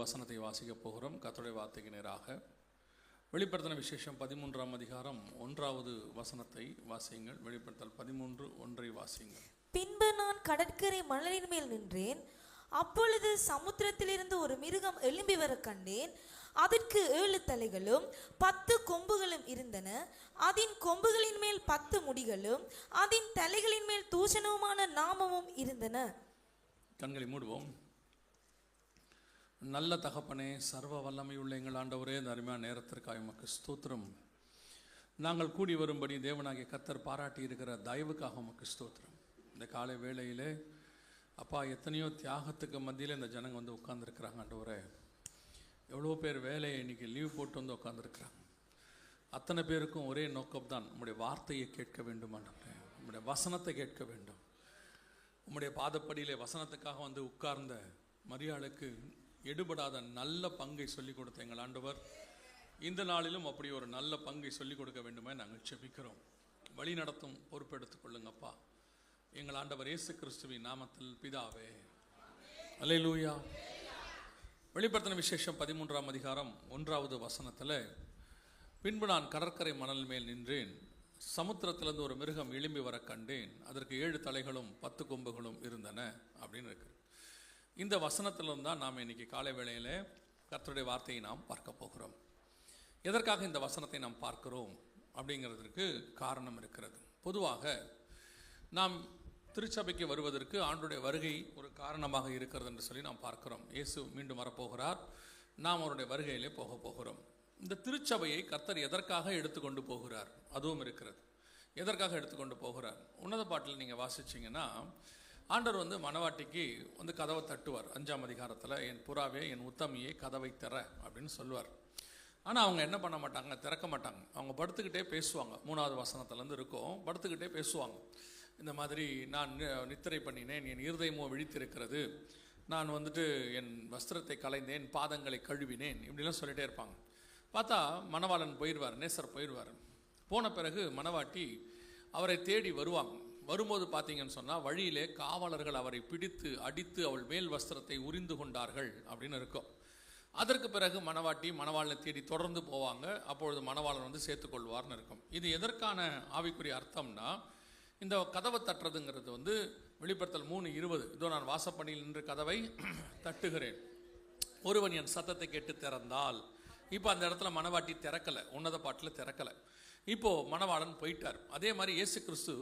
வசனத்தை வாசிக்க போகிறோம். கர்த்தருடைய வார்த்தைக்கு நேராக வெளிப்படுத்தின விசேஷம் 13ஆம் அதிகாரம் 1வது வசனத்தை வாசியுங்கள். வெளிப்படுத்தல் 13:1 வாசியுங்கள். பின்பு நான் கடற்கரை மணலின் மேல் நின்றேன். அப்பொழுது சமுத்திரத்திலிருந்து ஒரு மிருகம் எழும்பி வர கண்டேன். அதற்கு 7 தலைகளும் 10 கொம்புகளும் இருந்தன. அதன் கொம்புகளின் மேல் 10 முடிகளும் அதன் தலைகளின் மேல் தூஷணமான நாமமும் இருந்தன. கண்களை மூடுவோம். நல்ல தகப்பனே, சர்வ வல்லமையுள்ள எங்கள் ஆண்டவரே, இந்த அருமையான நேரத்திற்காக உமக்கு ஸ்தோத்திரம். நாங்கள் கூடி வரும்படி தேவனாகிய கர்த்தர் பாராட்டி இருக்கிற தயவுக்காக உமக்கு ஸ்தோத்திரம். இந்த காலை வேளையிலே அப்பா, எத்தனையோ தியாகத்துக்கு மத்தியில் இந்த ஜனங்க வந்து உட்கார்ந்துருக்குறாங்க. ஆண்டவரே, எவ்வளோ பேர் வேலையை இன்றைக்கி லீவ் போட்டு வந்து உட்காந்துருக்குறாங்க. அத்தனை பேருக்கும் ஒரே நோக்கம் தான், உம்முடைய வார்த்தையை கேட்க வேண்டும் ஆண்டவரே, உம்முடைய வசனத்தை கேட்க வேண்டும். உம்முடைய பாதப்படியிலே வசனத்துக்காக வந்து உட்கார்ந்த மரியாளுக்கு எடுபடாத நல்ல பங்கை சொல்லிக் கொடுத்த எங்கள் ஆண்டவர் இந்த நாளிலும் அப்படி ஒரு நல்ல பங்கை சொல்லிக் கொடுக்க வேண்டுமே நாங்கள் செபிக்கிறோம். வழி நடத்தும் பொறுப்பெடுத்துக் கொள்ளுங்கப்பா, எங்கள் ஆண்டவர் இயேசு கிறிஸ்துவின் நாமத்தில் பிதாவே, அல்லேலூயா. வெளிப்படுத்தின விசேஷம் 13ஆம் அதிகாரம் 1வது வசனத்தில், பின்பு நான் கடற்கரை மணல் மேல் நின்றேன். சமுத்திரத்திலிருந்து ஒரு மிருகம் எழும்பி வர கண்டேன். அதற்கு 7 தலைகளும் 10 கொம்புகளும் இருந்தன அப்படின்னு இருக்கு. இந்த வசனத்திலிருந்து தான் நாம் இன்னைக்கு காலை வேளையில் கர்த்தருடைய வார்த்தையை நாம் பார்க்க போகிறோம். எதற்காக இந்த வசனத்தை நாம் பார்க்கிறோம் அப்படிங்கிறதுக்கு காரணம் இருக்கிறது. பொதுவாக நாம் திருச்சபைக்கு வருவதற்கு ஆண்டுடைய வருகை ஒரு காரணமாக இருக்கிறது என்று சொல்லி நாம் பார்க்கிறோம். இயேசு மீண்டும் வரப்போகிறார், நாம் அவருடைய வருகையிலே போக போகிறோம். இந்த திருச்சபையை கர்த்தர் எதற்காக எடுத்துக்கொண்டு போகிறார் அதுவும் இருக்கிறது. எதற்காக எடுத்துக்கொண்டு போகிறார்? உன்னத பாட்டில் நீங்கள் வாசிச்சிங்கன்னா, ஆண்டவர் வந்து மணவாட்டிக்கு வந்து கதவை தட்டுவார். 5ஆம் அதிகாரத்தில், என் புறாவே, என் உத்தமியே, கதவை திற அப்படின்னு சொல்லுவார். ஆனால் அவங்க என்ன பண்ண மாட்டாங்க, திறக்க மாட்டாங்க. அவங்க படுத்துக்கிட்டே பேசுவாங்க. 3வது வசனத்துலேருந்து இருக்கும், படுத்துக்கிட்டே பேசுவாங்க. இந்த மாதிரி, நான் நித்திரை பண்ணினேன், என் இருதயமோ விழித்திருக்கிறது, நான் வந்துட்டு என் வஸ்திரத்தை களைந்தேன், பாதங்களை கழுவினேன், இப்படிலாம் சொல்லிகிட்டே இருப்பாங்க. பார்த்தா மணவாளன் போயிடுவார், நேசர் போயிடுவார். போன பிறகு மணவாட்டி அவரை தேடி வருவாங்க. வரும்போது பார்த்தீங்கன்னு சொன்னால், வழியிலே காவலர்கள் அவரை பிடித்து அடித்து அவள் மேல் வஸ்திரத்தை உரிந்து கொண்டார்கள் அப்படின்னு இருக்கும். அதற்கு பிறகு மணவாட்டி மணவாளனை தேடி தொடர்ந்து போவாங்க. அப்பொழுது மணவாளன் வந்து சேர்த்துக்கொள்வார்னு இருக்கும். இது எதற்கான ஆவிக்குரிய அர்த்தம்னா, இந்த கதவை தட்டுறதுங்கிறது வந்து வெளிப்படுத்தல் 3:20, இதோ நான் வாசப்பணியில் நின்று கதவை தட்டுகிறேன், ஒருவன் என் சத்தத்தை கேட்டு திறந்தால். இப்போ அந்த இடத்துல மணவாட்டி திறக்கலை, உன்னத பாட்டில் திறக்கலை. இப்போது மணவாளன் போயிட்டார். அதே மாதிரி இயேசு கிறிஸ்து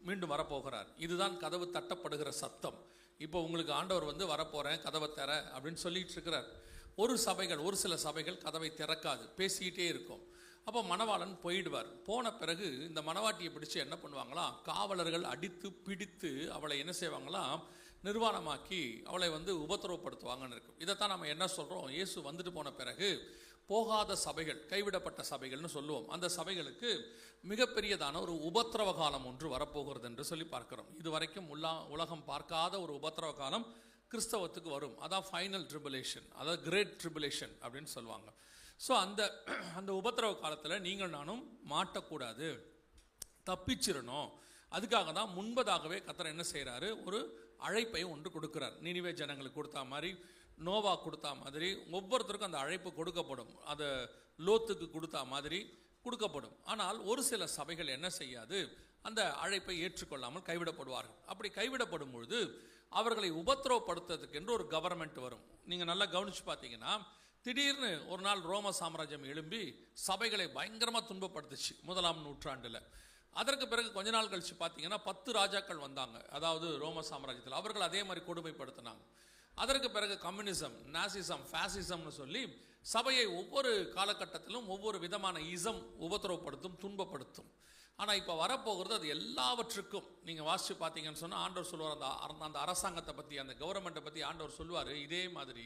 மீண்டும் வரப்போகிறார். இதுதான் கதவு தட்டப்படுகிற சத்தம். இப்போ உங்களுக்கு ஆண்டவர் வந்து வரப்போகிறேன், கதவை திற அப்படின்னு சொல்லிட்டு இருக்கிறார். ஒரு சில சபைகள் கதவை திறக்காது, பேசிக்கிட்டே இருக்கும். அப்போ மணவாளன் போயிடுவார். போன பிறகு இந்த மணவாட்டியை பிடிச்சு என்ன பண்ணுவாங்களாம், காவலர்கள் அடித்து பிடித்து அவளை என்ன செய்வாங்களாம், நிர்வாணமாக்கி அவளை வந்து உபத்திரவப்படுத்துவாங்கன்னு இருக்கும். இதைத்தான் நம்ம என்ன சொல்கிறோம், இயேசு வந்துட்டு போன பிறகு போகாத சபைகள், கைவிடப்பட்ட சபைகள்னு சொல்லுவோம், அந்த சபைகளுக்கு மிகப்பெரியதான ஒரு உபத்திரவ காலம் ஒன்று வரப்போகிறது என்று சொல்லி பார்க்கிறோம். இதுவரைக்கும் உலகம் பார்க்காத ஒரு உபத்திரவ காலம் கிறிஸ்தவத்துக்கு வரும். அதான் ஃபைனல் ட்ரிபுலேஷன், அதாவது கிரேட் ட்ரிபுலேஷன் அப்படின்னு சொல்லுவாங்க. ஸோ அந்த உபத்திரவ காலத்தில் நீங்கள் நானும் மாட்டக்கூடாது, தப்பிச்சிடணும். அதுக்காக தான் முன்பதாகவே கர்த்தர் என்ன செய்கிறாரு, ஒரு அழைப்பை ஒன்று கொடுக்குறார். நினிவே ஜனங்களுக்கு கொடுத்தா மாதிரி, நோவா கொடுத்தா மாதிரி ஒவ்வொருத்தருக்கும் அந்த அழைப்பு கொடுக்கப்படும். அதை லோத்துக்கு கொடுத்தா மாதிரி கொடுக்கப்படும். ஆனால் ஒரு சில சபைகள் என்ன செய்யாது, அந்த அழைப்பை ஏற்றுக்கொள்ளாமல் கைவிடப்படுவார்கள். அப்படி கைவிடப்படும் பொழுது அவர்களை உபத்திரவப்படுத்துறதுக்கு என்று ஒரு கவர்மெண்ட் வரும். நீங்கள் நல்லா கவனித்து பார்த்தீங்கன்னா, திடீர்னு ஒரு நாள் ரோம சாம்ராஜ்யம் எழும்பி சபைகளை பயங்கரமாக துன்பப்படுத்துச்சு 1ஆம் நூற்றாண்டில். அதற்கு பிறகு கொஞ்ச நாள் கழித்து பார்த்தீங்கன்னா 10 ராஜாக்கள் வந்தாங்க, அதாவது ரோம சாம்ராஜ்யத்தில். அவர்கள் அதே மாதிரி கொடுமைப்படுத்தினாங்க. அதற்கு பிறகு கம்யூனிசம், நாசிசம், ஃபேசிசம்னு சொல்லி சபையை ஒவ்வொரு காலகட்டத்திலும் ஒவ்வொரு விதமான உபத்திரவப்படுத்தும், துன்பப்படுத்தும். ஆனால் இப்போ வரப்போகிறது அது எல்லாவற்றுக்கும். நீங்கள் வாசித்து பார்த்தீங்கன்னு சொன்னால், ஆண்டவர் சொல்லுவார், அந்த அரசாங்கத்தை பற்றி, அந்த கவர்மெண்ட்டை பற்றி ஆண்டவர் சொல்லுவார். இதே மாதிரி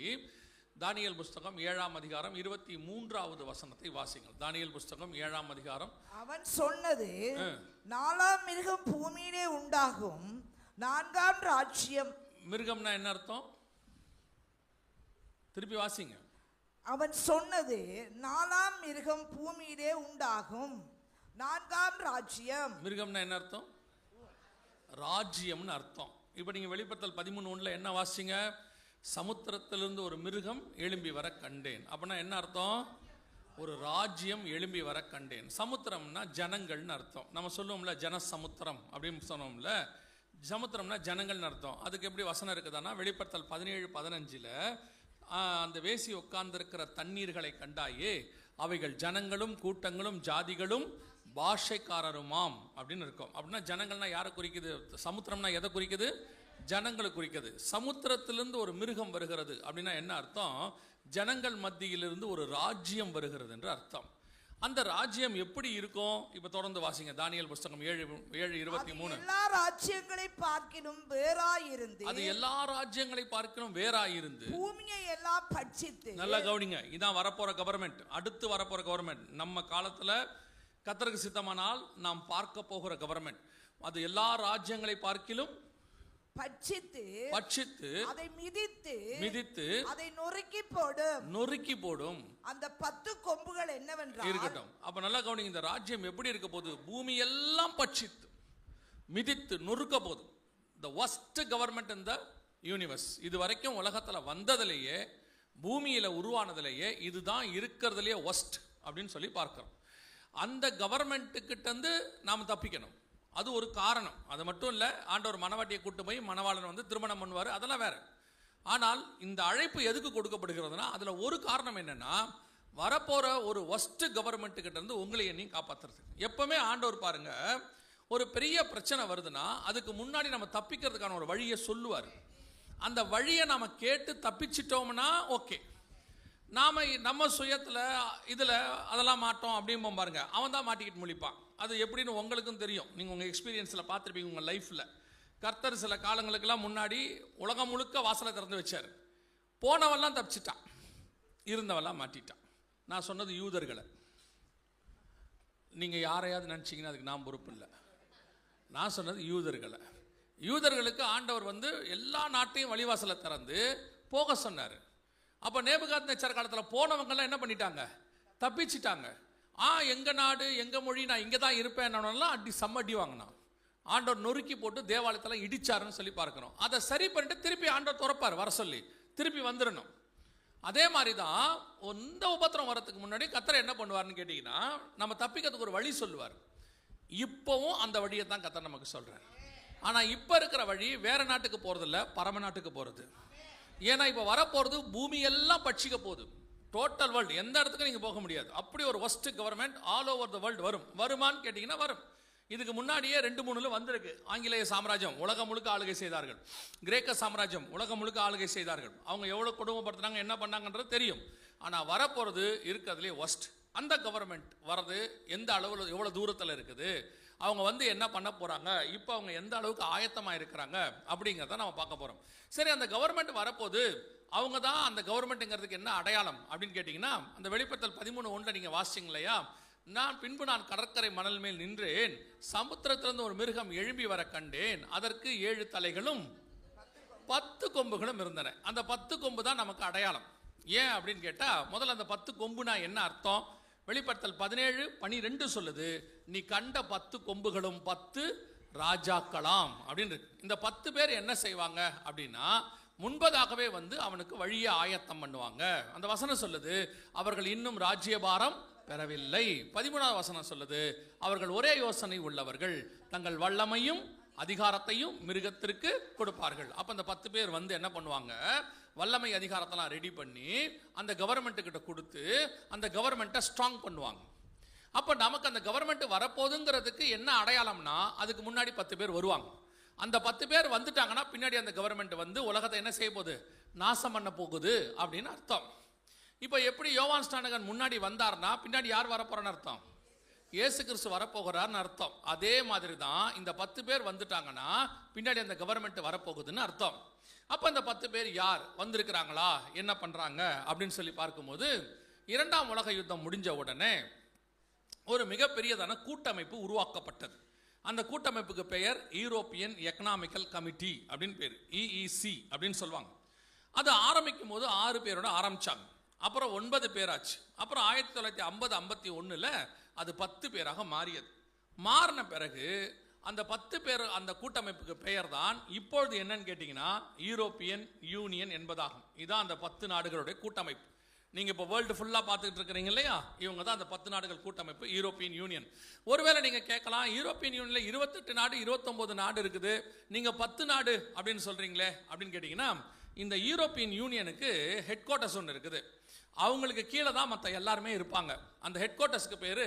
தானியேல் புஸ்தகம் 7ஆம் அதிகாரம் 23வது வசனத்தை வாசிங்கள். தானியேல் புஸ்தகம் 7ஆம் அதிகாரம். அவன் சொன்னது, 4ஆம் மிருகம் பூமியிலே உண்டாகும், 4ஆம் ராஜ்யம். மிருகம்னா என்ன அர்த்தம்? திருப்பி வாசிங்க. அவன் சொன்னது, 4ஆம் மிருகம் பூமியிலே உண்டாகும், 4ஆம் ராஜ்யம். மிருகம்னா என்ன அர்த்தம்? ராஜ்யம்னு அர்த்தம். இப்போ நீங்கள் வெளிப்படுத்தல் 13:1 என்ன வாசிங்க? சமுத்திரத்திலிருந்து ஒரு மிருகம் எழும்பி வர கண்டேன். அப்படின்னா என்ன அர்த்தம்? ஒரு ராஜ்யம் எழும்பி வர கண்டேன். சமுத்திரம்னா ஜனங்கள்னு அர்த்தம். நம்ம சொல்லுவோம்ல ஜன சமுத்திரம் அப்படின்னு சொன்னோம்ல, சமுத்திரம்னா ஜனங்கள்னு அர்த்தம். அதுக்கு எப்படி வசனம் இருக்குதானா, வெளிப்படுத்தல் 17:15 அந்த வேசி உட்கார்ந்திருக்கிற தண்ணீர்களை கண்டாயே, அவைகள் ஜனங்களும் கூட்டங்களும் ஜாதிகளும் பாஷைக்காரருமாம் அப்படின்னு இருக்கும். அப்படின்னா ஜனங்கள்னா யாரை குறிக்குது? சமுத்திரம்னா எதை குறிக்குது? ஜனங்களை குறிக்குது. சமுத்திரத்திலிருந்து ஒரு மிருகம் வருகிறது அப்படின்னா என்ன அர்த்தம்? ஜனங்கள் மத்தியிலிருந்து ஒரு ராஜ்யம் வருகிறது என்று அர்த்தம். அந்த ராஜ்யம் எப்படி இருக்கும்? இப்ப தொடர்ந்து வாசிங்க, தானியேல் புஸ்தகம் 7:23. எல்லா ராஜ்யங்களை பார்க்கிலும் வேறாயிருந்து, அது எல்லா ராஜ்யங்களை பார்க்கிலும் வேறாயிருந்து பூமியை எல்லாம் பட்சித்து. நல்லா கவனிங்க, இதான் வரப்போற கவர்மெண்ட், அடுத்து வரப்போற கவர்மெண்ட். நம்ம காலத்துல கர்த்தருக்கு சித்தமானால் நாம் பார்க்க போகிற கவர்மெண்ட். அது எல்லா ராஜ்யங்களை பார்க்கிலும் பட்சித்து அதை மிதித்து அதை நொறுக்கி போடும். அந்த 10 கொம்புகள் என்னவென்றால் இருக்கட்டும். அப்ப நல்லா கவனிங்க, இந்த ராஜ்யம் எப்படி இருக்க போகுது? பூமி எல்லாம் பட்சித்து மிதித்து நொறுக்க போகுது. the worst government in the universe. இது வரைக்கும் உலகத்துல வந்ததிலேயே, பூமியில உருவானதிலேயே இதுதான் இருக்கிறதுலேயே worst அப்படின்னு சொல்லி பார்க்கிறோம். அந்த கவர்மெண்ட் கிட்ட இருந்து நாம் தப்பிக்கணும். அது ஒரு காரணம். அது மட்டும் இல்லை, ஆண்டவர் மணவாட்டியை கூட்டு போய் மணவாளன் வந்து திருமணம் பண்ணுவார், அதெல்லாம் வேற. ஆனால் இந்த அழைப்பு எதுக்கு கொடுக்கப்படுகிறதுனா, அதில் ஒரு காரணம் என்னன்னா, வரப்போற ஒரு ஒஸ்ட் கவர்மெண்ட் கிட்ட இருந்து உங்களை என்னையும் காப்பாற்றுறது. எப்பவுமே ஆண்டவர் பாருங்க, ஒரு பெரிய பிரச்சனை வருதுன்னா அதுக்கு முன்னாடி நம்ம தப்பிக்கிறதுக்கான ஒரு வழியை சொல்லுவார். அந்த வழியை நாம கேட்டு தப்பிச்சிட்டோம்னா ஓகே. நம்ம சுயத்தில் இதில் அதெல்லாம் மாட்டோம் அப்படிம்போம் பாருங்க, அவன் தான் மாட்டிக்கிட்டு முழிப்பான். அது எப்படின்னு உங்களுக்கும் தெரியும். நீங்கள் உங்கள் எக்ஸ்பீரியன்ஸில் பார்த்துருப்பீங்க உங்கள் லைஃப்பில். கர்த்தர் சில காலங்களுக்கெல்லாம் முன்னாடி உலகம் முழுக்க வாசலை திறந்து வச்சார். போனவெல்லாம் தப்பிச்சிட்டான், இருந்தவெல்லாம் மாட்டிட்டான். நான் சொன்னது யூதர்களை. நீங்கள் யாரையாவது நினச்சிங்கன்னா அதுக்கு நான் பொறுப்பு இல்லை. நான் சொன்னது யூதர்களை. யூதர்களுக்கு ஆண்டவர் வந்து எல்லா நாட்டையும் வழிவாசலை திறந்து போக சொன்னார். அப்போ நேபுகாத்நேச்சர் காலத்தில் போனவங்கெல்லாம் என்ன பண்ணிட்டாங்க? தப்பிச்சிட்டாங்க. எங்க நாடு எங்க மொழி, நான் இங்கே தான் இருப்பேன் அடி சம்மடி வாங்கினான். ஆண்டவர் நொறுக்கி போட்டு தேவாலயத்தெல்லாம் இடிச்சாருன்னு சொல்லி பார்க்கிறோம். அதை சரி பண்ணிட்டு திருப்பி ஆண்டவர் துறப்பார், வர சொல்லி திருப்பி வந்துடணும். அதே மாதிரி தான் இந்த உபத்திரம் வரத்துக்கு முன்னாடி கர்த்தர் என்ன பண்ணுவார்னு கேட்டிங்கன்னா, நம்ம தப்பிக்கிறதுக்கு ஒரு வழி சொல்லுவார். இப்போவும் அந்த வழியை தான் கர்த்தர் நமக்கு சொல்றார். ஆனால் இப்போ இருக்கிற வழி வேற நாட்டுக்கு போகிறது இல்லை, பரம நாட்டுக்கு போகிறது. ஏன்னா இப்போ வரப்போகிறது பூமி எல்லாம் பட்சிக்க போகுது. டோட்டல் வேர்ல்டு, எந்த இடத்துக்கும் நீங்கள் போக முடியாது. அப்படி ஒரு worst government all over the world வருமான்னு கேட்டிங்கன்னா வரும். இதுக்கு முன்னாடியே 2-3 வந்திருக்கு. ஆங்கிலேய சாம்ராஜ்யம் உலகம் முழுக்க ஆளுகை செய்தார்கள். கிரேக்க சாம்ராஜ்யம் உலகம் முழுக்க ஆளுகை செய்தார்கள். அவங்க எவ்வளோ கொடுமைப்படுத்தினாங்க, என்ன பண்ணாங்கன்றது தெரியும். ஆனால் வரப்போகிறது இருக்கிறதுலே ஒஸ்ட். அந்த கவர்மெண்ட் வர்றது எந்த அளவில், எவ்வளோ தூரத்தில் இருக்குது, அவங்க வந்து என்ன பண்ண போகிறாங்க, இப்போ அவங்க எந்த அளவுக்கு ஆயத்தமாக இருக்கிறாங்க அப்படிங்கிறத நம்ம பார்க்க போகிறோம். சரி, அந்த கவர்மெண்ட் வரப்போது அவங்க தான் அந்த கவர்மெண்ட்டுங்கிறதுக்கு என்ன அடையாளம் அப்படின்னு கேட்டிங்கன்னா, அந்த வெளிப்படுத்தல் 13:1 நீங்கள் வாசிச்சிங்க இல்லையா, பின்பு நான் கடற்கரை மணல் மேல் நின்றேன், சமுத்திரத்திலிருந்து ஒரு மிருகம் எழும்பி வர கண்டேன், அதற்கு 7 தலைகளும் 10 கொம்புகளும் இருந்தன. அந்த 10 கொம்பு தான் நமக்கு அடையாளம். ஏன் அப்படின்னு கேட்டால், முதல்ல அந்த 10 கொம்புனா என்ன அர்த்தம்? வெளிப்படுத்தல் 17:12 சொல்லுது, நீ கண்ட 10 கொம்புகளும் 10 ராஜாக்களாம் அப்படின்னு இருக்கு. இந்த 10 பேர் என்ன செய்வாங்க அப்படின்னா, முன்பதாகவே வந்து அவனுக்கு வழியை ஆயத்தம் பண்ணுவாங்க. அந்த வசனம் சொல்லுது, அவர்கள் இன்னும் ராஜ்யபாரம் பெறவில்லை. 13வது வசனம் சொல்லுது, அவர்கள் ஒரே யோசனை உள்ளவர்கள், தங்கள் வல்லமையும் அதிகாரத்தையும் மிருகத்திற்கு கொடுப்பார்கள். அப்ப அந்த 10 பேர் வந்து என்ன பண்ணுவாங்க, வல்லமை அதிகாரத்தெல்லாம் ரெடி பண்ணி அந்த கவர்மெண்ட் கிட்ட கொடுத்து அந்த கவர்மெண்ட்டை ஸ்ட்ராங் பண்ணுவாங்க. அப்ப நமக்கு அந்த கவர்மெண்ட் வரப்போகுதுங்கிறதுக்கு என்ன அடையாளம்னா, அதுக்கு முன்னாடி 10 பேர் வருவாங்க. அந்த 10 பேர் வந்துட்டாங்கன்னா பின்னாடி அந்த கவர்மெண்ட் வந்து உலகத்தை என்ன செய்ய போகுது, நாசம் பண்ண போகுது அப்படின்னு அர்த்தம். இப்போ எப்படி யோவான் ஸ்நானகன் முன்னாடி வந்தார்னா பின்னாடி யார் வரப்போறன்னு அர்த்தம், இயேசு கிறிஸ்து வரப்போகிறார்னு அர்த்தம். அதே மாதிரி தான் இந்த 10 பேர் வந்துட்டாங்கன்னா பின்னாடி அந்த கவர்மெண்ட் வரப்போகுதுன்னு அர்த்தம். அப்போ அந்த 10 பேர் யார் வந்திருக்கிறாங்களா, என்ன பண்றாங்க அப்படின்னு சொல்லி பார்க்கும்போது, 2ஆம் உலக யுத்தம் முடிஞ்ச உடனே ஒரு மிகப்பெரியதான கூட்டமைப்பு உருவாக்கப்பட்டது. அந்த கூட்டமைப்புக்கு பெயர் யூரோப்பியன் எக்கனாமிக்கல் கமிட்டி அப்படின்னு பேர், EEC அப்படின்னு சொல்லுவாங்க. அது ஆரம்பிக்கும் போது 6 பேரோட ஆரம்பிச்சாங்க. அப்புறம் 9 பேராச்சு. அப்புறம் 1950-51 அது 10 பேராக மாறியது. மாறின பிறகு அந்த 10 பேர் அந்த கூட்டமைப்புக்கு பெயர் தான் இப்பொழுது என்னன்னு கேட்டீங்கன்னா யூரோப்பியன் யூனியன் என்பதாகும். இதுதான் அந்த 10 நாடுகளுடைய கூட்டமைப்பு. நீங்க இப்போ வேர்ல்டு ஃபுல்லா பார்த்துட்டு இருக்கிறீங்க இல்லையா, இவங்க தான் அந்த 10 நாடுகள் கூட்டமைப்பு யூரோப்பியன் யூனியன். ஒருவேளை நீங்க கேட்கலாம், யூரோப்பியன் யூனியன்ல 28 நாடு 29 நாடு இருக்குது, நீங்க 10 நாடு அப்படின்னு சொல்றீங்களே அப்படின்னு கேட்டீங்கன்னா, இந்த யூரோப்பியன் யூனியனுக்கு ஹெட் குவார்ட்டர்ஸ் ஒன்று இருக்குது. அவங்களுக்கு கீழே தான் மற்ற எல்லாருமே இருப்பாங்க. அந்த ஹெட் குவார்ட்டர்ஸ்க்கு பேரு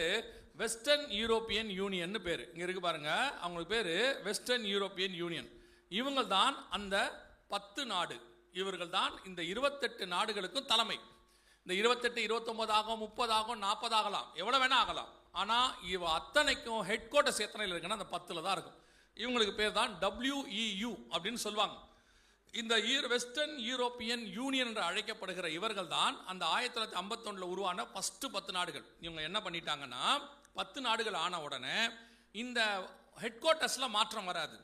வெஸ்டர்ன் யூரோப்பியன் யூனியன் பேரு. இங்க இருக்கு பாருங்க, அவங்களுக்கு பேரு வெஸ்டர்ன் யூரோப்பியன் யூனியன். இவங்க தான் அந்த 10 நாடு. இவர்கள் தான் இந்த 28 நாடுகளுக்கும் தலைமை. இந்த 28 29 ஆகும், 30 ஆகும், 40 ஆகலாம், எவ்வளவு வேணா ஆகலாம். ஆனா இவ அத்தனைக்கும் ஹெட் குவார்ட்டர்ஸ் எத்தனையில் இருக்குன்னா அந்த 10ல தான் இருக்கும். இவங்களுக்கு பேர் தான் WEU அப்படின்னு சொல்லுவாங்க. இந்த வெஸ்டர்ன் யூரோப்பியன் யூனியன் என்று அழைக்கப்படுகிற இவர்கள் தான் அந்த 1951 உருவான ஃபர்ஸ்ட் 10 நாடுகள். இவங்க என்ன பண்ணிட்டாங்கன்னா 10 நாடுகள் ஆன உடனே இந்த ஹெட் குவார்ட்டர்ஸ்ல மாற்றம் வராது.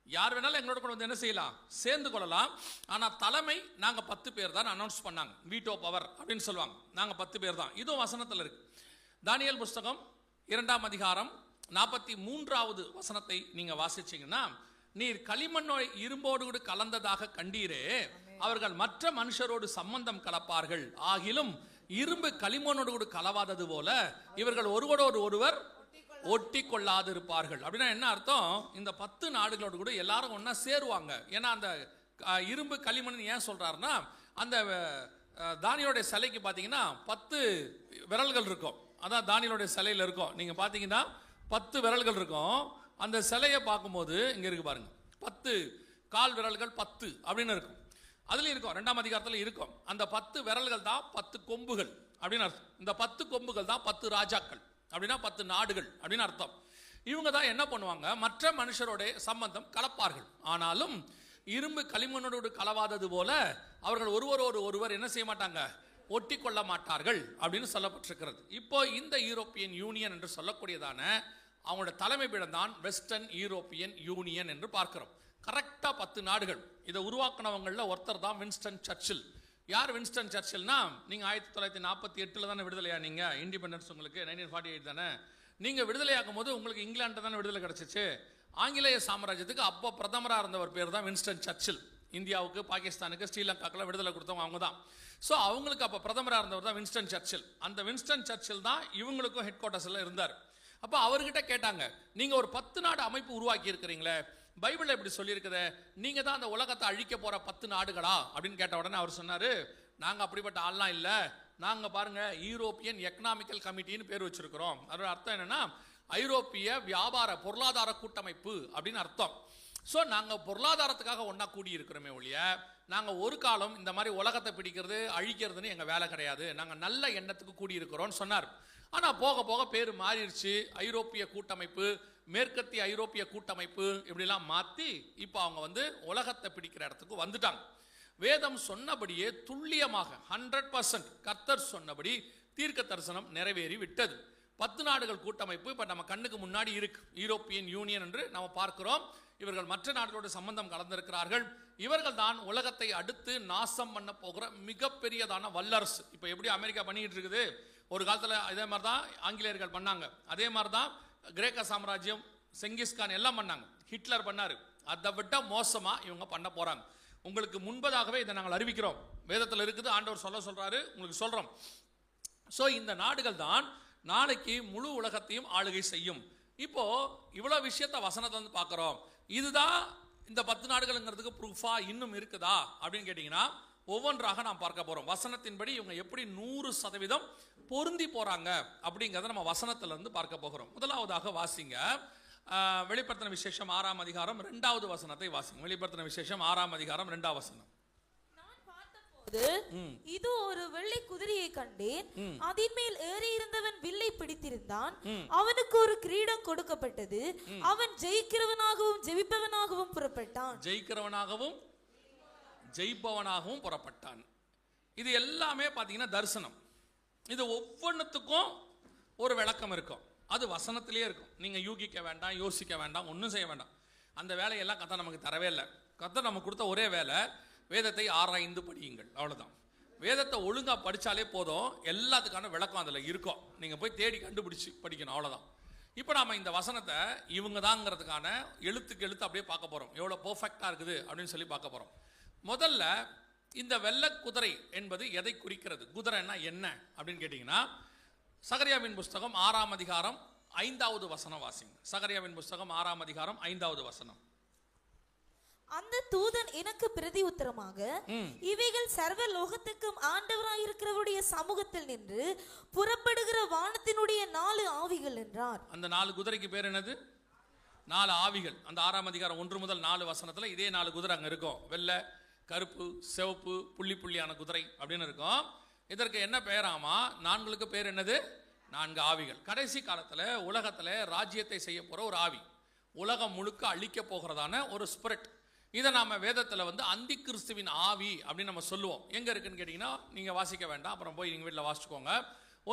யார் வேணாலும் எங்களோட கூட வந்து என்ன செய்யலாம், சேர்ந்து கொள்ளலாம். ஆனா தலைமை நாங்க 10 பேர் தான் அனௌன்ஸ் பண்ணாங்க. வீட்டோ பவர் அப்படின்னு சொல்லுவாங்க. நாங்க 10 பேர் தான். இதுவும் வசனத்தில் இருக்கு. தானியேல் புஸ்தகம் 2ஆம் அதிகாரம் 43வது வசனத்தை நீங்க வாசிச்சீங்கன்னா, நீர் களிமண்ணோடு இரும்போடு கூட கலந்ததாக கண்டீரே, அவர்கள் மற்ற மனுஷரோடு சம்பந்தம் கலப்பார்கள், ஆகிலும் இரும்பு களிமண்ணோடு கூட கலவாதது போல இவர்கள் ஒருவரோடு ஒருவர் ஒட்டி கொள்ளாது இருப்பார்கள். அப்படின்னா என்ன அர்த்தம், இந்த 10 நாடுகளோடு கூட எல்லாரும் ஒன்னா சேருவாங்க. ஏன்னா அந்த இரும்பு களிமண் ஏன் சொல்றாருன்னா, அந்த தானியலுடைய சிலைக்கு பாத்தீங்கன்னா 10 விரல்கள் இருக்கும். அதான் தானியலுடைய சிலையில இருக்கும். நீங்க பாத்தீங்கன்னா 10 விரல்கள் இருக்கும். அந்த சிலையை பார்க்கும்போது இங்க இருக்கு பாருங்க, 10 கால் விரல்கள் 10 அப்படின்னு இருக்கும். அதுல இருக்கும் 2ஆம் அதிகாரத்துல இருக்கும். அந்த 10 விரல்கள் தான் 10 கொம்புகள் அப்படின்னு அர்த்தம். இந்த 10 கொம்புகள் தான் 10 ராஜாக்கள், அப்படின்னா 10 நாடுகள் அப்படின்னு அர்த்தம். இவங்க தான் என்ன பண்ணுவாங்க, மற்ற மனுஷரோட சம்பந்தம் கலப்பார்கள், ஆனாலும் இரும்பு களிமண்ணோடு கலவாதது போல அவர்கள் ஒருவரோடு ஒருவர் என்ன செய்ய மாட்டாங்க, ஒட்டி கொள்ள மாட்டார்கள் அப்படின்னு சொல்லப்பட்டிருக்கிறது. இப்போ இந்த யூரோப்பியன் யூனியன் என்று சொல்லக்கூடியதான அவங்களோட தலைமை பீடம் தான் வெஸ்டர்ன் யூரோப்பியன் யூனியன் என்று பார்க்கிறோம். கரெக்டா 10 நாடுகள். இதை உருவாக்குனவங்கள ஒருத்தர் தான் வின்ஸ்டன் சர்ச்சில். யார் வின்ஸ்டன் சர்ச்சில்னா, நீங்க 1948 தானே விடுதலையா, நீங்க இண்டிபெண்டன்ஸ் உங்களுக்கு 1948 தானே. நீங்க விடுதலையாகும் போது உங்களுக்கு இங்கிலாந்து தானே விடுதலை கிடைச்சிச்சு. ஆங்கிலேய சாம்ராஜ்யத்துக்கு அப்போ பிரதமராக இருந்தவர் பேர் தான் வின்ஸ்டன் சர்ச்சில். இந்தியாவுக்கு, பாகிஸ்தானுக்கு, ஸ்ரீலங்காக்கெல்லாம் விடுதலை கொடுத்தவங்க அவங்க தான். ஸோ அவங்களுக்கு அப்போ பிரதமராக இருந்தவர் தான் வின்ஸ்டன் சர்ச்சில். அந்த வின்ஸ்டன் சர்ச்சில் தான் இவங்களுக்கும் ஹெட் குவார்ட்டர்ஸ்ல இருந்தார். அப்போ அவர்கிட்ட கேட்டாங்க, நீங்க ஒரு 10 நாடு அமைப்பு உருவாக்கி இருக்கிறீங்களே, பைபிள் எப்படி சொல்லியிருக்குது, நீங்க தான் அந்த உலகத்தை அழிக்க போற 10 நாடுகளா அப்படின்னு கேட்ட உடனே அவர் சொன்னாரு, நாங்க அப்படிப்பட்ட ஆள்லாம் இல்ல, நாங்க பாருங்க யூரோப்பியன் எக்கனாமிக்கல் கமிட்டின்னு பேர் வச்சிருக்கிறோம். அதோட அர்த்தம் என்னன்னா ஐரோப்பிய வியாபார பொருளாதார கூட்டமைப்பு அப்படின்னு அர்த்தம். ஸோ நாங்க பொருளாதாரத்துக்காக ஒன்னா கூடி இருக்கிறோமே ஒழிய நாங்க ஒரு காலம் இந்த மாதிரி உலகத்தை பிடிக்கிறது அழிக்கிறதுன்னு எங்க வேலை கிடையாது, நாங்க நல்ல எண்ணத்துக்கு கூடி இருக்கிறோம்னு சொன்னார். ஆனா போக போக பேர் மாறிடுச்சு. ஐரோப்பிய கூட்டமைப்பு, மேற்கத்திய ஐரோப்பிய கூட்டமைப்பு இப்படிலாம் மாத்தி இப்போ அவங்க வந்து உலகத்தை பிடிக்கிற இடத்துக்கு வந்துட்டாங்க. வேதம் சொன்னபடியே துல்லியமாக 100% கர்த்தர் சொன்னபடி தீர்க்க தரிசனம் நிறைவேறி விட்டது. 10 நாடுகள் கூட்டமைப்பு இப்ப நம்ம கண்ணுக்கு முன்னாடி இருக்கு. யூரோப்பியன் யூனியன் என்று நம்ம பார்க்கிறோம். இவர்கள் மற்ற நாடுகளோட சம்பந்தம் கலந்திருக்கிறார்கள். இவர்கள் தான் உலகத்தை அடுத்து நாசம் பண்ண போகிற மிகப்பெரியதான வல்லரசு. இப்ப எப்படி அமெரிக்கா பண்ணிட்டு இருக்குது, ஒரு காலத்துல இதே மாதிரி தான் ஆங்கிலேயர்கள் பண்ணாங்க. அதே மாதிரி தான் கிரேக்க சாம்ராஜ்யம், செங்கிஸ்கான் எல்லாம் பண்ணாங்க. ஹிட்லர் பண்ணாரு. அதை விட மோசமா இவங்க பண்ண போறாங்க. உங்களுக்கு முன்பதாகவே இதை நாங்கள் அறிவிக்கிறோம். வேதத்தில் இருக்குது, ஆண்டவர் சொல்றாரு, உங்களுக்கு சொல்றோம். சோ இந்த நாடுகள் தான் நாளைக்கு முழு உலகத்தையும் ஆளுகை செய்யும். இப்போ இவ்வளவு விஷயத்த வசனத்தை வந்து பார்க்கிறோம். இதுதான் இந்த 10 நாடுகள்ங்கிறதுக்கு ப்ரூஃபா இன்னும் இருக்குதா அப்படின்னு கேட்டீங்கன்னா, ஒவ்வொன்றாக நாம் பார்க்க போறோம். வசனத்தின்படி இவங்க எப்படி 100% பொருந்தி போறாங்க அப்படிங்கிறத நம்ம வசனத்துல இருந்து பார்க்க போகிறோம். முதலாவதாக வாசிங்க, வெளிப்படுத்தின விசேஷம் 6ஆம் அதிகாரம் 2வது வசனத்தை வாசிங்க. வெளிப்படுத்தின விசேஷம் 6ஆம் அதிகாரம் 2வது வசனம். இது ஒரு வெள்ளை குதிரையை கண்டேன், அதன் மேல் ஏறி இருந்தவன் வில்லை பிடித்திருந்தான், அவனுக்கு ஒரு கிரீடம் கொடுக்கப்பட்டது, அவன் ஜெயிக்கிறவனாகவும் ஜெயிப்பவனாகவும் புறப்பட்டான். ஜெயிக்கிறவனாகவும் ஜெயிப்பவனாகவும் புறப்பட்டான். இது எல்லாமே பாத்தீங்கன்னா தரிசனம். இது ஒவ்வொன்றுத்துக்கும் ஒரு விளக்கம் இருக்கும். அது வசனத்திலேயே இருக்கும். நீங்க யூகிக்க வேண்டாம், யோசிக்க வேண்டாம், ஒன்றும் செய்ய வேண்டாம். அந்த வேலையெல்லாம் கர்த்தர் நமக்கு தரவே இல்லை. கர்த்தர் நமக்கு கொடுத்த ஒரே வேலை, வேதத்தை ஆராய்ந்து படியுங்கள், அவ்வளவுதான். வேதத்தை ஒழுங்கா படிச்சாலே போதும், எல்லாத்துக்கான விளக்கம் அதுல இருக்கும். நீங்க போய் தேடி கண்டுபிடிச்சு படிக்கணும், அவ்வளவுதான். இப்போ நாம இந்த வசனத்தை இவங்க தாங்கிறதுக்கான எழுத்துக்கு எழுத்து அப்படியே பார்க்க போறோம், எவ்வளவு பெர்ஃபெக்ட்டா இருக்குது அப்படின்னு சொல்லி பார்க்க போறோம். முதல்ல இந்த வெள்ளை குதிரை என்பது எதை குறிக்கிறது? குதிரைன்னா என்ன அப்படின்னு கேட்டீங்கன்னா, சகரியாவின் புஸ்தகம் 6ஆம் அதிகாரம் 5வது வசனம் வாசிங்க. சகரியாவின் புஸ்தகம் 6ஆம் அதிகாரம் 5வது வசனம். அந்த தூதன் எனக்கு பிரதி உத்தரமாக, இவைகள் சர்வ லோகத்துக்கும் ஆண்டவராயிருக்கிறவருடைய சமூகத்தில் நின்று புறப்படுகிற வானத்தினுடைய 4 ஆவிகள் என்றார். அந்த 4 குதிரைக்கு பேர் என்னது? 4 ஆவிகள். அந்த 6ஆம் அதிகாரம் 1 முதல் 4 வசனத்துல இதே 4 குதிரை அங்க இருக்கும். வெள்ளை, கருப்பு, சிவப்பு, புள்ளி புள்ளியான குதிரை அப்படின்னு இருக்கும். இதற்கு என்ன பெயராமா? 4க்கு பேர் என்னது? 4 ஆவிகள். கடைசி காலத்துல உலகத்துல ராஜ்யத்தை செய்ய போற ஒரு ஆவி, உலகம் முழுக்க அழிக்க போகிறதான ஒரு ஸ்பிரிட். இதை நாம வேதத்துல அந்தி கிறிஸ்துவின் ஆவி அப்படின்னு நம்ம சொல்லுவோம். எங்க இருக்குன்னு கேட்டீங்கன்னா, நீங்க வாசிக்க வேண்டாம், அப்புறம் போய் நீங்க வீட்டில் வாசிச்சுக்கோங்க.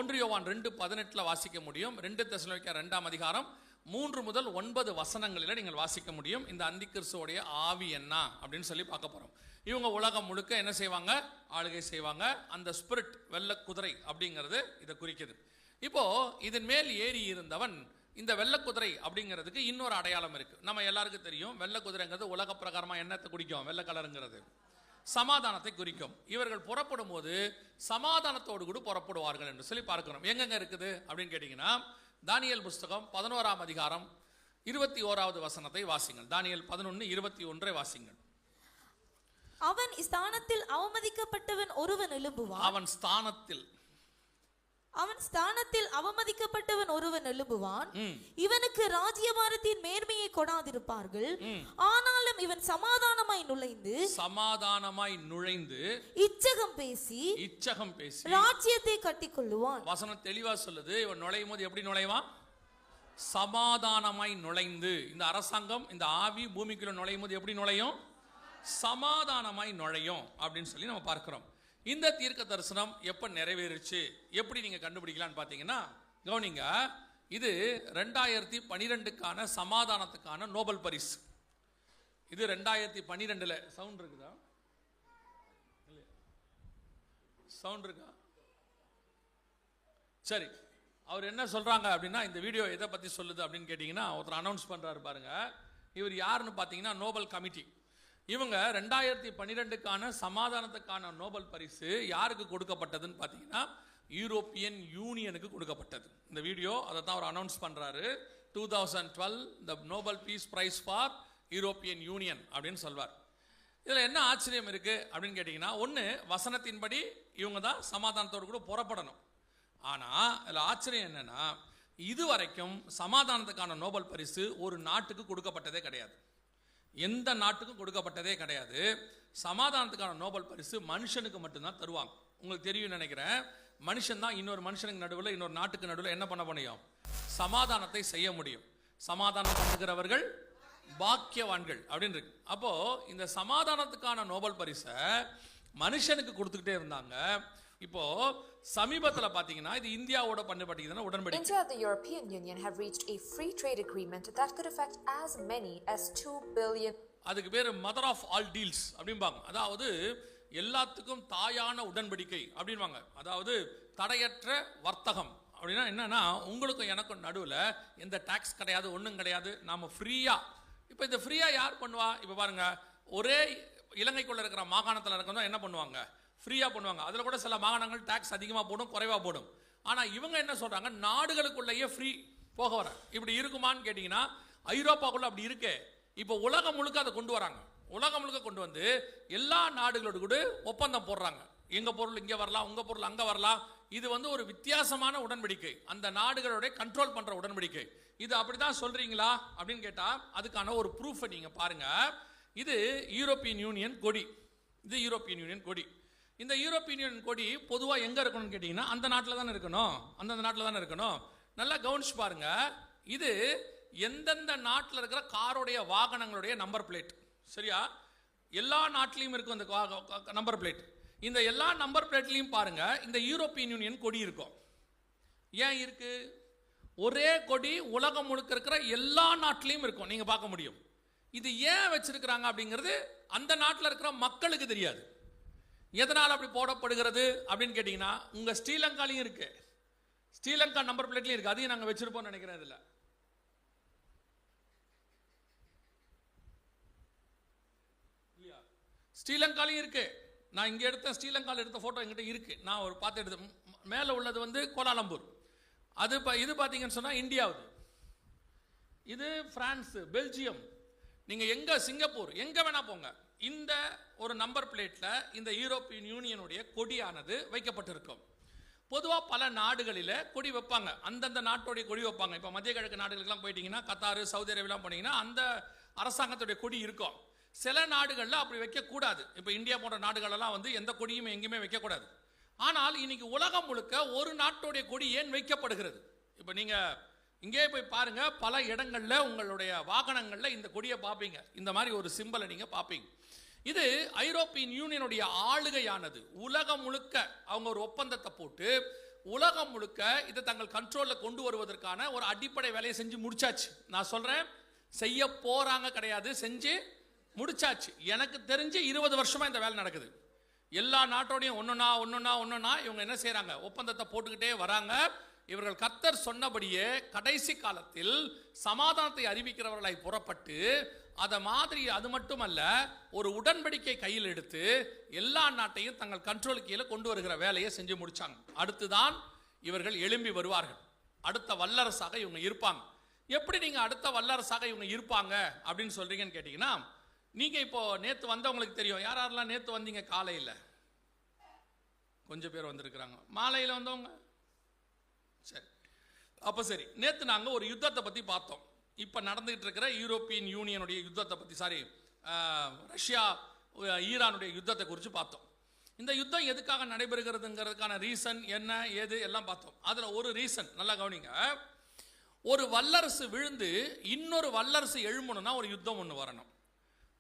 1 யோவான் 2:18 வாசிக்க முடியும். 2 தெசலோனிக்கேயர் 2ஆம் அதிகாரம் 3 முதல் 9 வசனங்களில் நீங்கள் வாசிக்க முடியும். இந்த அந்தி கிறிஸ்துவோடைய ஆவி என்ன அப்படின்னு சொல்லி பார்க்க போறோம். இவங்க உலகம் முழுக்க என்ன செய்வாங்க? ஆளுகை செய்வாங்க. அந்த ஸ்பிரிட் வெள்ளை குதிரை அப்படிங்கிறது இதை குறிக்குது. இப்போ இதன் மேல் ஏறி இருந்தவன், இந்த வெள்ளை குதிரை அப்படிங்கிறதுக்கு இன்னொரு அடையாளம் இருக்கு. நம்ம எல்லாருக்கும் தெரியும், வெள்ளை குதிரைங்கிறது உலக பிரகாரமா என்னத்தை குறிக்கும்? வெள்ளை கலருங்கிறது சமாதானத்தை குறிக்கும். இவர்கள் புறப்படும் போது சமாதானத்தோடு கூட புறப்படுவார்கள் என்று சொல்லி பார்க்கிறோம். எங்கெங்க இருக்குது அப்படின்னு கேட்டீங்கன்னா, தானியேல் புஸ்தகம் 11ஆம் அதிகாரம் 21வது வசனத்தை வாசிங்கள். தானியேல் 11:21 வாசிங்கள். அவன் ஸ்தானத்தில் அவமதிக்கப்பட்டவன் ஒருவன் எழும்புவான். அவன் ஸ்தானத்தில் அவமதிக்கப்பட்டவன் ஒருவன் எழும்புவான். இவனுக்கு ராஜ்யபாரத்தின் மேன்மையை கொடாதிருப்பார்கள். ஆனாலும் இவன் சமாதானமாய் நுழைந்து இச்சகம் பேசி ராஜ்யத்தை கட்டிக்கொள்ளுவான். வசனம் தெளிவா சொல்லுது. இவன் நுழையும் போது எப்படி நுழைவான்? சமாதானமாய் நுழைந்து. இந்த அரசாங்கம், இந்த ஆவி பூமிக்குள்ள நுழையும் போது எப்படி நுழையும்? சமாதானமாய் நுழையும் அப்படின்னு சொல்லி நம்ம பார்க்கிறோம். இந்த தீர்க்க தரிசனம் எப்ப நிறைவேறுச்சு, எப்படி நீங்க கண்டுபிடிக்கலாம்னு பாத்தீங்கன்னா, கவனிங்க. இது 2012க்கான சமாதானத்துக்கான நோபல் பரிசு. இது 2012. சவுண்ட் இருக்குதா? சவுண்ட் இருக்கா? சரி, அவர் என்ன சொல்றாங்க அப்படின்னா, இந்த வீடியோ எதை பத்தி சொல்லுது அப்படின்னு கேட்டீங்கன்னா, ஒருத்தர் அனௌன்ஸ் பண்றாரு பாருங்க. இவர் யாருன்னு பாத்தீங்கன்னா, நோபல் கமிட்டி. இவங்க 2012க்கான சமாதானத்துக்கான நோபல் பரிசு யாருக்கு கொடுக்கப்பட்டதுன்னு பார்த்தீங்கன்னா, யூரோப்பியன் யூனியனுக்கு கொடுக்கப்பட்டது. இந்த வீடியோ அதை தான் அவர் அனௌன்ஸ் பண்றாரு. 2012 the Nobel peace prize for European union அப்படின்னு சொல்வார். இதுல என்ன ஆச்சரியம் இருக்கு அப்படின்னு கேட்டீங்கன்னா, ஒன்று, வசனத்தின்படி இவங்க தான் சமாதானத்தோடு கூட புறப்படணும். ஆனா இதுல ஆச்சரியம் என்னன்னா, இதுவரைக்கும் சமாதானத்துக்கான நோபல் பரிசு ஒரு நாட்டுக்கு கொடுக்கப்பட்டதே கிடையாது. எந்த நாட்டுக்கும் கொடுக்கப்பட்டதே கிடையாது. சமாதானத்துக்கான நோபல் பரிசு மனுஷனுக்கு மட்டும்தான் தருவாங்க. உங்களுக்கு தெரியும் நினைக்கிறேன், மனுஷன் தான் இன்னொரு மனுஷனுக்கு நடுவில், இன்னொரு நாட்டுக்கு நடுவில் என்ன பண்ண முடியும்? சமாதானத்தை செய்ய முடியும். சமாதானம் பண்ணுகிறவர்கள் பாக்கியவான்கள் அப்படின்னு இருக்கு. அப்போ இந்த சமாதானத்துக்கான நோபல் பரிசை மனுஷனுக்கு கொடுத்துக்கிட்டே இருந்தாங்க. இப்போ சமீபத்துல பாத்தீங்கன்னா, இது இந்தியாவோட பண்ணப்பட்டதுன்னா உடன்படிக்கை. India and the European Union have reached a free trade agreement that could affect as many as 2 billion. அதுக்கு பேரு மதர் ஆஃப் ஆல் டீல்ஸ் அப்படிம்பாங்க. அதாவது எல்லாத்துக்கும் தாயான உடன்படிக்கை அப்படின்வாங்க. அதாவது தடையற்ற வர்த்தகம் அப்படின்னா என்னன்னா, உங்களுக்கும் எனக்கும் நடுவில் எந்த டாக்ஸ் கிடையாது, ஒன்றும் கிடையாது, நாம ஃப்ரீயா. இப்போ இந்த ஃப்ரீயா யார் பண்ணுவா? இப்போ பாருங்க, ஒரே இலங்கைக்குள்ள இருக்கிற மாகாணத்தில் இருக்கிறதா என்ன பண்ணுவாங்க? ஃப்ரீயா பண்ணுவாங்க. அதுல கூட சில மாகாணங்கள் டாக்ஸ் அதிகமா போடும், குறைவா போடும். ஆனா இவங்க என்ன சொல்றாங்க? நாடுகளுக்குள்ளேயே ஃப்ரீ போக வர. இப்படி இருக்குமான்னு கேட்டீங்கன்னா, ஐரோப்பாக்குள்ள அப்படி இருக்கு. இப்போ உலகம் முழுக்க அதை கொண்டு வராங்க. உலகம் முழுக்க கொண்டு வந்து எல்லா நாடுகளோடு கூட ஒப்பந்தம் போடுறாங்க. எங்க பொருள் இங்க வரலாம், உங்க பொருள் அங்க வரலாம். இது ஒரு வித்தியாசமான உடன்படிக்கை, அந்த நாடுகளோட கண்ட்ரோல் பண்ற உடன்படிக்கை. இது அப்படிதான் சொல்றீங்களா அப்படின்னு கேட்டா, அதுக்கான ஒரு ப்ரூஃப் நீங்க பாருங்க. இது யூரோப்பியன் யூனியன் கொடி. இது யூரோப்பியன் யூனியன் கொடி. இந்த யூரோப்பியன் யூனியன் கொடி பொதுவா எங்க இருக்கணும்னு கேட்டீங்கன்னா, அந்த நாட்டில் தானே இருக்கணும், அந்தந்த நாட்டில் தானே இருக்கணும். நல்லா கவனிச்சு பாருங்க. இது எந்தெந்த நாட்டில் இருக்கிற காரோடைய வாகனங்களுடைய நம்பர் பிளேட். சரியா? எல்லா நாட்டிலையும் இருக்கும் அந்த நம்பர் பிளேட். இந்த எல்லா நம்பர் பிளேட்லையும் பாருங்க, இந்த யூரோப்பியன் யூனியன் கொடி இருக்கும். ஏன் இருக்கு? ஒரே கொடி உலகம் முழுக்க இருக்கிற எல்லா நாட்டிலையும் இருக்கும், நீங்க பார்க்க முடியும். இது ஏன் வச்சிருக்கிறாங்க அப்படிங்கிறது அந்த நாட்டில் இருக்கிற மக்களுக்கு தெரியாது. எதனால் அப்படி போடப்படுகிறது அப்படின்னு கேட்டீங்கன்னா, உங்க ஸ்ரீலங்காலையும் இருக்கு, ஸ்ரீலங்கா நம்பர் பிளேட்லையும் இருக்கு. அதையும் நாங்கள் வச்சிருப்போம் நினைக்கிறேன். இதில் ஸ்ரீலங்காலையும் இருக்கு. நான் இங்கே எடுத்த ஸ்ரீலங்காவில் எடுத்த ஃபோட்டோ என்கிட்ட இருக்கு. நான் ஒரு பார்த்து எடுத்த மேலே உள்ளது வந்து கோலாலம்பூர். அது இது பார்த்தீங்கன்னு சொன்னால் இந்தியாவுது. இது பிரான்ஸ், பெல்ஜியம், நீங்கள் எங்கே சிங்கப்பூர் எங்கே வேணால் போங்க, இந்த ஒரு நம்பர் பிளேட்டில் இந்த யூரோப்பியன் யூனியனுடைய கொடியானது வைக்கப்பட்டிருக்கும். பொதுவாக பல நாடுகளில் கொடி வைப்பாங்க, அந்தந்த நாட்டுடைய கொடி வைப்பாங்க. இப்போ மத்திய கிழக்கு நாடுகளுக்கெல்லாம் போயிட்டீங்கன்னா, கத்தார், சவுதி அரேபியாலாம் போனீங்கன்னா அந்த அரசாங்கத்துடைய கொடி இருக்கும். சில நாடுகளில் அப்படி வைக்கக்கூடாது. இப்போ இந்தியா போன்ற நாடுகளெல்லாம் வந்து எந்த கொடியும் எங்கேயுமே வைக்கக்கூடாது. ஆனால் இன்னைக்கு உலகம் முழுக்க ஒரு நாட்டுடைய கொடி ஏன் வைக்கப்படுகிறது? இப்போ நீங்கள் இங்கே போய் பாருங்க, பல இடங்கள்ல உங்களுடைய வாகனங்கள்ல இந்த கொடியை பார்ப்பீங்க. இந்த மாதிரி ஒரு சிம்பலை நீங்க பார்ப்பீங்க. இது ஐரோப்பியன் யூனியனுடைய ஆளுகையானது உலகம் முழுக்க அவங்க ஒரு ஒப்பந்தத்தை போட்டு உலகம் முழுக்க இதை தங்கள் கண்ட்ரோல்ல கொண்டு வருவதற்கான ஒரு அடிப்படை வேலையை செஞ்சு முடிச்சாச்சு. நான் சொல்றேன், செய்ய போறாங்க கிடையாது, செஞ்சு முடிச்சாச்சு. எனக்கு தெரிஞ்சு 20 வருஷமா இந்த வேலை நடக்குது. எல்லா நாட்டோடையும் ஒன்னொன்னா இவங்க என்ன செய்யறாங்க, ஒப்பந்தத்தை போட்டுக்கிட்டே வராங்க. இவர்கள் கர்த்தர் சொன்னபடியே கடைசி காலத்தில் சமாதானத்தை அறிவிக்கிறவர்களாய் புறப்பட்டு அதை மாதிரி அது மட்டுமல்ல ஒரு உடன்படிக்கை கையில் எடுத்து எல்லா நாட்டையும் தங்கள் கண்ட்ரோல் கீழே கொண்டு வருகிற வேலையை செஞ்சு முடிச்சாங்க. அடுத்துதான் இவர்கள் எழும்பி வருவார்கள். அடுத்த வல்லரசாக இவங்க இருப்பாங்க. எப்படி நீங்க அடுத்த வல்லரசாக இவங்க இருப்பாங்க அப்படின்னு சொல்றீங்கன்னு கேட்டீங்கன்னா, நீங்க இப்போ நேத்து வந்தவங்களுக்கு தெரியும். யாரெல்லாம் நேத்து வந்தீங்க? காலையில் கொஞ்சம் பேர் வந்திருக்கிறாங்க, மாலையில் வந்தவங்க. சரி, அப்ப சரி, நேத்து நாங்க ஒரு யுத்தத்தை பத்தி பார்த்தோம். இப்ப நடந்துகிட்டு இருக்கிற யூரோப்பியன் யூனியனுடைய யுத்தத்தை பத்தி, சாரி, ரஷ்யா ஈரானுடைய யுத்தத்தை குறித்து பார்த்தோம். இந்த யுத்தம் எதுக்காக நடைபெறுகிறதுங்கிறதுக்கான ரீசன் என்ன ஏது எல்லாம் பார்த்தோம். அதுல ஒரு ரீசன் நல்லா கவனிங்க. ஒரு வல்லரசு விழுந்து இன்னொரு வல்லரசு எழும்பணும்னா ஒரு யுத்தம் ஒன்று வரணும்.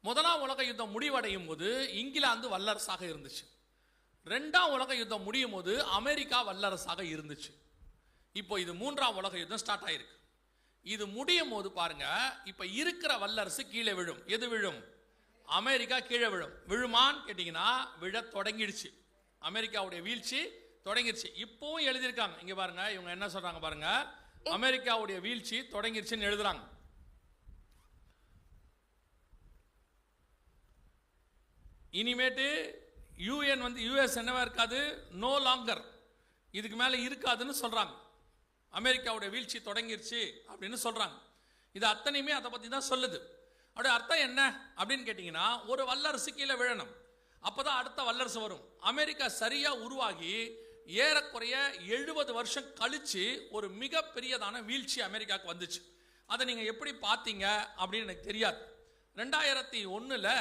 முதலாம் உலக யுத்தம் முடிவடையும் போது இங்கிலாந்து வல்லரசாக இருந்துச்சு. 2ஆம் உலக யுத்தம் முடியும் போது அமெரிக்கா வல்லரசாக இருந்துச்சு. இப்போ இது 3ஆம் உலக யுத்தம் ஸ்டார்ட் ஆயிருக்கு. இது முடியும் போது பாருங்க, இப்ப இருக்கிற வல்லரசு கீழே விழும். எது விழும்? அமெரிக்கா கீழே விழும். விழுமான்னு கேட்டீங்கன்னா விழ தொடங்கிடுச்சு. அமெரிக்காவுடைய வீழ்ச்சி தொடங்கிடுச்சு. இப்பவும் எழுதியிருக்காங்க, இங்க பாருங்க, இவங்க என்ன சொல்றாங்க பாருங்க, அமெரிக்காவுடைய வீழ்ச்சி தொடங்கிடுச்சுன்னு எழுதுறாங்க. இனிமேட்டு யூஎன் வந்து யூஎஸ் என்னவா இருக்காது, நோ லாங்கர், இதுக்கு மேல இருக்காதுன்னு சொல்றாங்க. அமெரிக்காவுடைய வீழ்ச்சி தொடங்கிருச்சு அப்படின்னு சொல்றாங்க. இது அத்தனையுமே அதை பத்தி தான் சொல்லுது. அப்படி அர்த்தம் என்ன அப்படின்னு கேட்டீங்கன்னா, ஒரு வல்லரசு கீழே விழணும், அப்பதான் அடுத்த வல்லரசு வரும். அமெரிக்கா சரியா உருவாகி ஏறக்குறைய 70 வருஷம் கழிச்சு ஒரு மிகப்பெரியதான வீழ்ச்சி அமெரிக்காவுக்கு வந்துச்சு. அதை நீங்க எப்படி பார்த்தீங்க அப்படின்னு எனக்கு தெரியாது. 2001ல்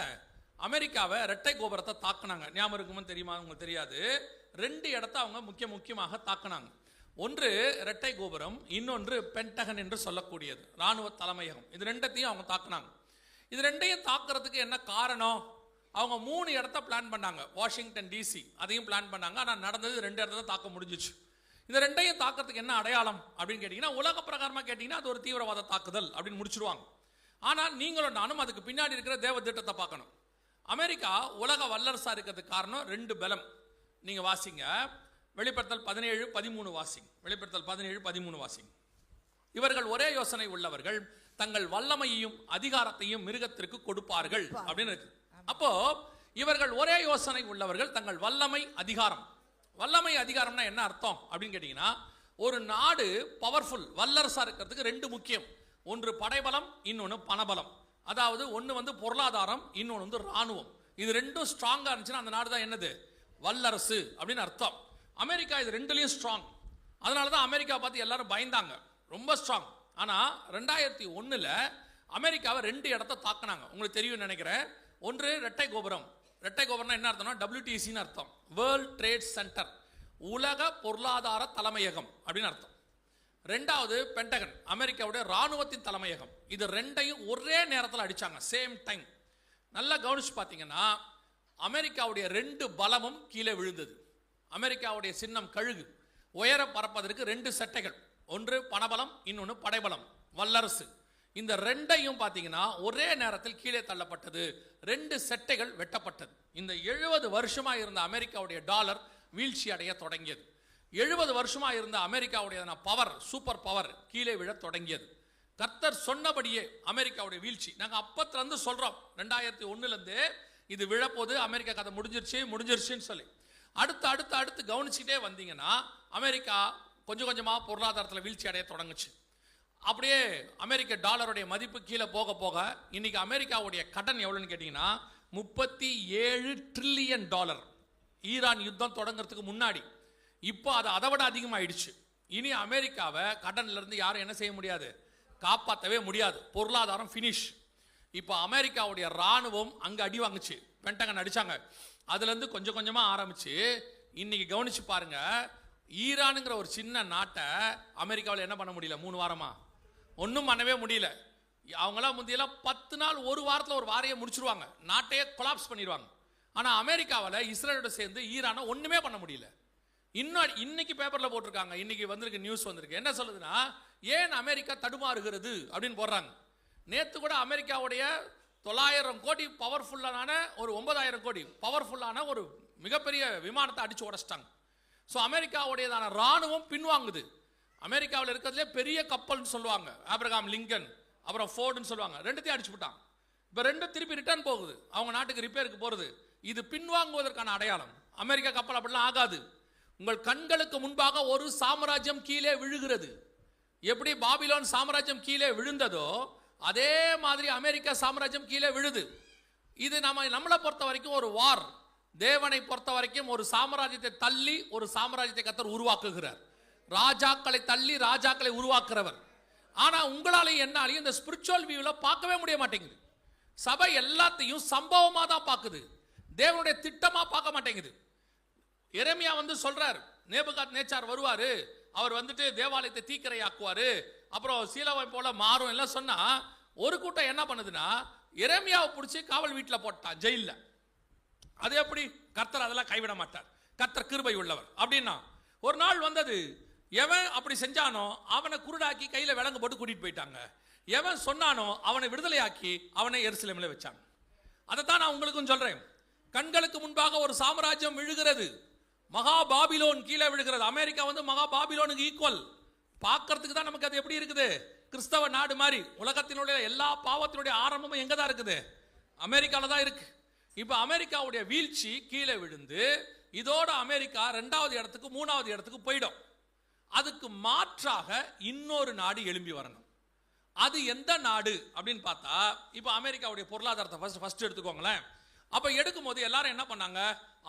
அமெரிக்காவை இரட்டை கோபுரத்தை தாக்குனாங்க. ஞாபகம் இருக்குன்னு தெரியுமா? உங்களுக்கு தெரியாது. 2 இடத்த அவங்க முக்கியமாக தாக்குனாங்க. ஒன்று இரட்டை கோபுரம், இன்னொன்று பென்டகன் என்று சொல்லக்கூடியது ராணுவ தலைமையகம். இது 2த்தையும் அவங்க தாக்குனாங்க. இது 2ஐயும் தாக்குறதுக்கு என்ன காரணம்? அவங்க 3 இடத்த பிளான் பண்ணாங்க. வாஷிங்டன் டிசி அதையும் பிளான் பண்ணாங்க. ஆனால் நடந்தது 2 இடத்துல தாக்க முடிஞ்சிச்சு. இந்த 2ஐயும் தாக்கிறதுக்கு என்ன அடையாளம் அப்படின்னு கேட்டீங்கன்னா, உலக பிரகாரமாக கேட்டீங்கன்னா அது ஒரு தீவிரவாத தாக்குதல் அப்படின்னு முடிச்சிருவாங்க. ஆனால் நீங்களும் நானும் அதுக்கு பின்னாடி இருக்கிற தேவ திட்டத்தை பார்க்கணும். அமெரிக்கா உலக வல்லரசா இருக்கிறதுக்கு காரணம் 2 பலம். நீங்க வாசிங்க, வெளிப்படுத்தல் 17:13 வாசிங்க. வெளிப்படுத்தல் 17:13 வாசிங்க. இவர்கள் ஒரே யோசனை உள்ளவர்கள், தங்கள் வல்லமையையும் அதிகாரத்தையும் மிருகத்திற்கு கொடுப்பார்கள் அப்படின்னு இருக்கு. அப்போ இவர்கள் ஒரே யோசனை உள்ளவர்கள், தங்கள் வல்லமை அதிகாரம். வல்லமை அதிகாரம்னா என்ன அர்த்தம் அப்படின்னு கேட்டீங்கன்னா, ஒரு நாடு பவர்ஃபுல் வல்லரசா இருக்கிறதுக்கு 2 முக்கியம். ஒன்று படைபலம், இன்னொன்று பணபலம். அதாவது ஒன்று வந்து பொருளாதாரம், இன்னொன்று வந்து ராணுவம். இது 2ம் ஸ்ட்ராங்கா இருந்துச்சுன்னா அந்த நாடு தான் என்னது, வல்லரசு அப்படின்னு அர்த்தம். அமெரிக்கா இது 2லையும் ஸ்ட்ராங். அதனால தான் அமெரிக்கா பார்த்து எல்லாரும் பயந்தாங்க, ரொம்ப ஸ்ட்ராங். ஆனால் 2001ல் அமெரிக்காவை 2 இடத்த தாக்குனாங்க. உங்களுக்கு தெரியும் நினைக்கிறேன். ஒன்று இரட்டை கோபுரம். இரட்டை கோபுரம்னா என்ன அர்த்தம்னா WTCன்னு அர்த்தம், வேர்ல்ட் ட்ரேட் சென்டர், உலக பொருளாதார தலைமையகம் அப்படின்னு அர்த்தம். 2வது பென்டகன், அமெரிக்காவுடைய ராணுவத்தின் தலைமையகம். இது 2ஐயும் ஒரே நேரத்தில் அடிச்சாங்க, சேம் டைம். நல்லா கவனிச்சு பார்த்தீங்கன்னா அமெரிக்காவுடைய 2 பலமும் கீழே விழுந்தது. அமெரிக்காவுடைய சின்னம் கழுகு. உயர பறப்பதற்கு 2 செட்டைகள், ஒன்று பணபலம், இன்னொன்று படைபலம், வல்லரசு. இந்த 2ஐயும் பார்த்தீங்கன்னா ஒரே நேரத்தில் கீழே தள்ளப்பட்டது. 2 செட்டைகள் வெட்டப்பட்டது. இந்த 70 வருஷமா இருந்த அமெரிக்காவுடைய டாலர் வீழ்ச்சி அடைய தொடங்கியது. 70 வருஷமா இருந்த அமெரிக்காவுடைய பவர், சூப்பர் பவர் கீழே விழ தொடங்கியது. கர்த்தர் சொன்னபடியே அமெரிக்காவுடைய வீழ்ச்சி. நாங்கள் அப்பத்திலிருந்து சொல்றோம், 2001லேருந்து இது விழப்போது, அமெரிக்கா கதை முடிஞ்சிருச்சுன்னு சொல்லி அடுத்து அடுத்து அடுத்து கவனிச்சுட்டே வந்தீங்கன்னா அமெரிக்கா கொஞ்சம் கொஞ்சமாக பொருளாதாரத்தில் வீழ்ச்சி அடைய தொடங்குச்சு. அப்படியே அமெரிக்க டாலருடைய மதிப்பு கீழே போக போக இன்னைக்கு அமெரிக்காவுடைய கடன் எவ்வளோன்னு கேட்டிங்கன்னா $37 ட்ரில்லியன். ஈரான் யுத்தம் தொடங்குறதுக்கு முன்னாடி. இப்போ அது அதை விட அதிகமாகிடுச்சு. இனி அமெரிக்காவை கடன்ல இருந்து யாரும் என்ன செய்ய முடியாது, காப்பாற்றவே முடியாது. பொருளாதாரம் ஃபினிஷ். இப்போ அமெரிக்காவுடைய ராணுவம் அங்கே அடி வாங்குச்சு, பென்டகன் அடிச்சாங்க. அதுலேருந்து கொஞ்சம் கொஞ்சமாக ஆரம்பிச்சு இன்னைக்கு கவனிச்சு பாருங்க, ஈரானுங்கிற ஒரு சின்ன நாட்டை அமெரிக்காவில் என்ன பண்ண முடியல, 3 வாரமா ஒன்றும் பண்ணவே முடியல. அவங்களாம் முந்தையெல்லாம் 10 நாள், ஒரு வாரத்தில் ஒரு வாரையை முடிச்சிருவாங்க, நாட்டையே கொலாப்ஸ் பண்ணிடுவாங்க. ஆனால் அமெரிக்காவில் இஸ்ரேலோட சேர்ந்து ஈரானை ஒன்றுமே பண்ண முடியல. இன்னைக்கு பேப்பரில் போட்டிருக்காங்க, இன்னைக்கு வந்திருக்கு நியூஸ் வந்திருக்கு, என்ன சொல்லுதுன்னா ஏன் அமெரிக்கா தடுமாறுகிறது அப்படின்னு போடுறாங்க. நேற்று கூட அமெரிக்காவுடைய 900 கோடி பவர்ஃபுல்லான ஒரு 9000 கோடி பவர்ஃபுல்லான ஒரு மிகப்பெரிய விமானத்தை அடிச்சு உடச்சிட்டாங்க. ஸோ அமெரிக்காவுடையதான ராணுவம் பின்வாங்குது. அமெரிக்காவில் இருக்கிறதுலே பெரிய கப்பல்னு சொல்லுவாங்க ஆப்ரகாம் லிங்கன், அப்புறம் ஃபோர்டுன்னு சொல்லுவாங்க, ரெண்டுத்தையும் அடிச்சு விட்டாங்க. இப்போ ரெண்டும் திருப்பி ரிட்டர்ன் போகுது, அவங்க நாட்டுக்கு ரிப்பேருக்கு போகிறது. இது பின்வாங்குவதற்கான அடையாளம். அமெரிக்கா கப்பல் அப்படிலாம் ஆகாது. உங்கள் கண்களுக்கு முன்பாக ஒரு சாம்ராஜ்யம் கீழே விழுகிறது. எப்படி பாபிலோன் சாம்ராஜ்யம் கீழே விழுந்ததோ அதே மாதிரி அமெரிக்கா சாம்ராஜ்யம் கீழே விழுது. இது நம்மளை பொறுத்த வரைக்கும் ஒரு வார். தேவனை பொறுத்த வரைக்கும் ஒரு சாம்ராஜ்யத்தை தள்ளி ஒரு சாம்ராஜ்யத்தை கர்த்தர் உருவாக்குகிறார். ராஜாக்களை தள்ளி ராஜாக்களை உருவாக்குறவர். ஆனா உங்களாலையும் என்னாலையும் இந்த ஸ்பிரிச்சுவல் வியூல பார்க்கவே முடிய மாட்டேங்குது. சபை எல்லாத்தையும் சம்பவமா தான் பார்க்குது, தேவனுடைய திட்டமா பார்க்க மாட்டேங்குது. எரேமியா சொல்றார், நேபுகாத் நேச்சார் வருவாரு, அவர் வந்துட்டு தேவாலயத்தை தீக்கிரையாக்குவாரு, அப்புறம் சீலாவை போல மாறும் எல்லாம் சொன்னா, ஒரு கூட்டம் என்ன பண்ணுதுன்னா எரேமியாவை பிடிச்சி காவல் வீட்டில் போட்டான், ஜெயில. அது எப்படி? கர்த்தர் அதெல்லாம் கைவிட மாட்டார், கர்த்தர் கிருபை உள்ளவர் அப்படின்னா. ஒரு நாள் வந்தது, எவன் அப்படி செஞ்சானோ அவனை குருடாக்கி கையில விலங்கு போட்டு கூட்டிட்டு போயிட்டாங்க. எவன் சொன்னானோ அவனை விடுதலையாக்கி அவனை எருசலேமில் வச்சாங்க. அதைத்தான் நான் உங்களுக்கும் சொல்றேன். கண்களுக்கு முன்பாக ஒரு சாம்ராஜ்யம் விழுகிறது, மகா பாபிலோன் கீழே விழுகிறது. அமெரிக்கா மகா பாபிலோனுக்கு ஈக்குவல். பார்க்கறதுக்கு தான் நமக்கு அது எப்படி இருக்குது, கிறிஸ்தவ நாடு மாதிரி. உலகத்தினுடைய எல்லா பாவத்தினுடைய ஆரம்பமும் எங்க தான் இருக்குது, அமெரிக்கால தான் இருக்கு. இப்ப அமெரிக்காவுடைய வீழ்ச்சி கீழே விழுந்து இதோட அமெரிக்கா 2வது இடத்துக்கு 3வது இடத்துக்கு போயிடும். அதுக்கு மாற்றாக இன்னொரு நாடு எழும்பி வரணும். அது எந்த நாடு அப்படின்னு பார்த்தா, இப்ப அமெரிக்காவுடைய பொருளாதாரத்தை ஃபர்ஸ்ட் எடுத்துக்கோங்களேன். அப்ப எடுக்கும் போது எல்லாரும் என்ன பண்ணாங்க,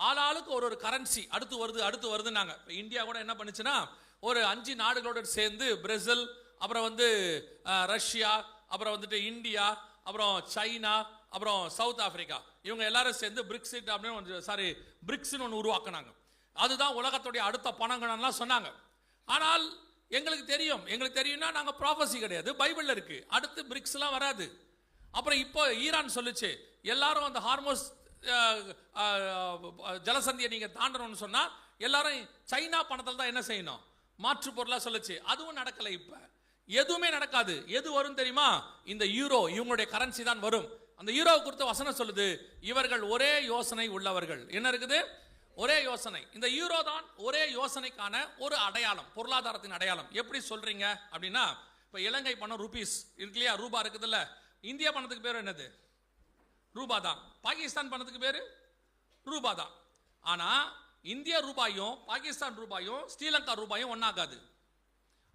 ஆளாளுக்கு ஒரு கரன்சி அடுத்து வருதுன்னாங்க. இந்தியா கூட என்ன பண்ணுச்சுன்னா, ஒரு 5 நாடுகளோடு சேர்ந்து பிரேசில், அப்புறம் ரஷ்யா, அப்புறம் இந்தியா, அப்புறம் சைனா, அப்புறம் சவுத் ஆப்பிரிக்கா, இவங்க எல்லாரும் சேர்ந்து பிரிக்ஸ்னு ஒன்று உருவாக்குனாங்க. அதுதான் உலகத்துடைய அடுத்த பணங்கள்லாம் சொன்னாங்க. ஆனால் எங்களுக்கு தெரியும்னா நாங்கள் ப்ராஃபஸி கிடையாது, பைபிள்ல இருக்கு. அடுத்து பிரிக்ஸ்லாம் வராது. அப்புறம் இப்போ ஈரான் சொல்லுச்சு, எல்லாரும் அந்த ஹார்மோஸ் ஜலசந்தியை நீங்க தாண்டணும்னு சொன்னா எல்லாரும் சைனா பணத்தில் தான் என்ன செய்யணும், மாற்று பொருளா சொல்லுச்சு. அதுவும் நடக்கல. இப்ப எதுவுமே நடக்காது. எது வரும் தெரியுமா, இந்த யூரோ, இவங்களுடைய கரன்சி தான் வரும். அந்த யூரோ குறித்த வசனம் சொல்லுது, இவர்கள் ஒரே யோசனை உள்ளவர்கள். என்ன இருக்குது, ஒரே யோசனை. இந்த யூரோ தான் ஒரே யோசனைக்கான ஒரு அடையாளம், பொருளாதாரத்தின் அடையாளம். எப்படி சொல்றீங்க அப்படின்னா, இப்ப இலங்கை பணம் ரூபீஸ் இருக்கு இல்லையா, ரூபா இருக்குது இல்ல, இந்தியா பணத்துக்கு பேர் என்னது, ரூபா தான். பாகிஸ்தான் பணத்துக்கு பேரு ரூபா தான். ஆனா இந்திய ரூபாயும் பாகிஸ்தான் ரூபாயும் ஸ்ரீலங்கா ரூபாயும் ஒன்னாகாது.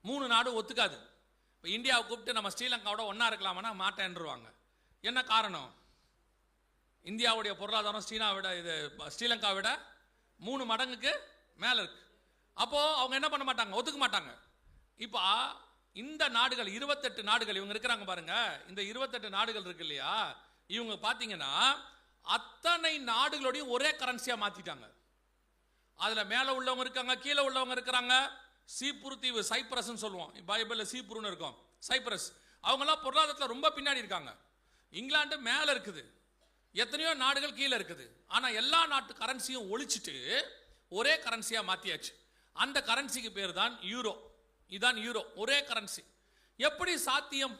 3 நாடு ஒத்துக்காது. இப்போ இந்தியாவை கூப்பிட்டு நம்ம ஸ்ரீலங்காவோட ஒன்னா இருக்கலாம்னா மாட்டேன்ருவாங்க. என்ன காரணம்? இந்தியாவுடைய பொருளாதாரம் ஸ்ரீலங்கா விட 3 மடங்குக்கு மேல இருக்கு. அப்போ அவங்க என்ன பண்ண மாட்டாங்க, ஒத்துக்க மாட்டாங்க. இப்போ இந்த நாடுகள் 28 நாடுகள் இவங்க இருக்கிறாங்க பாருங்க, இந்த 28 நாடுகள் இருக்கு இல்லையா, இவங்க பாத்தீங்கன்னா அத்தனை நாடுகளோடையும் ஒரே கரன்சியா மாத்திட்டாங்க. அதுல மேல உள்ளவங்க இருக்காங்க, கீழே உள்ளவங்க இருக்கிறாங்க. சீப்புரு தீவு, சைப்ரஸ் சொல்லுவோம், பைபிள்ல சீப்புருன்னு இருக்கும், சைப்ரஸ். அவங்க எல்லாம் பொருளாதாரத்தில் ரொம்ப பின்னாடி இருக்காங்க. இங்கிலாந்து மேல இருக்குது, எத்தனையோ நாடுகள் கீழே இருக்குது. ஆனா எல்லா நாட்டு கரன்சியும் ஒழிச்சிட்டு ஒரே கரன்சியா மாத்தியாச்சு. அந்த கரன்சிக்கு பேர் தான் யூரோ. இதுதான் யூரோ, ஒரே கரன்சி. எப்படி சாத்தியம்?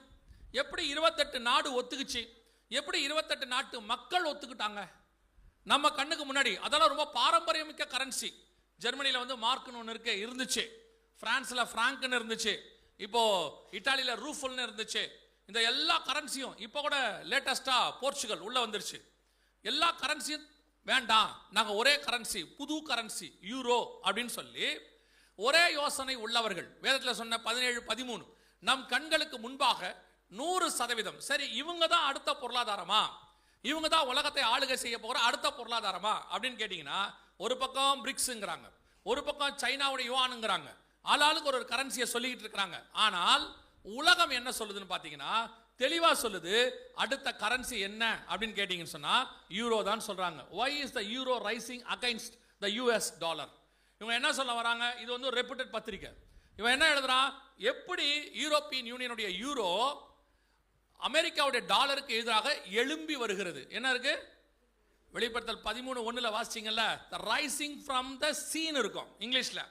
எப்படி 28 நாடு ஒத்துக்குச்சு? எப்படி 28 நாட்டு மக்கள் ஒத்துக்கிட்டாங்க நம்ம கண்ணுக்கு முன்னாடி? அதெல்லாம் ரொம்ப பாரம்பரியமிக்க கரன்சி. ஜெர்மனியில மார்க்னு ஒன்று இருந்துச்சு, பிரான்ஸ்ல பிராங்க்னு இருந்துச்சு, இப்போ இத்தாலியில ரூஃபல்னு இருந்துச்சு. இந்த எல்லா கரன்சியும் இப்போ கூட லேட்டஸ்டா போர்ச்சுகல் உள்ள வந்துருச்சு. எல்லா கரன்சியும் வேண்டாம், நாங்கள் ஒரே கரன்சி, புது கரன்சி யூரோ அப்படின்னு சொல்லி ஒரே யோசனை உள்ளவர்கள். வேதத்தில் சொன்ன 17-13 நம் கண்களுக்கு முன்பாக 100%. சரி, இவங்க தான் அடுத்த பொருளாதாரமா, இவங்க தான் உலகத்தை ஆளுகை செய்ய போகிற அடுத்த பொருளாதாரமா அப்படின்னு கேட்டிங்கன்னா, ஒரு பக்கம் பிரிக்ஸுங்கிறாங்க, ஒரு பக்கம் சைனாவுடைய யுவானுங்கிறாங்க, ஆளாளுக்கு ஒரு கரன்சியை சொல்லிக்கிட்டு இருக்கிறாங்க. ஆனால் உலகம் என்ன சொல்லுதுன்னு பார்த்தீங்கன்னா, தெளிவாக சொல்லுது, அடுத்த கரன்சி என்ன அப்படின்னு கேட்டிங்கன்னு சொன்னால் யூரோ தான் சொல்கிறாங்க. Why is the euro rising against the US dollar? இவங்க என்ன சொல்ல வராங்க? இது வந்து ஒரு ரெப்யூட்டட் பத்திரிக்கை. இவன் என்ன எழுதுறான்? எப்படி யூரோப்பியன் யூனியனுடைய யூரோ அமெரிக்காவுடைய டாலருக்கு எதிராக எழும்பி வருகிறது. என்ன இருக்கு? வெளிப்படுத்தல் 13:1 வாசிச்சிங்கல்ல, த ரைசிங் ஃப்ரம் த சீன் இருக்கும் இங்கிலீஷ்ல.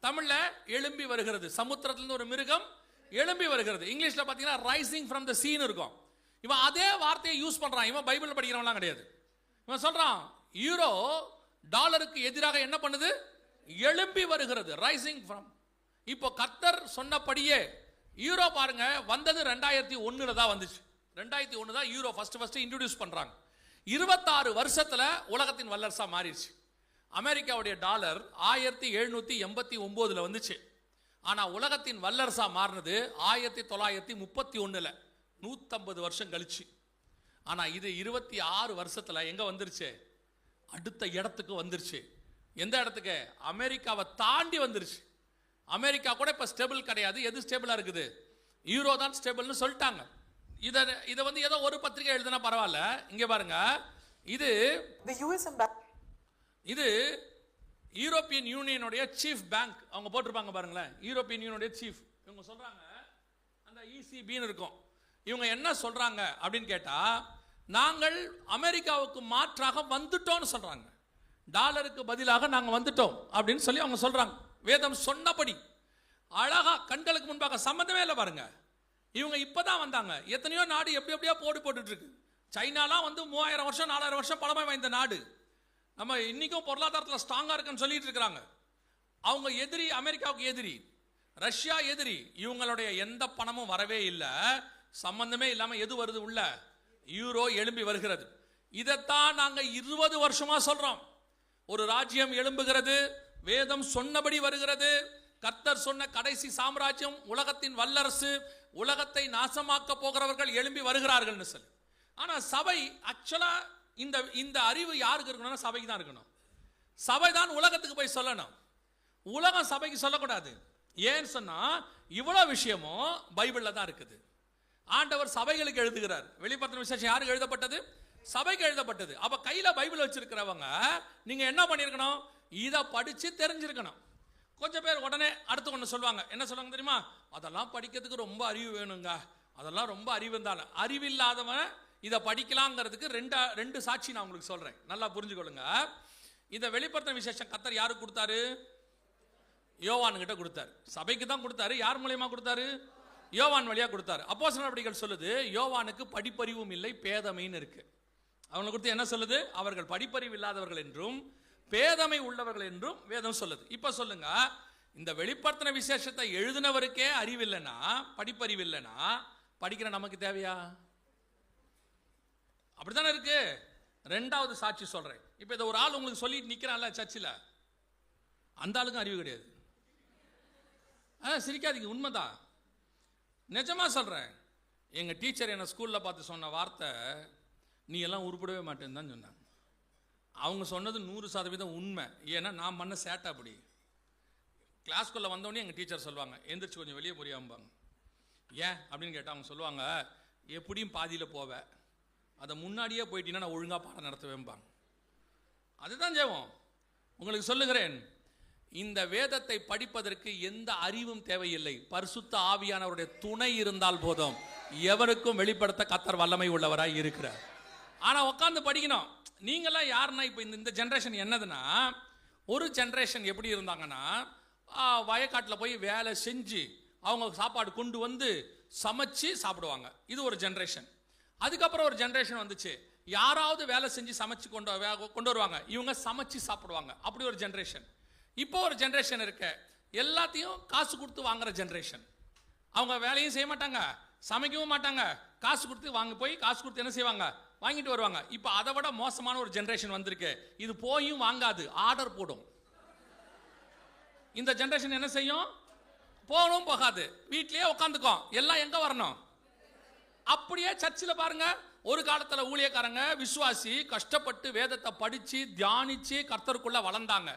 தமிழ்ல எழும்பி வருகிறது, சமுத்திரத்திலிருந்து ஒரு மிருகம் எழும்பி வருகிறது. இங்கிலீஷ்ல பாத்தீங்கன்னா ரைசிங் ஃப்ரம் த சீன் இருக்கும். இவன் அதே வார்த்தையை யூஸ் பண்றான். இவன் பைபிள் படிக்கிறவன்லாம் கிடையாது. இவன் சொல்றான் யூரோ டாலருக்கு எதிராக என்ன பண்ணுது? எழும்பி வருகிறது, ரைசிங் ஃப்ரம். இப்போ கர்த்தர் சொன்னபடியே யூரோ பாருங்க, வந்தது 2001 தான் வந்துச்சு. 2001 தான் யூரோ ஃபர்ஸ்ட் இன்ட்ரோடியூஸ் பண்றாங்க. 26 வருஷத்துல உலகத்தின் வல்லரசா மாறிடுச்சு. அமெரிக்காவுடைய டாலர் 1789 வந்துச்சு. ஆனா உலகத்தின் வல்லரசா மாறினது 1931, 150 வருஷம் கழிச்சு. ஆனா இது 26 வருஷத்துல எங்க வந்துருச்சு? அடுத்த இடத்துக்கு வந்துருச்சு. எந்த இடத்துக்கு? அமெரிக்காவை தாண்டி வந்துருச்சு. அமெரிக்கா கூட இப்ப ஸ்டேபிள் கிடையாது. எது ஸ்டேபிளா இருக்குது? யூரோ தான் ஸ்டேபிள்னு சொல்லிட்டாங்க. இதை வந்து ஏதோ ஒரு பத்திரிகை எழுதுனா பரவாயில்ல. இங்க பாருங்க, இது இது யூரோப்பியன் யூனியனுடைய சீஃப் பேங்க். அவங்க போட்டிருப்பாங்க பாருங்களேன், யூரோப்பியன் யூனியனுடைய சீஃப். இவங்க சொல்றாங்க, அந்த ECBன்னு இருக்கும். இவங்க என்ன சொல்றாங்க அப்படின்னு கேட்டா, நாங்கள் அமெரிக்காவுக்கு மாற்றாக வந்துட்டோம்னு சொல்றாங்க. டாலருக்கு பதிலாக நாங்கள் வந்துட்டோம் அப்படின்னு சொல்லி அவங்க சொல்றாங்க. வேதம் சொன்னபடி அழகா கண்களுக்கு முன்பாக, சம்பந்தமே இல்லை பாருங்க. இவங்க இப்பதான் வந்தாங்க. எத்தனையோ நாடு எப்படி எப்படியா போட்டுட்டு இருக்கு. சைனாலாம் வந்து 3000 வருஷம் 4000 வருஷம் பழமை வாய்ந்த நாடு. நம்ம இன்னைக்கும் பொருளாதாரத்தில் ஸ்ட்ராங்கா இருக்குன்னு சொல்லிட்டு இருக்கிறாங்க. அவங்க எதிரி, அமெரிக்காவுக்கு எதிரி, ரஷ்யா எதிரி. இவங்களுடைய எந்த பணமும் வரவே இல்லை, சம்பந்தமே இல்லாம எது வருது? உள்ள யூரோ எழும்பி வருகிறது. இதைத்தான் நாங்க 20 வருஷமா சொல்றோம். ஒரு ராஜ்யம் எழும்புகிறது, வேதம் சொன்னபடி வருகிறது. கர்த்தர் சொன்ன கடைசி சாம்ராஜ்யம், உலகத்தின் வல்லரசு, உலகத்தை நாசமாக்க போகிறவர்கள் எழும்பி வருகிறார்கள் சொல்லி. ஆனா சபை ஆக்சுவலா இந்த அறிவு யாருக்கு இருக்கணும்னா சபைக்கு தான் இருக்கணும். சபை தான் உலகத்துக்கு போய் சொல்லணும். உலகம் சபைக்கு சொல்லக்கூடாது. ஏன்னு சொன்னா இவ்வளவு விஷயமும் பைபிள்ல தான் இருக்குது. ஆண்டவர் சபைகளுக்கு எழுதுகிறார். வெளிப்படுத்தின விசேஷம் யாருக்கு எழுதப்பட்டது? சபைக்கு எழுதப்பட்டது. அப்ப கையில பைபிள் வச்சிருக்கிறவங்க நீங்க என்ன பண்ணிருக்கணும்? இதை படிச்சு தெரிஞ்சிருக்கணும். கொஞ்சம் பேர் உடனே அடுத்து ஒன்று சொல்லுவாங்க. என்ன சொல்லுவாங்க தெரியுமா? அதெல்லாம் படிக்கிறதுக்கு ரொம்ப அறிவு வேணுங்க, அதெல்லாம் ரொம்ப அறிவு இருந்தாலும். அறிவில்லாதவன் இதை படிக்கலாங்கிறதுக்கு ரெண்டு சாட்சி நான் உங்களுக்கு சொல்றேன், நல்லா புரிஞ்சுக்கொள்ளுங்க. இதை வெளிப்படுத்தின விசேஷம் கர்த்தர் யாருக்கு கொடுத்தாரு? யோவான் கிட்ட கொடுத்தாரு. சபைக்கு தான் கொடுத்தாரு. யார் மூலமா கொடுத்தாரு? யோவான் வழியா கொடுத்தாரு. அப்போஸ்தலர் நடவடிக்கைகள் சொல்லுது, யோவானுக்கு படிப்பறிவும் இல்லை, பேதமைன்னு இருக்கு. அவங்களை கொடுத்து என்ன சொல்லுது? அவர்கள் படிப்பறிவு இல்லாதவர்கள் என்றும் பேதமை உள்ளவர்கள் என்றும் வேதம் சொல்லுது. இப்ப சொல்லுங்க, இந்த வெளிப்படுத்தின விசேஷத்தை எழுதினவருக்கே அறிவில்லைன்னா, படிப்பறிவு இல்லைன்னா, படிக்கிற நமக்கு தேவையா? அப்படித்தானே இருக்கு. ரெண்டாவது சாட்சி சொல்றேன். இப்ப இதை ஒரு ஆள் உங்களுக்கு சொல்லிட்டு நிக்கிறான்ல சர்ச்சில், அந்த ஆளுக்கும் அறிவு கிடையாது. சிரிக்காதீங்க, உண்மைதான், நிஜமா சொல்றேன். எங்க டீச்சர் என்ன ஸ்கூல்ல பார்த்து சொன்ன வார்த்தை, நீ எல்லாம் உருப்படவே மாட்டேன்னு தான் சொன்னாங்க. அவங்க சொன்னது 100% உண்மை. ஏன்னா நான் பண்ண சேட்டை அப்படி. கிளாஸ்குள்ளே வந்தோடனே எங்கள் டீச்சர் சொல்லுவாங்க, எந்திரிச்சு கொஞ்சம் வெளியே போறியாம்பாங்க. ஏன் அப்படின்னு கேட்டால் அவங்க சொல்லுவாங்க, எப்படியும் பாதியில் போவேன், அதை முன்னாடியே போயிட்டீங்கன்னா நான் ஒழுங்காக பாடம் நடத்துவேன்பாங்க. அதுதான் ஜெபம். உங்களுக்கு சொல்லுகிறேன், இந்த வேதத்தை படிப்பதற்கு எந்த அறிவும் தேவையில்லை. பரிசுத்த ஆவியானவருடைய துணை இருந்தால் போதும். எவருக்கும் வெளிப்படுத்த கர்த்தர் வல்லமை உள்ளவராய் இருக்கிறார். ஆனால் உட்காந்து படிக்கணும். நீங்களாம் யாருன்னா, இப்போ இந்த ஜென்ரேஷன் என்னதுன்னா, ஒரு ஜென்ரேஷன் எப்படி இருந்தாங்கன்னா, வயக்காட்டில் போய் வேலை செஞ்சு அவங்க சாப்பாடு கொண்டு வந்து சமைச்சு சாப்பிடுவாங்க. இது ஒரு ஜென்ரேஷன். அதுக்கப்புறம் ஒரு ஜென்ரேஷன் வந்துச்சு, யாராவது வேலை செஞ்சு சமைச்சு கொண்டு வருவாங்க, இவங்க சமைச்சு சாப்பிடுவாங்க. அப்படி ஒரு ஜென்ரேஷன். இப்போ ஒரு ஜென்ரேஷன் இருக்க, எல்லாத்தையும் காசு கொடுத்து வாங்குற ஜென்ரேஷன். அவங்க வேலையும் செய்ய மாட்டாங்க, சமைக்கவும் மாட்டாங்க, காசு கொடுத்து வாங்க போய் காசு கொடுத்து என்ன செய்வாங்க? வாங்கிட்டு வருவாங்க. இப்போ அதை விட மோசமான ஒரு ஜென்ரேஷன் வந்திருக்கு. இது போயும் வாங்காது, ஆர்டர் போடும். இந்த ஜென்ரேஷன் என்ன செய்யும்? போகணும் போகாது, வீட்லயே உட்காந்துக்கும். எல்லாம் எங்க வரணும்? அப்படியே சர்ச்சில் பாருங்க, ஒரு காலத்துல ஊழியக்காரங்க விசுவாசி கஷ்டப்பட்டு வேதத்தை படிச்சு தியானிச்சு கர்த்தருக்குள்ள வளர்ந்தாங்க.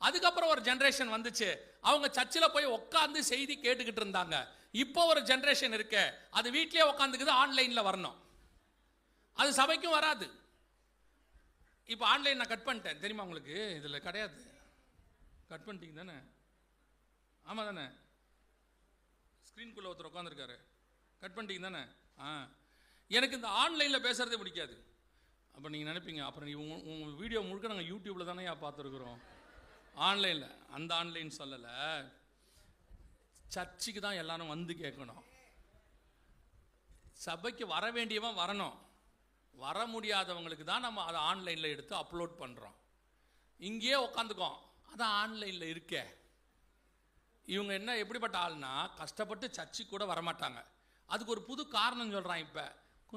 அதுக்கப்புறம் ஒரு ஜெனரேஷன் வந்துச்சு, அவங்க சர்ச்சில் போய் உட்காந்து செய்தி கேட்டுக்கிட்டு இருந்தாங்க. இப்போ ஒரு ஜெனரேஷன் இருக்கு, அது வீட்லயே உட்காந்துக்குது, ஆன்லைன்ல வரணும். அது சபைக்கும் வராது. இப்போ ஆன்லைன் நான் கட் பண்ணிட்டேன் தெரியுமா உங்களுக்கு? இதுல கிடையாது. கட் பண்ணிட்டீங்க தானே? ஆமா தானே? ஸ்கிரீன்குள்ள ஒருத்தர் உட்காந்துருக்காரு, கட் பண்ணிட்டீங்க தானே? எனக்கு இந்த ஆன்லைனில் பேசுறதே பிடிக்காது. அப்போ நீங்கள் நினைப்பீங்க, அப்புறம் உங்கள் வீடியோ முழுக்க நாங்கள் யூடியூப்பில் தானே பார்த்துருக்குறோம். ஆன்லைனில், அந்த ஆன்லைன் சொல்லலை, சர்ச்சுக்கு தான் எல்லாரும் வந்து கேட்கணும். சபைக்கு வர வேண்டியவன் வரணும், வர முடியாதவங்களுக்கு தான் நம்ம அதை ஆன்லைனில் எடுத்து அப்லோட் பண்ணுறோம். இங்கேயே உட்காந்துக்கோம், அதான் ஆன்லைனில் இருக்கே. இவங்க என்ன எப்படிப்பட்ட ஆள்னா, கஷ்டப்பட்டு சர்ச்சுக்கு கூட வரமாட்டாங்க. அதுக்கு ஒரு புது காரணம் சொல்கிறான்.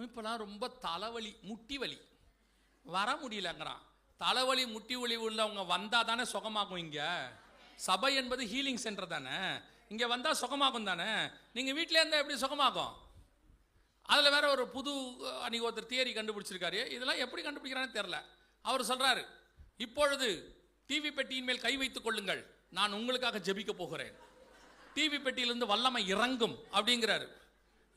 இப்போலாம் ரொம்ப தலைவலி முட்டி வலி, வர முடியலங்கிறான். தலைவலி முட்டி வலி உள்ளவங்க வந்தால் தானே சுகமாகும். இங்கே சபை என்பது ஹீலிங் சென்டர் தானே, இங்கே வந்தால் சுகமாகும் தானே. நீங்கள் வீட்டிலே இருந்தால் எப்படி சுகமாகும்? அதில் வேற ஒரு புது அன்றைக்கி ஒருத்தர் தியரி கண்டுபிடிச்சிருக்காரு. இதெல்லாம் எப்படி கண்டுபிடிக்கிறான்னு தெரில. அவர் சொல்கிறாரு, இப்பொழுது டிவி பெட்டியின் மேல் கை வைத்துக் கொள்ளுங்கள், நான் உங்களுக்காக ஜெபிக்க போகிறேன், டிவி பெட்டியிலிருந்து வல்லமை இறங்கும் அப்படிங்கிறாரு.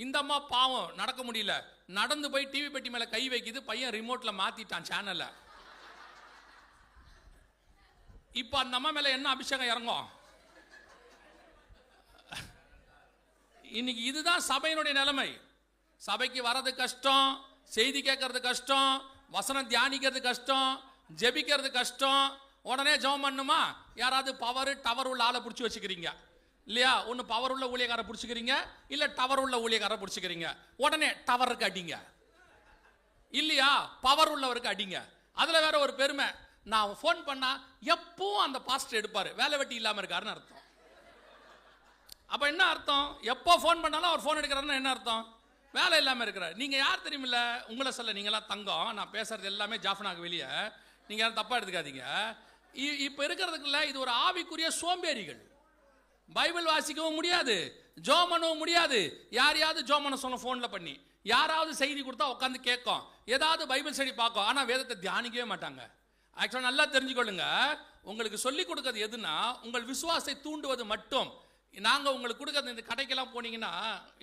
இந்த அம்மா பாவம் நடக்க முடியல, நடந்து போய் டிவி பெட்டி மேல கை வைக்குது. பையன் ரிமோட்ல மாத்திட்டான் சேனல்ல. இப்ப அந்த அம்மா மேல என்ன அபிஷேகம் இறங்கும்? இன்னைக்கு இதுதான் சபையினுடைய நிலைமை. சபைக்கு வர்றது கஷ்டம், செய்தி கேட்கறது கஷ்டம், வசனம் தியானிக்கிறது கஷ்டம், ஜெபிக்கிறது கஷ்டம். உடனே ஜெபம் பண்ணுமா? யாராவது பவர் டவர் உள்ள ஆளை பிடிச்சி வச்சுக்கிறீங்க இல்லையா? ஒன்று பவர் உள்ள ஊழியக்காரை பிடிச்சிக்கிறீங்க, இல்லை டவர் உள்ள ஊழியக்காரை பிடிச்சிக்கிறீங்க. உடனே டவருக்கு அடிங்க, இல்லையா பவர் உள்ளவருக்கு அடிங்க. அதில் வேற ஒரு பெருமை, நான் ஃபோன் பண்ணா எப்பவும் அந்த பாஸ்டர் எடுப்பார், வேலை வெட்டி இல்லாமல் இருக்காருன்னு அர்த்தம். அப்போ என்ன அர்த்தம்? எப்போ ஃபோன் பண்ணாலும் அவர் ஃபோன் எடுக்கிறாருன்னு என்ன அர்த்தம்? வேலை இல்லாமல் இருக்கிறார். நீங்கள் யார் தெரியுமில்ல? உங்களை சொல்ல, நீங்களாம் தங்கம், நான் பேசுறது எல்லாமே ஜாஃபனாக்கு வெளியே, நீங்கள் யாரும் தப்பாக எடுத்துக்காதீங்க. இப்போ இருக்கிறதுக்குள்ள இது ஒரு ஆவிக்குரிய சோம்பேறிகள். பைபிள் வாசிக்கவும் முடியாது, ஜெபம் பண்ணவும் முடியாது. யாரையாவது ஜெபம் பண்ண சொல்ல ஃபோனில் பண்ணி, யாராவது செய்தி கொடுத்தா உட்காந்து கேட்கும், ஏதாவது பைபிள் ஸ்டடி பார்க்கும், ஆனால் வேதத்தை தியானிக்கவே மாட்டாங்க. ஆக்சுவலாக நல்லா தெரிஞ்சுக்கொள்ளுங்க, உங்களுக்கு சொல்லிக் கொடுக்கறது எதுனா உங்கள் விசுவாசத்தை தூண்டுவது மட்டும். நாங்கள் உங்களுக்கு கொடுக்கறது, இந்த கடைக்கெல்லாம் போனீங்கன்னா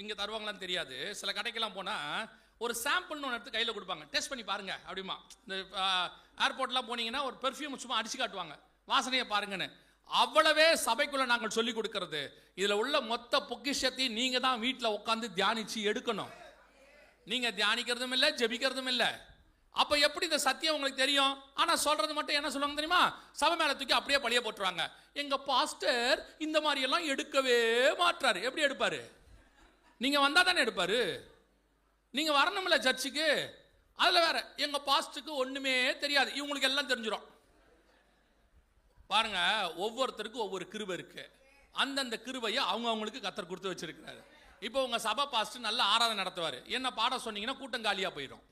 இங்கே தருவாங்களான்னு தெரியாது, சில கடைக்கெல்லாம் போனால் ஒரு சாம்பிள்னு ஒன்று எடுத்து கையில் கொடுப்பாங்க, டெஸ்ட் பண்ணி பாருங்க அப்படிமா. இந்த ஏர்போர்ட்லாம் போனீங்கன்னா ஒரு பெர்ஃப்யூம் சும்மா அடிச்சு காட்டுவாங்க, வாசனையை பாருங்கன்னு. அவ்வளவே சபைக்குள்ள நாங்கள் சொல்லி கொடுக்கிறது. இதுல உள்ள மொத்த பொக்கிஷத்தையும் நீங்க தான் வீட்டில் உட்காந்து தியானிச்சு எடுக்கணும். நீங்க தியானிக்கிறதும் இல்லை, ஜெபிக்கிறதும் இல்லை. அப்ப எப்படி இந்த சத்தியம் உங்களுக்கு தெரியும்? ஆனா சொல்றது மட்டும் என்ன சொல்லுவாங்க தெரியுமா? சபை மேல தூக்கி அப்படியே பழிய போட்டுருவாங்க. எங்க பாஸ்டர் இந்த மாதிரி எல்லாம் எடுக்கவே மாட்டாரு. எப்படி எடுப்பாரு? நீங்க வந்தா தானே எடுப்பாரு. நீங்க வரணும்ல சர்ச்சுக்கு. அதுல வேற எங்க பாஸ்டருக்கு ஒண்ணுமே தெரியாது, இவங்களுக்கு எல்லாம் தெரிஞ்சிடும். பாருங்க, ஒவ்வொருத்தருக்கும் ஒவ்வொரு கிருபை இருக்கு. அந்தந்த கிருபையை அவங்களுக்கு கர்த்தர் கொடுத்து வச்சிருக்கிறாரு. இப்போ உங்க சபை பாஸ்டர் நல்ல ஆராதனை நடத்துவார், என்ன பாட சொன்னீங்கன்னா கூட்டம் காலியா போயிடும்,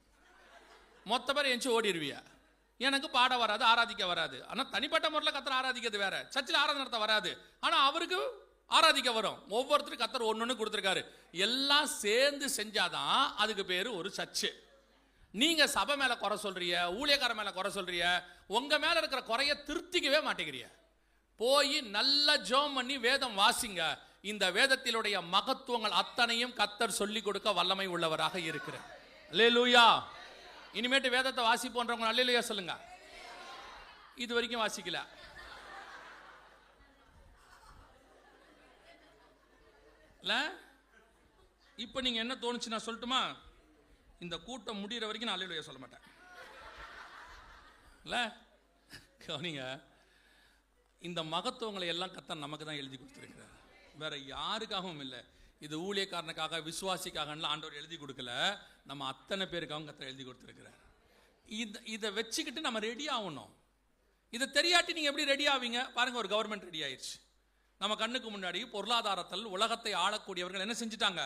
மொத்த பேர் எஞ்சி ஓடிடுவியா. எனக்கு பாட வராது, ஆராதிக்க வராது. ஆனால் தனிப்பட்ட முறையில் கர்த்தர் ஆராதிக்கிறது வேற, சர்ச்சில் ஆராதனை நடத்த வராது, ஆனால் அவருக்கு ஆராதிக்க வரும். ஒவ்வொருத்தரும் கர்த்தர் ஒன்னொன்னு கொடுத்துருக்காரு. எல்லாம் சேர்ந்து செஞ்சாதான் அதுக்கு பேரு ஒரு சர்ச்சு. நீங்க சபை மேல குறை சொல்றிய, ஊழியக்கார மேல குறை சொல்றிய, உங்க மேல இருக்கிற குறைய திருத்திக்கவே மாட்டேங்கிறிய. போய் நல்ல ஜெபம் பண்ணி வேதம் வாசிங்க. இந்த வேதத்திலுடைய மகத்துவங்கள் அத்தனையும் கர்த்தர் சொல்லி கொடுக்க வல்லமை உள்ளவராக இருக்கிறார். அல்லேலூயா. இனிமேட்டு வேதத்தை வாசி போன்றவங்க அல்லேலூயா சொல்லுங்க. இது வரைக்கும் வாசிக்கல. இப்ப நீங்க என்ன தோணுச்சு நான் சொல்லட்டுமா? இந்த கூட்டம் முடிகிற வரைக்கும் நான் அல்லேலூயா சொல்ல மாட்டேன். இல்லை கவனிங்க, இந்த மகத்துவங்களை எல்லாம் கர்த்தர் நமக்கு தான் எழுதி கொடுத்துருக்கிறார், வேற யாருக்காகவும் இல்லை. இது ஊழியக்காரனுக்காக விசுவாசிக்காகலாம் ஆண்டவர் எழுதி கொடுக்கல, நம்ம அத்தனை பேருக்காகவும் கர்த்தர் எழுதி கொடுத்துருக்கிறார். இதை வச்சுக்கிட்டு நம்ம ரெடி ஆகணும். இதை தெரியாட்டி நீங்கள் எப்படி ரெடி ஆவீங்க? பாருங்க, ஒரு கவர்மெண்ட் ரெடி ஆயிடுச்சு. நம்ம கண்ணுக்கு முன்னாடி பொருளாதாரத்தில் உலகத்தை ஆளக்கூடியவர்கள் என்ன செஞ்சுட்டாங்க?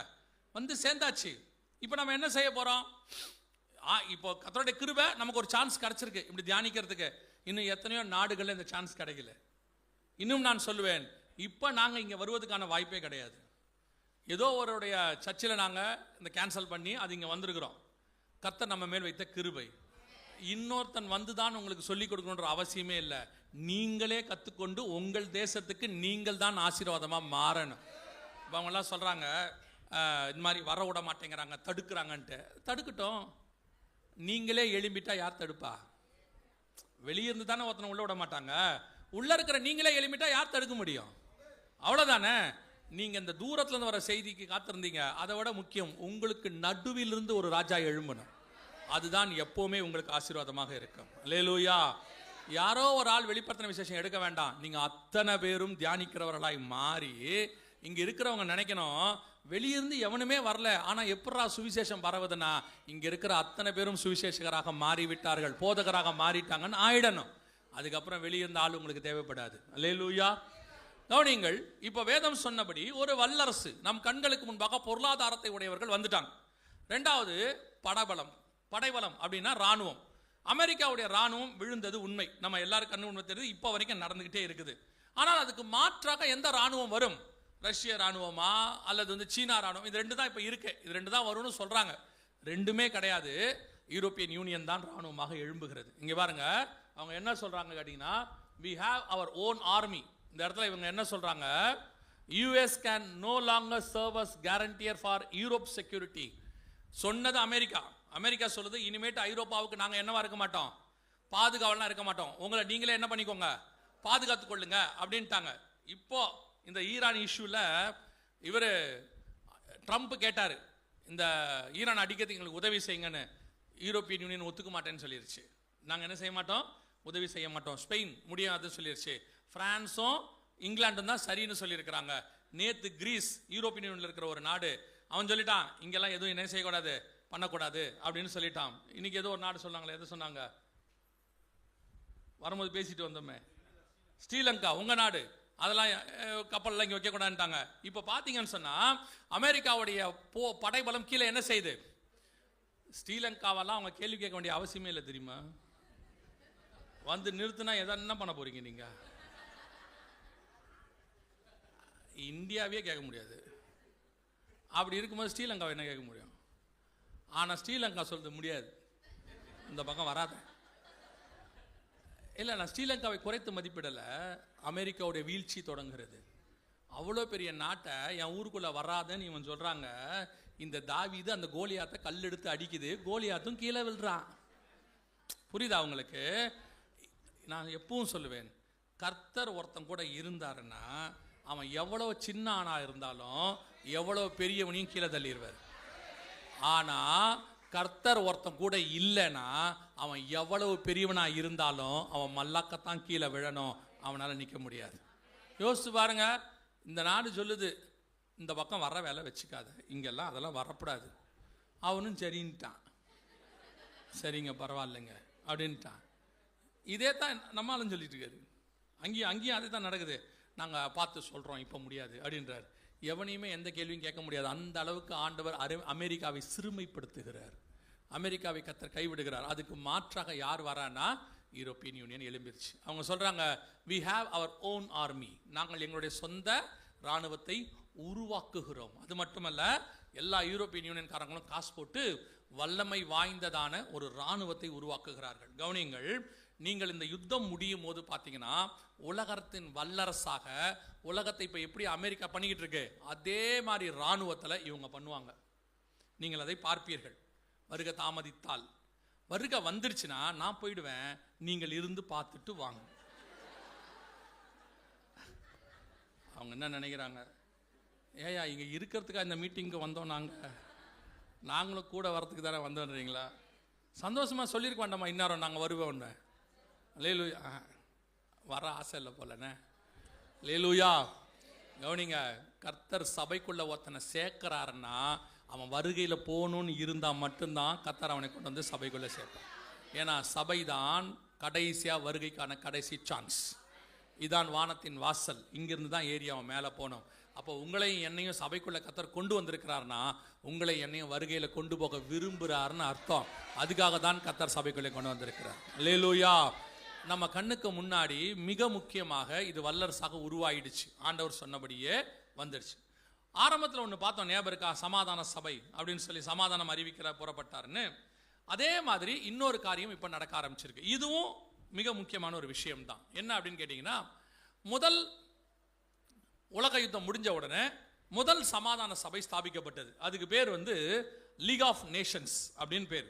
வந்து சேர்ந்தாச்சு. இப்போ நம்ம என்ன செய்ய போகிறோம்? இப்போ கர்த்தருடைய கிருபை நமக்கு ஒரு சான்ஸ் கிடைச்சிருக்கு இப்படி தியானிக்கிறதுக்கு. இன்னும் எத்தனையோ நாடுகளில் இந்த சான்ஸ் கிடைக்கல. இன்னும் நான் சொல்லுவேன், இப்போ நாங்கள் இங்கே வருவதற்கான வாய்ப்பே கிடையாது. ஏதோ ஒருடைய சர்ச்சில் நாங்கள் இந்த கேன்சல் பண்ணி அது இங்கே வந்திருக்கிறோம். கர்த்தர் நம்ம மேல் வைத்த கிருபை. இன்னொருத்தன் வந்து தான் உங்களுக்கு சொல்லிக் கொடுக்கணுன்ற அவசியமே இல்லை. நீங்களே கற்றுக்கொண்டு உங்கள் தேசத்துக்கு நீங்கள் தான் ஆசீர்வாதமாக மாறணும். இப்போ அவங்கெல்லாம் சொல்கிறாங்க இந்த மாதிரி வர விட மாட்டேங்கிறாங்க, தடுக்கிறாங்கன்ட்டு. தடுக்கட்டும். நீங்களே எழும்பிட்டா யார் தடுப்பா? வெளியிருந்து தானே ஒருத்தனை உள்ள விட மாட்டாங்க. உள்ளே இருக்கிற நீங்களே எழும்பிட்டா யார் தடுக்க முடியும்? அவ்வளோதானே. நீங்கள் இந்த தூரத்துலேருந்து வர செய்திக்கு காத்திருந்தீங்க. அதை விட முக்கியம், உங்களுக்கு நடுவிலிருந்து ஒரு ராஜா எழும்பணும். அதுதான் எப்போவுமே உங்களுக்கு ஆசீர்வாதமாக இருக்கும். அல்லேலூயா. யாரோ ஒரு ஆள் வெளிப்படுத்தின விசேஷம் எடுக்க வேண்டாம். நீங்கள் அத்தனை பேரும் தியானிக்கிறவர்களாய் மாறி இங்கே இருக்கிறவங்க நினைக்கணும், வெளியிருந்து எவனுமே வரல, ஆனால் எப்படா சுவிசேஷம் பரவுதுன்னா இங்கே இருக்கிற அத்தனை பேரும் சுவிசேஷகராக மாறிவிட்டார்கள், போதகராக மாறிட்டாங்கன்னு ஆயிடணும். அதுக்கப்புறம் வெளியிருந்த ஆள் உங்களுக்கு தேவைப்படாது. அல்லேலூயா. கவனிங்கள், இப்போ வேதம் சொன்னபடி ஒரு வல்லரசு நம் கண்களுக்கு முன்பாக பொருளாதாரத்தை உடையவர்கள் வந்துட்டாங்க. ரெண்டாவது படபலம், படைபலம் அப்படின்னா ராணுவம். அமெரிக்காவுடைய ராணுவம் விழுந்தது உண்மை, நம்ம எல்லாரும் கண்ணு உண்மை தெரியுது, இப்போ வரைக்கும் நடந்துகிட்டே இருக்குது. ஆனால் அதுக்கு மாற்றாக எந்த ராணுவம் வரும்? ரஷ்ய ராணுவமா அல்லது சீனா ராணுவம்? இது ரெண்டு தான் இப்போ இருக்கு. இது ரெண்டு தான் வரும்னு சொல்றாங்க. ரெண்டுமே கிடையாது. யூரோப்பியன் யூனியன் தான் ராணுவமாக எழும்புகிறது. இங்க பாருங்க, அவங்க என்ன சொல்றாங்க கேட்டீங்கன்னா, we have our own army. இந்த இடத்துல இவங்க என்ன சொல்றாங்க? US can no longer serve as guarantor for Europe security. சொன்னது அமெரிக்கா. அமெரிக்கா சொல்லுது, இனிமேட்டு ஐரோப்பாவுக்கு நாங்கள் என்னவா இருக்க மாட்டோம், பாதுகாவலாம் இருக்க மாட்டோம், உங்களை நீங்களே என்ன பண்ணிக்கோங்க, பாதுகாத்து கொள்ளுங்க அப்படின்ட்டாங்க. இப்போ இந்த ஈரான் இஷ்யூல இவர் ட்ரம்ப் கேட்டார், இந்த ஈரான் அடிக்கிறதுக்கு எங்களுக்கு உதவி செய்யுங்கன்னு. யூரோப்பியன் யூனியன் ஒத்துக்க மாட்டேன்னு சொல்லிருச்சு. நாங்கள் என்ன செய்ய மாட்டோம், உதவி செய்ய மாட்டோம். ஸ்பெயின் முடியாதுன்னு சொல்லிருச்சு. பிரான்ஸும் இங்கிலாண்டும் தான் சரின்னு சொல்லியிருக்கிறாங்க. நேற்று கிரீஸ், யூரோப்பியன் யூனியன்ல இருக்கிற ஒரு நாடு, அவன் சொல்லிட்டான் இங்கெல்லாம் எதுவும் என்ன செய்யக்கூடாது, பண்ணக்கூடாது அப்படின்னு சொல்லிட்டான். இன்னைக்கு ஏதோ ஒரு நாடு சொன்னாங்களே, எது சொன்னாங்க, வரும்போது பேசிட்டு வந்தோமே, ஸ்ரீலங்கா, உங்க நாடு, அதெல்லாம் கப்பல்லாம் இங்கே வைக்கக்கூடாதுட்டாங்க. இப்போ பார்த்தீங்கன்னு சொன்னால் அமெரிக்காவுடைய படைபலம் கீழே என்ன செய்யுது? ஸ்ரீலங்காவெல்லாம் அவங்க கேள்வி கேட்க வேண்டிய அவசியமே இல்லை தெரியுமா? வந்து நிறுத்தினா என்ன பண்ண போறீங்க நீங்க? இந்தியாவே கேட்க முடியாது. அப்படி இருக்கும்போது ஸ்ரீலங்காவை என்ன கேட்க முடியும்? ஆனால் ஸ்ரீலங்கா சொல்றது முடியாது, இந்த பக்கம் வராத. இல்லை, நான் ஸ்ரீலங்காவை குறைத்து மதிப்பிடலை. அமெரிக்காவுடைய வீழ்ச்சி தொடங்குகிறது. அவ்வளோ பெரிய நாட்டை என் ஊருக்குள்ளே வராதன்னு இவன் சொல்கிறாங்க. இந்த தாவீது அந்த கோலியாத்தை கல் எடுத்து அடிக்குது, கோலியாத்தும் கீழே விழுறான். புரியுதா உங்களுக்கு? நான் எப்பவும் சொல்லுவேன், கர்த்தர் ஒருத்தன் கூட இருந்தாருன்னா அவன் எவ்வளோ சின்ன ஆணா இருந்தாலும் எவ்வளோ பெரியவனையும் கீழே தள்ளிடுவார். ஆனால் கர்த்தர் ஒருத்தன் கூட இல்லைன்னா அவன் எவ்வளவு பெரியவனா இருந்தாலும் அவன் மல்லாக்கத்தான் கீழே விழணும், அவனால் நிற்க முடியாது. யோசிச்சு பாருங்க, இந்த நாடு சொல்லுது இந்த பக்கம் வர்ற வேலை வச்சுக்காத, இங்கெல்லாம் அதெல்லாம் வரக்கூடாது. அவனும் சரின்ட்டான், சரிங்க பரவாயில்லைங்க அப்படின்ட்டான். இதே தான் நம்மளும் சொல்லிட்டு இருக்காரு. அங்கேயும் அதே தான் நடக்குது. நாங்கள் பார்த்து சொல்கிறோம், இப்போ முடியாது அப்படின்றார். எவனையுமே எந்த கேள்வியும் கேட்க முடியாது. அந்த அளவுக்கு ஆண்டவர் அமெரிக்காவை சிறுமைப்படுத்துகிறார். அமெரிக்காவை கர்த்தர் கைவிடுகிறார். அதுக்கு மாற்றாக யார் வரான்னா யூரோப்பியன் யூனியன் எழும்பிருச்சு. அவங்க சொல்றாங்க, we have our own army. நாங்கள் எங்களுடைய சொந்த இராணுவத்தை உருவாக்குகிறோம். அது மட்டுமல்ல, எல்லா யூரோப்பியன் யூனியன் காரங்களும் காசு போட்டு வல்லமை வாய்ந்ததான ஒரு இராணுவத்தை உருவாக்குகிறார்கள். கவனிங்கள், நீங்கள் இந்த யுத்தம் முடியும் போது பார்த்தீங்கன்னா உலகத்தின் வல்லரசாக உலகத்தை இப்போ எப்படி அமெரிக்கா பண்ணிக்கிட்டு இருக்கு, அதே மாதிரி இராணுவத்தில் இவங்க பண்ணுவாங்க. நீங்கள் அதை பார்ப்பீர்கள். வருக தாமதித்தால், வருக வந்துருச்சுன்னா நான் போயிடுவேன், நீங்கள் இருந்து பார்த்துட்டு வாங்க. அவங்க என்ன நினைக்கிறாங்க, ஏயா இங்கே இருக்கிறதுக்காக இந்த மீட்டிங்க்கு வந்தோம், நாங்களும் கூட வரத்துக்கு தானே வந்தோன்றீங்களா? சந்தோஷமாக சொல்லியிருக்க வேண்டாமா இன்னாரம் நாங்கள் வருவோம்? லேலூயா, வர ஆசை இல்லை போலண்ணே. லேலூயா. கவனிங்க, கர்த்தர் சபைக்குள்ள ஒருத்தனை சேர்க்கிறாருன்னா அவன் வருகையில் போகணும்னு இருந்தால் மட்டும்தான் கர்த்தர் அவனை கொண்டு வந்து சபைக்குள்ளே சேர்ப்பான். ஏன்னா சபை தான் கடைசியாக வருகைக்கான கடைசி சான்ஸ். இதான் வானத்தின் வாசல், இங்கிருந்து தான் ஏறி அவன் மேலே போனோம். அப்போ உங்களையும் என்னையும் சபைக்குள்ள கர்த்தர் கொண்டு வந்திருக்கிறார்னா உங்களை என்னையும் வருகையில கொண்டு போக விரும்புகிறாருன்னு அர்த்தம். அதுக்காக தான் கர்த்தர் சபைக்குள்ளே கொண்டு வந்திருக்கிறார். அல்லேலூயா. நம்ம கண்ணுக்கு முன்னாடி மிக முக்கியமாக இது வல்லரசாக உருவாயிடுச்சு. ஆண்டவர் சொன்னபடியே வந்துடுச்சு. ஆரம்பத்தில் ஒன்று பார்த்தோம், ஞாபகம் இருக்கா? சமாதான சபை அப்படின்னு சொல்லி சமாதானம் அறிவிக்கிற புறப்பட்டாருன்னு. அதே மாதிரி இன்னொரு காரியம் இப்போ நடக்க ஆரம்பிச்சிருக்கு. இதுவும் மிக முக்கியமான ஒரு விஷயம் தான். என்ன அப்படின்னு கேட்டிங்கன்னா, முதல் உலக யுத்தம் முடிஞ்ச உடனே முதல் சமாதான சபை ஸ்தாபிக்கப்பட்டது. அதுக்கு பேர் லீக் ஆஃப் நேஷன்ஸ் அப்படின்னு பேர்.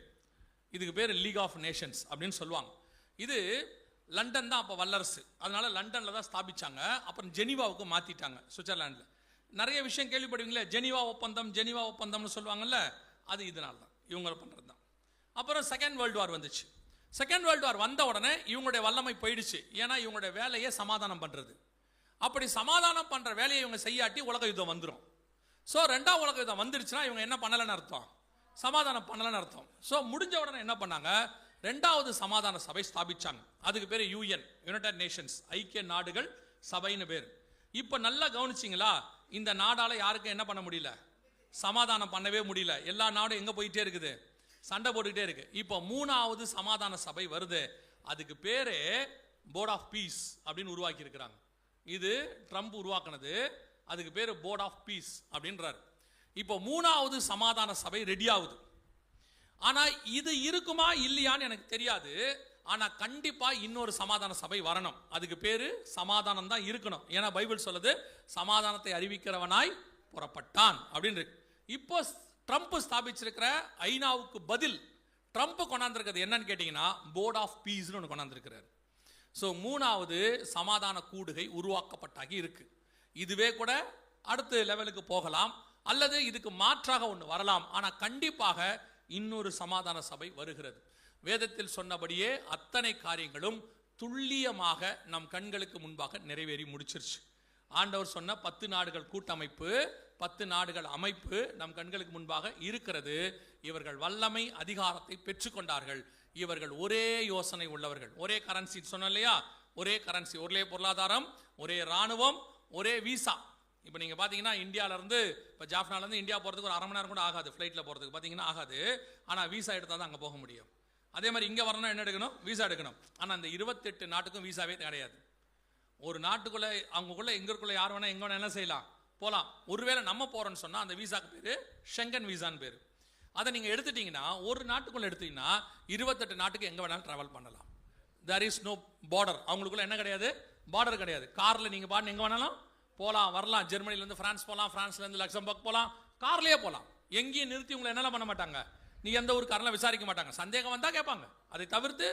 இதுக்கு பேர் லீக் ஆஃப் நேஷன்ஸ் அப்படின்னு சொல்லுவாங்க. இது லண்டன் தான் அப்போ வல்லரசு, அதனால லண்டனில் தான் ஸ்தாபிச்சாங்க. அப்புறம் ஜெனீவாவுக்கு மாற்றிட்டாங்க, சுவிட்சர்லாண்டில். நிறைய விஷயம் கேள்விப்படுவீங்களே, ஜெனீவா ஒப்பந்தம்னு சொல்லுவாங்கல்ல, அது இதனால தான், இவங்க பண்ணுறது தான். அப்புறம் செகண்ட் வேர்ல்டு வார் வந்துச்சு. செகண்ட் வேர்ல்டு வார் வந்த உடனே இவங்களுடைய வல்லமை போயிடுச்சு. ஏன்னா இவங்களுடைய வேலையை சமாதானம் பண்ணுறது. அப்படி சமாதானம் பண்ணுற வேலையை இவங்க செய்யாட்டி உலக யுத்தம் வந்துடும். ஸோ ரெண்டாவது உலக யுத்தம் வந்துருச்சுன்னா இவங்க என்ன பண்ணலைன்னு அர்த்தம்? சமாதானம் பண்ணலைன்னு அர்த்தம். ஸோ முடிஞ்ச உடனே என்ன பண்ணாங்க? ரெண்டாவது சமாதான சபை ஸ்தாபிச்சாங்க. அதுக்கு பேர் யுஎன், யுனைடெட் நேஷன்ஸ், ஐக்கிய நாடுகள் சபைன்னு பேர். இப்போ நல்லா கவனிச்சிங்களா? இந்த நாடால யாருக்கும் என்ன பண்ண முடியல? சமாதானம் பண்ணவே முடியல. எல்லா நாடும் எங்கே போயிட்டே இருக்குது? சண்டை போட்டுக்கிட்டே இருக்கு. இப்போ மூணாவது சமாதான சபை வருது. அதுக்கு பேரு போர்ட் ஆஃப் பீஸ் அப்படின்னு உருவாக்கி இருக்கிறாங்க. இது ட்ரம்ப் உருவாக்குனது. அதுக்கு பேர் போர்ட் ஆஃப் பீஸ் அப்படின்றாரு. இப்போ மூணாவது சமாதான சபை ரெடி ஆகுது. ஆனா இது இருக்குமா இல்லையான்னு எனக்கு தெரியாது. ஆனா கண்டிப்பா இன்னொரு சமாதான சபை வரணும். அதுக்கு பேரு சமாதானம் தான் இருக்கணும். ஏன்னா பைபிள் சொல்லுது, சமாதானத்தை அறிவிக்கிறவனாய் புறப்பட்டான் அப்படின்னு. இப்போ ட்ரம்ப் ஸ்தாபிச்சிருக்கிற ஐநாவுக்கு பதில் ட்ரம்ப் கொண்டாந்துருக்கிறது என்னன்னு கேட்டீங்கன்னா, போர்ட் ஆஃப் பீஸ்னு ஒன்று கொண்டாந்துருக்கிறார். ஸோ மூணாவது சமாதான கூடுகை உருவாக்கப்பட்டாகி இருக்கு. இதுவே கூட அடுத்த லெவலுக்கு போகலாம், அல்லது இதுக்கு மாற்றாக ஒன்று வரலாம். ஆனால் கண்டிப்பாக இன்னொரு சமாதான சபை வருகிறது. வேதத்தில் சொன்னபடியே அத்தனை காரியங்களும் துல்லியமாக நம் கண்களுக்கு முன்பாக நிறைவேறி முடிச்சிருச்சு. ஆண்டவர் சொன்ன 10 நாடுகள் கூட்டமைப்பு, 10 நாடுகள் அமைப்பு நம் கண்களுக்கு முன்பாக இருக்கிறது. இவர்கள் வல்லமை அதிகாரத்தை பெற்றுக்கொண்டார்கள். இவர்கள் ஒரே யோசனை உள்ளவர்கள். ஒரே கரன்சி சொன்ன இல்லையா? ஒரே கரன்சி, ஒரே பொருளாதாரம், ஒரே ராணுவம், ஒரே விசா. இப்போ நீங்கள் பார்த்தீங்கன்னா இந்தியாவிலேருந்து, இப்போ ஜாஃப்னாலேருந்து இந்தியா போகிறதுக்கு ஒரு 1/2 மணி நேரம் கூட ஆகாது. ஃப்ளைட்டில் போகிறதுக்கு பார்த்தீங்கன்னா ஆகாது. ஆனால் விசா எடுத்தால் தான் அங்கே போக முடியும். அதே மாதிரி இங்கே வரணும்னா என்ன எடுக்கணும்? விசா எடுக்கணும். ஆனால் அந்த 28 நாட்டுக்கும் விசாவே கிடையாது. ஒரு நாட்டுக்குள்ளே அவங்களுக்குள்ள எங்களுக்குள்ள யார் வேணா எங்கே வேணா என்ன செய்யலாம், போகலாம். ஒருவேளை நம்ம போகிறோன்னு சொன்னால் அந்த விசாக்கு பேர் ஷெங்கன் விசான்னு பேர். அதை நீங்கள் எடுத்துட்டீங்கன்னா, ஒரு நாட்டுக்குள்ளே எடுத்தீங்கன்னா 28 நாட்டுக்கு எங்கே வேணாலும் ட்ராவல் பண்ணலாம். There is no border. அவங்களுக்குள்ள என்ன கிடையாது? பார்டர் கிடையாது. காரில் நீங்கள் பாட்டு எங்கே வேணாலும் போகலாம், வரலாம். ஜெர்மனிலேருந்து ஃப்ரான்ஸ் போகலாம், ஃப்ரான்ஸ்லேருந்து லக்சம்பர்க் போகலாம், கார்லேயே போகலாம். எங்கேயும் நிறுத்தி உங்களை என்னெல்லாம் பண்ண மாட்டாங்க, நீ எந்த ஊருக்காரெல்லாம் விசாரிக்க மாட்டாங்க. சந்தேகம் வந்தால் கேட்பாங்க. அதை தவிர்த்து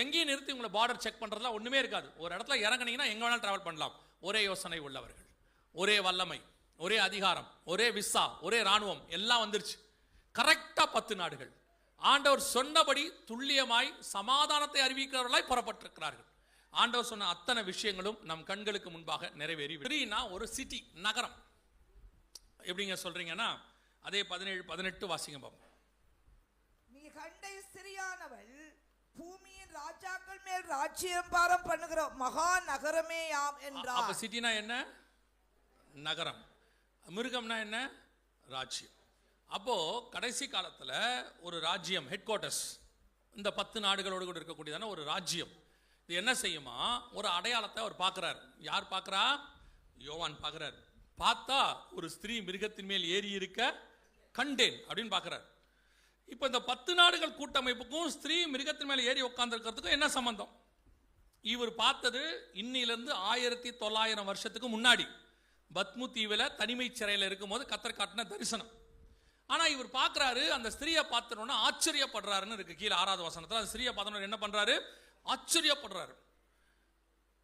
எங்கேயும் நிறுத்தி உங்களை பார்டர் செக் பண்ணுறதுலாம் ஒன்றுமே இருக்காது. ஒரு இடத்துல இறங்குனீங்கன்னா எங்கே வேணாலும் ட்ராவல் பண்ணலாம். ஒரே யோசனை உள்ளவர்கள், ஒரே வல்லமை, ஒரே அதிகாரம், ஒரே விசா, ஒரே ராணுவம், எல்லாம் வந்துருச்சு. கரெக்டாக 10 நாடுகள் ஆண்டவர் சொன்னபடி துல்லியமாய் சமாதானத்தை அறிவிக்கிறவர்களாய் புறப்பட்டிருக்கிறார்கள். ஆண்டவர் சொன்ன அத்தனை விஷயங்களும் நம் கண்களுக்கு முன்பாக நிறைவேறி. ஒரு சிட்டி, நகரம். எப்படிங்க சொல்றீங்கன்னா, அதே 17-18 வாசிங்க பாப்போம். நீ கண்ட ஸ்திரியானவள் பூமியின் ராஜாக்கள் மேல் ராஜ்யம் பாரம் பண்ணுகிற மகா நகரமே யாம் என்றார். அப்ப சிட்டினா என்ன? நகரம். மிருகம்னா என்ன? ராஜ்யம். அப்போ கடைசி காலத்துல ஒரு ராஜ்யம், ஹெட் குவார்ட்டர்ஸ், இந்த 10 நாடுகளோடு கூட இருக்கக்கூடியதான ஒரு ராஜ்யம். இது என்ன செய்யுமா? ஒரு அடையாளத்தை அவர் பார்க்கிறார். யார் பார்க்கிறா? யோவான் பார்க்கிறார். பார்த்தா ஒரு ஸ்திரீ மிருகத்தின் மேல் ஏறி இருக்க கண்டேன் அப்படின்னு பார்க்கிறார். இப்போ இந்த 10 நாடுகள் கூட்டமைப்புக்கும் ஸ்திரீ மிருகத்தின் மேல் ஏறி உட்கார்ந்துருக்கிறதுக்கும் என்ன சம்பந்தம்? இவர் பார்த்தது இன்னிலிருந்து 1900 வருஷத்துக்கு முன்னாடி பத்மு தீவில் தனிமை சிறையில் இருக்கும்போது கர்த்தர் காட்டின தரிசனம். ஆனால் இவர் பார்க்குறாரு, அந்த ஸ்திரீயை பார்த்தோன்னா ஆச்சரியப்படுறாருன்னு இருக்கு கீழே 6வது வசனத்தில். அந்த ஸ்திரீயை பார்த்தோன்னா என்ன பண்ணுறாரு? ஆச்சரியப்படுறாரு.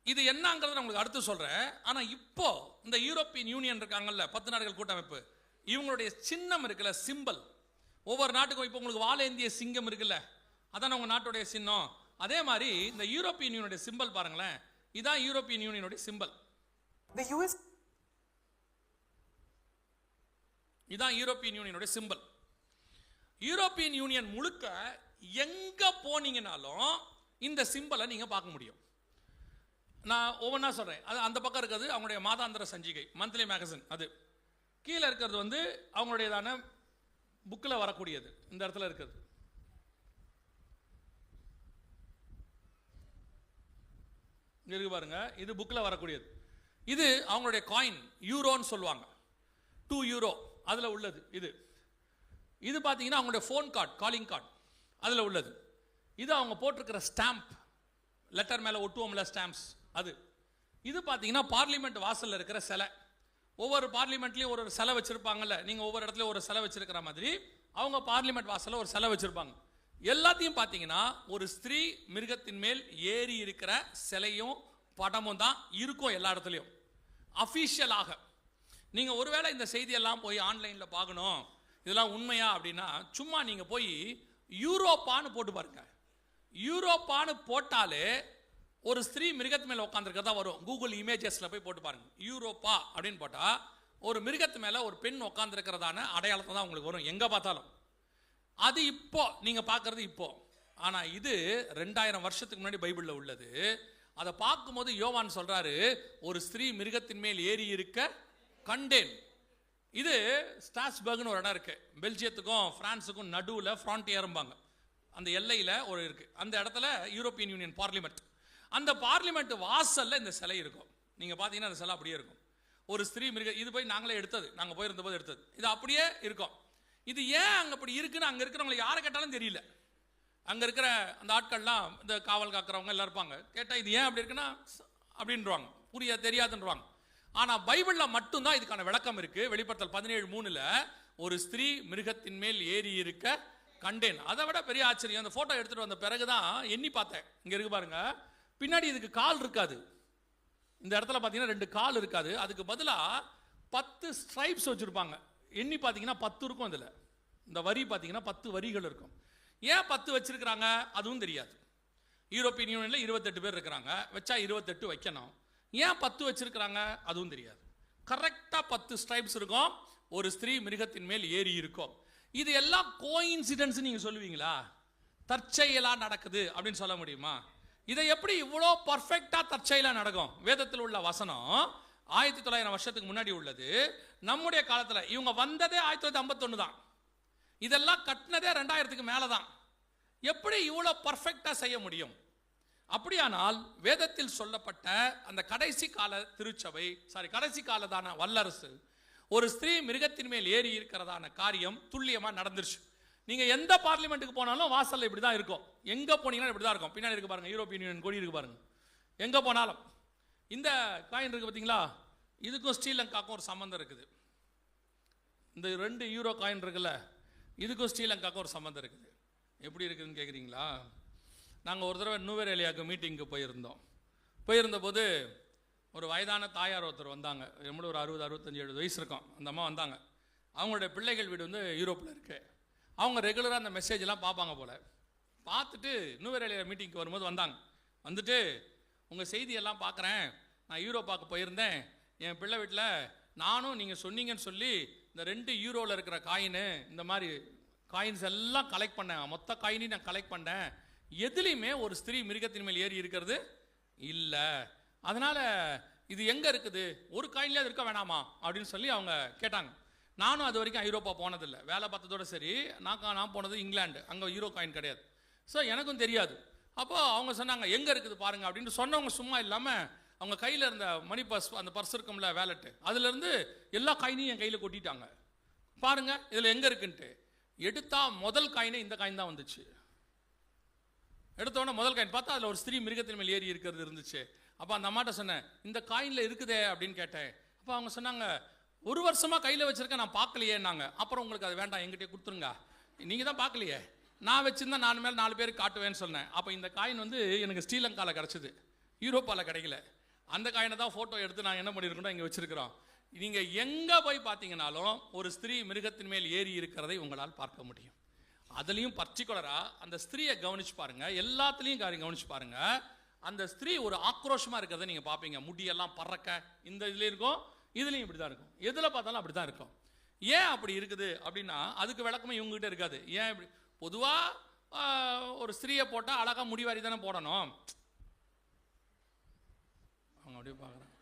இது என்னங்கிறத உங்களுக்கு அடுத்து சொல்கிறேன். ஆனால் இப்போ இந்த யூரோப்பியன் யூனியன் இருக்காங்கல்ல, 10 நாடுகள் கூட்டமைப்பு, இவங்களுடைய சின்னம் இருக்குல்ல, சிம்பல். ஒவ்வொரு நாட்டுக்கும் இப்போ உங்களுக்கு வாழேந்திய சிங்கம் இருக்குல்ல, அதான் உங்கள் நாட்டுடைய சின்னம். அதே மாதிரி இந்த யூரோப்பியன் யூனியனுடைய சிம்பல் பாருங்களேன். இதான் யூரோப்பியன் யூனியனுடைய சிம்பல். இதான் யூரோப்பியன் யூனியனுடைய சிம்பல். யூரோப்பியன் யூனியன் முழுக்க எங்க போனீங்கனாலும் இந்த சிம்பலை நீங்க பார்க்க முடியும். நான் ஒவ்வொன்றா சொல்கிறேன். அது அந்த பக்கம் இருக்கிறது அவங்களுடைய மாதாந்திர சஞ்சிகை, மந்த்லி மேகசின். அது கீழே இருக்கிறது வந்து அவங்களுடையதான புக்கில் வரக்கூடியது. இந்த இடத்துல இருக்கிறது இருக்கு பாருங்க, இது புக்கில் வரக்கூடியது. இது அவங்களுடைய காயின், யூரோன்னு சொல்லுவாங்க, 2 யூரோ அதில் உள்ளது. இது பார்த்தீங்கன்னா அவங்களுடைய ஃபோன் கார்டு, காலிங் கார்டு அதில் உள்ளது. இது அவங்க போட்டிருக்கிற ஸ்டாம்ப், லெட்டர் மேலே ஒட்டுவோம்ல ஸ்டாம்ப்ஸ், அது. இது பார்த்தீங்கன்னா பார்லிமெண்ட் வாசலில் இருக்கிற சிலை. ஒவ்வொரு பார்லிமெண்ட்லேயும் ஒரு சிலை வச்சுருப்பாங்கல்ல, நீங்கள் ஒவ்வொரு இடத்துல ஒரு சிலை வச்சுருக்கிற மாதிரி அவங்க பார்லிமெண்ட் வாசலில் ஒரு சிலை வச்சுருப்பாங்க. எல்லாத்தையும் பார்த்தீங்கன்னா ஒரு ஸ்திரீ மிருகத்தின் மேல் ஏறி இருக்கிற சிலையும் படமும் தான் இருக்கும் எல்லா இடத்துலையும் அஃபீஷியலாக. நீங்கள் ஒருவேளை இந்த செய்தியெல்லாம் போய் ஆன்லைனில் பார்க்கணும், இதெல்லாம் உண்மையா அப்படின்னா சும்மா நீங்கள் போய் யூரோப்பான்னு போட்டு பாருங்க. யூரோப்பான்னு போட்டாலே ஒரு ஸ்திரீ மிருகத்து மேலே உட்காந்துருக்கதா வரும். கூகுள் இமேஜஸில் போய் போட்டு பாருங்க, யூரோப்பா அப்படின்னு போட்டால் ஒரு மிருகத்து மேலே ஒரு பெண் உட்காந்துருக்கிறதான அடையாளத்தை தான் உங்களுக்கு வரும் எங்கே பார்த்தாலும். அது இப்போ நீங்கள் பார்க்குறது இப்போ. ஆனால் இது 2000 வருஷத்துக்கு முன்னாடி பைபிளில் உள்ளது. அதை பார்க்கும்போது யோவான் சொல்கிறாரு, ஒரு ஸ்திரீ மிருகத்தின் மேல் ஏறி இருக்க கண்டேன். இது ஸ்டாஸ்பர்க்னு ஒரு இடம் இருக்குது, பெல்ஜியத்துக்கும் ஃப்ரான்ஸுக்கும் நடுவில் ஃப்ரான்டியர்ம்பாங்க, அந்த எல்லையில் ஒரு இருக்குது. அந்த இடத்துல யூரோப்பியன் யூனியன் பார்லிமெண்ட், அந்த பார்லிமெண்ட் வாசலில் இந்த சிலை இருக்கும். நீங்கள் பார்த்தீங்கன்னா அந்த சிலை அப்படியே இருக்கும். ஒரு ஸ்திரீ மிருக, இது போய் நாங்களே எடுத்தது, நாங்கள் போயிருந்த போது எடுத்தது. இது அப்படியே இருக்கும். இது ஏன் அங்கே அப்படி இருக்குன்னு அங்கே இருக்கிறவங்களை யாரை கேட்டாலும் தெரியல. அங்கே இருக்கிற அந்த ஆட்கள்லாம், இந்த காவல் காக்கிறவங்க எல்லாம் இருப்பாங்க, கேட்டால் இது ஏன் அப்படி இருக்குன்னா அப்படின்றாங்க, புரிய தெரியாதுன்றாங்க. ஆனால் பைபிளில் மட்டும்தான் இதுக்கான விளக்கம் இருக்குது. வெளிப்படுத்தல் 17:3 ஒரு ஸ்திரீ மிருகத்தின் மேல் ஏறி இருக்க கண்டேன். அதை விட பெரிய ஆச்சரியம், அந்த ஃபோட்டோ எடுத்துகிட்டு வந்த பிறகு தான் எண்ணி பார்த்தேன். இங்கே இருக்கு பாருங்க, பின்னாடி இதுக்கு கால் இருக்காது. இந்த இடத்துல பார்த்தீங்கன்னா 2 கால் இருக்காது, அதுக்கு பதிலாக 10 ஸ்ட்ரைப்ஸ் வச்சுருப்பாங்க. எண்ணி பார்த்தீங்கன்னா 10 இருக்கும். இதில் இந்த வரி பார்த்தீங்கன்னா 10 வரிகள் இருக்கும். ஏன் 10 வச்சிருக்கிறாங்க அதுவும் தெரியாது. யூரோப்பியன் யூனியனில் 28 பேர் இருக்கிறாங்க, வச்சா 28 வைக்கணும். ஏன் 10 வச்சிருக்கிறாங்க அதுவும் தெரியாது. கரெக்டாக 10 ஸ்ட்ரைப்ஸ் இருக்கும், ஒரு ஸ்திரீ மிருகத்தின் மேல் ஏறி இருக்கும். இது எல்லாம் கோயின்சிடென்ஸ் நீங்கள் சொல்லுவீங்களா? தற்செயலாக நடக்குது அப்படின்னு சொல்ல முடியுமா? இதை எப்படி இவ்வளோ பர்ஃபெக்டாக தற்செயலாக நடக்கும்? வேதத்தில் உள்ள வசனம் 1900 வருஷத்துக்கு முன்னாடி உள்ளது. நம்முடைய காலத்தில் இவங்க வந்ததே 1951 தான். இதெல்லாம் கட்டினதே 2000க்கு மேலே தான். எப்படி இவ்வளோ பர்ஃபெக்டாக செய்ய முடியும்? அப்படியானால் வேதத்தில் சொல்லப்பட்ட அந்த கடைசி கால திருச்சபை, கடைசி காலதான வல்லரசு, ஒரு ஸ்திரீ மிருகத்தின் மேல் ஏறி இருக்கிறதான காரியம் துல்லியமாக நடந்துருச்சு. நீங்கள் எந்த பார்லிமெண்ட்டுக்கு போனாலும் வாசலில் இப்படி தான் இருக்கும். எங்கே போனீங்கன்னா இப்படி தான் இருக்கும். பின்னாடி இருக்கு பாருங்க, யூரோப்பியன் யூனியன் கொடி இருக்கு பாருங்க. எங்கே போனாலும் இந்த காயின் இருக்கு பார்த்தீங்களா, இதுக்கும் ஸ்ரீலங்காவுக்கும் ஒரு சம்மந்தம் இருக்குது. இந்த 2 யூரோ காயின் இருக்குல்ல, இதுக்கும் ஸ்ரீலங்காவுக்கும் ஒரு சம்மந்தம் இருக்குது. எப்படி இருக்குதுன்னு கேட்குறீங்களா? நாங்கள் ஒரு தடவை நுவேரேலியாவுக்கு மீட்டிங்க்கு போயிருந்தபோது ஒரு வயதான தாயார் ஒருத்தர் வந்தாங்க. எப்படி ஒரு 60-65 வயசு இருக்கும். அந்த அம்மா வந்தாங்க. அவங்களுடைய பிள்ளைகள் வீடு வந்து யூரோப்பில் இருக்கு. அவங்க ரெகுலராக அந்த மெசேஜெல்லாம் பார்ப்பாங்க போல். பார்த்துட்டு நுவேரேலியா மீட்டிங்க்கு வரும்போது வந்தாங்க. வந்துட்டு, உங்கள் செய்தியெல்லாம் பார்க்குறேன், நான் யூரோப்பாவுக்கு போயிருந்தேன், என் பிள்ளை வீட்டில் நானும் நீங்கள் சொன்னீங்கன்னு சொல்லி இந்த 2 யூரோவில் இருக்கிற காயின், இந்த மாதிரி காயின்ஸ் எல்லாம் கலெக்ட் பண்ணேன், மொத்த காயினையும் நான் கலெக்ட் பண்ணேன், எதுலேயுமே ஒரு ஸ்திரீ மிருகத்தின் மேல் ஏறி இருக்கிறது இல்லை. அதனால் இது எங்கே இருக்குது, ஒரு காயின்லேயே அது இருக்க வேணாமா அப்படின்னு சொல்லி அவங்க கேட்டாங்க. நானும் அது வரைக்கும் ஐரோப்பா போனதில்லை, வேலை பார்த்ததோட சரி. நான் போனது இங்கிலாந்து, அங்கே யூரோ காயின் கிடையாது. ஸோ எனக்கும் தெரியாது. அப்போது அவங்க சொன்னாங்க எங்கே இருக்குது பாருங்கள் அப்படின்னு சொன்னவங்க சும்மா இல்லாமல் அவங்க கையில் இருந்த மணி பர்ஸ், அந்த பர்ஸ் இருக்கும்ல வேலெட்டு, அதுலேருந்து எல்லா காயினையும் என் கையில் கொட்டிட்டாங்க. பாருங்கள் இதில் எங்கே இருக்குன்ட்டு. எடுத்தா முதல் காயினே இந்த காயின் தான் வந்துச்சு. எடுத்தோடனே முதல் காயின் பார்த்தா அதில் ஒரு ஸ்திரீ மிருகத்தின் மேல் ஏறி இருக்கிறது இருந்துச்சு. அப்போ அந்த அம்மாட்ட சொன்னேன், இந்த காயினில் இருக்குதே அப்படின்னு கேட்டேன். அப்போ அவங்க சொன்னாங்க, 1 வருஷமாக கையில் வச்சுருக்கேன், நான் பார்க்கலையேன்னாங்க. அப்புறம் உங்களுக்கு அது வேண்டாம், எங்கிட்டே கொடுத்துருங்க, நீங்கள் தான் பார்க்கலையே, நான் வச்சுருந்தா 4 பேருக்கு காட்டுவேன்னு சொன்னேன். அப்போ இந்த காயின் வந்து எனக்கு ஸ்ரீலங்காவில் கிடச்சிது, யூரோப்பாவில் கிடைக்கல. அந்த காயினை தான் ஃபோட்டோ எடுத்து நான் என்ன பண்ணியிருக்கோம் இங்கே வச்சுருக்கிறோம். நீங்கள் எங்கே போய் பார்த்தீங்கன்னாலும் ஒரு ஸ்திரீ மிருகத்தின் மேல் ஏறி இருக்கிறதை உங்களால் பார்க்க முடியும். அதுலேயும் பர்டிகுலராக அந்த ஸ்திரீயை கவனிச்சு பாருங்கள், எல்லாத்துலேயும் கவனிச்சு பாருங்கள். அந்த ஸ்திரீ ஒரு ஆக்ரோஷமாக இருக்கிறத நீங்கள் பார்ப்பீங்க. முடியெல்லாம் பறக்க இந்த இதுலேயும் இருக்கும், இதுலேயும் இப்படி தான் இருக்கும், எதில் பார்த்தாலும் அப்படி தான் இருக்கும். ஏன் அப்படி இருக்குது அப்படின்னா அதுக்கு விளக்கமே இவங்ககிட்ட இருக்காது. ஏன் இப்படி? பொதுவாக ஒரு ஸ்திரீயை போட்டால் அழகாக முடிவாரி தானே போடணும். அப்படியே பார்க்குறாங்க.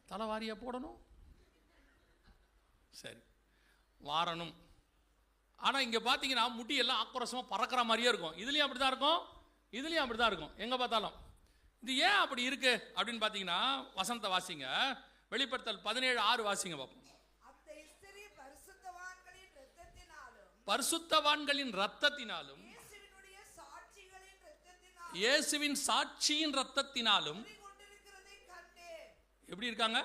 தலைவாரியாக போடணும், சரி வாரணும். ஆனால் இங்கே பார்த்தீங்கன்னா முடியெல்லாம் ஆக்ரோஷமாக பறக்கிற மாதிரியே இருக்கும். இதுலேயும் அப்படி தான் இருக்கும், இதுலேயும் அப்படி தான் இருக்கும். எங்கே பார்த்தாலும் இது ஏன் அப்படி இருக்கு அப்படின்னு பார்த்தீங்கன்னா, வசனத்தை வாசிங்க. வெளிப்படுத்தல் 17:6 வாசிங்க பார்ப்போம். பரிசுத்தவான்களின் இரத்தத்தினாலும் இயேசுவின் சாட்சியின் இரத்தத்தினாலும் எப்படி இருக்காங்க?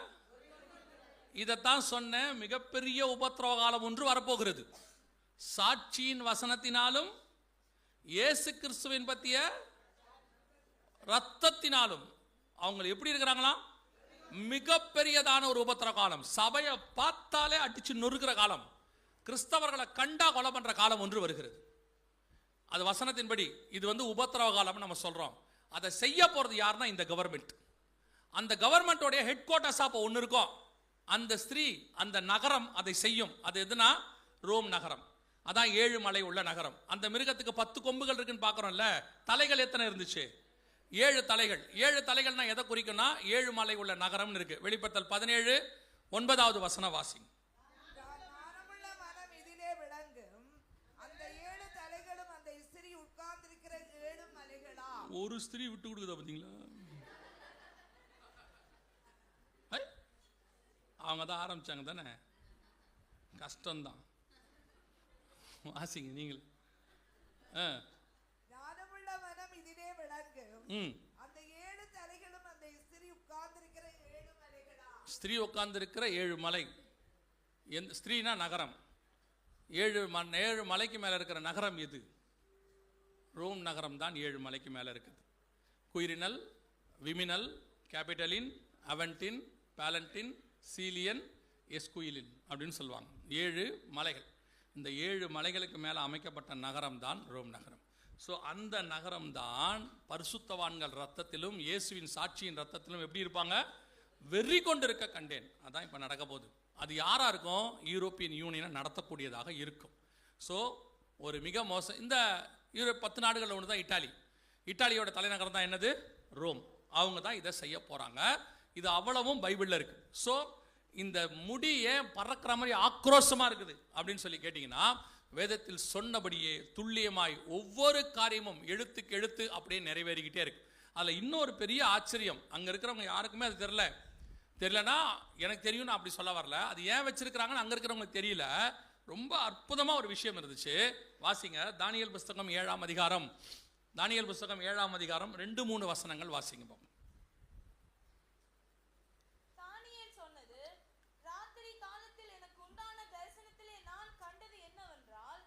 இதைத்தான் சொன்ன, மிகப்பெரிய உபத்திரவ காலம் ஒன்று வரப்போகிறது. சாட்சியின் வசனத்தினாலும் இயேசு கிறிஸ்துவின் பற்றிய இரத்தத்தினாலும் அவங்க எப்படி இருக்கிறாங்களா? மிகப்பெரியதான ஒரு உபத்திரவ காலம். சபையை பார்த்தாலே அடிச்சு நொறுக்கிற காலம், கிறிஸ்தவர்களை கண்டா கொலை பண்ற காலம் ஒன்று வருகிறது. அது வசனத்தின்படி இது உபத்திரவ காலம் நம்ம சொல்றோம். அதை செய்ய போறது யாருன்னா இந்த கவர்மெண்ட். அந்த கவர்மெண்டோடைய ஹெட் குவார்ட்டர்ஸா இப்போ ஒன்று இருக்கும். அந்த ஸ்திரீ, அந்த நகரம் அதை செய்யும். அது எதுனா ரோம் நகரம். அதான் 7 மலை உள்ள நகரம். அந்த மிருகத்துக்கு 10 கொம்புகள் இருக்குன்னு பார்க்குறோம்ல. தலைகள் எத்தனை இருந்துச்சு? 7 தலைகள். 7 தலைகள்னா எதை குறிக்கும்னா 7 மலை உள்ள நகரம்னு இருக்கு. வெளிப்படுத்தல் 17:9 வசனம் வாசி. ஒரு ஸ்திரீ விட்டு கொடுக்குதா பார்த்தீங்களா? அவங்க தான் ஆரம்பிச்சாங்க தானே, கஷ்டம்தான். வாசிங்க நீங்கள். ஸ்திரீ உட்கார்ந்திருக்கிற 7 மலை. ஸ்திரீனா நகரம். 7 மலைக்கு மேல இருக்கிற நகரம் எது? ரோம் நகரம் தான் 7 மலைக்கு மேல இருக்குது. குயிரினல், விமினல், கேபிட்டலின், அவென்டின், பாலண்டின், சீலியன், எஸ்குயிலின் அப்படின்னு சொல்லுவாங்க. 7 மலைகள். இந்த 7 மலைகளுக்கு மேலே அமைக்கப்பட்ட நகரம் தான் ரோம் நகரம். ஸோ அந்த நகரம் தான் பரிசுத்தவான்கள் ரத்தத்திலும் இயேசுவின் சாட்சியின் ரத்தத்திலும் எப்படி இருப்பாங்க? வெறி கொண்டு இருக்க கண்டேன். அதான் இப்போ நடக்க போகுது. அது யாரா இருக்கும்? யூரோப்பியன் யூனியனை நடத்தக்கூடியதாக இருக்கும். ஸோ ஒரு மிக மோசம். இந்த யூரோப் 10 நாடுகளில் ஒன்று தான் இட்டாலி. இட்டாலியோட தலைநகரம் தான் என்னது? ரோம். அவங்க தான் இதை செய்ய போறாங்க. இது அவ்வளவும் பைபிளில் இருக்கு. ஸோ இந்த முடி ஏன் பறக்கிற மாதிரி ஆக்ரோஷமா இருக்குது அப்படின்னு சொல்லி கேட்டீங்கன்னா, வேதத்தில் சொன்னபடியே துல்லியமாய் ஒவ்வொரு காரியமும் எழுத்துக்கு எழுத்து அப்படியே நிறைவேறிக்கிட்டே இருக்கு. அதில் இன்னொரு பெரிய ஆச்சரியம், அங்கே இருக்கிறவங்க யாருக்குமே அது தெரியலனா எனக்கு தெரியும், நான் அப்படி சொல்ல வரல. அது ஏன் வச்சிருக்கிறாங்கன்னு அங்கே இருக்கிறவங்களுக்கு தெரியல. ரொம்ப அற்புதமாக ஒரு விஷயம் இருந்துச்சு. வாசிங்க தானியேல் புஸ்தகம் 7ஆம் அதிகாரம். தானியேல் புஸ்தகம் 7ஆம் அதிகாரம் 2-3 வசனங்கள் வாசிங்க. தானியேல் சொன்னது, ராத்திரி காலத்தில் எனக்கு உண்டான தரிசனத்திலே நான் கண்டது என்னவென்றால்,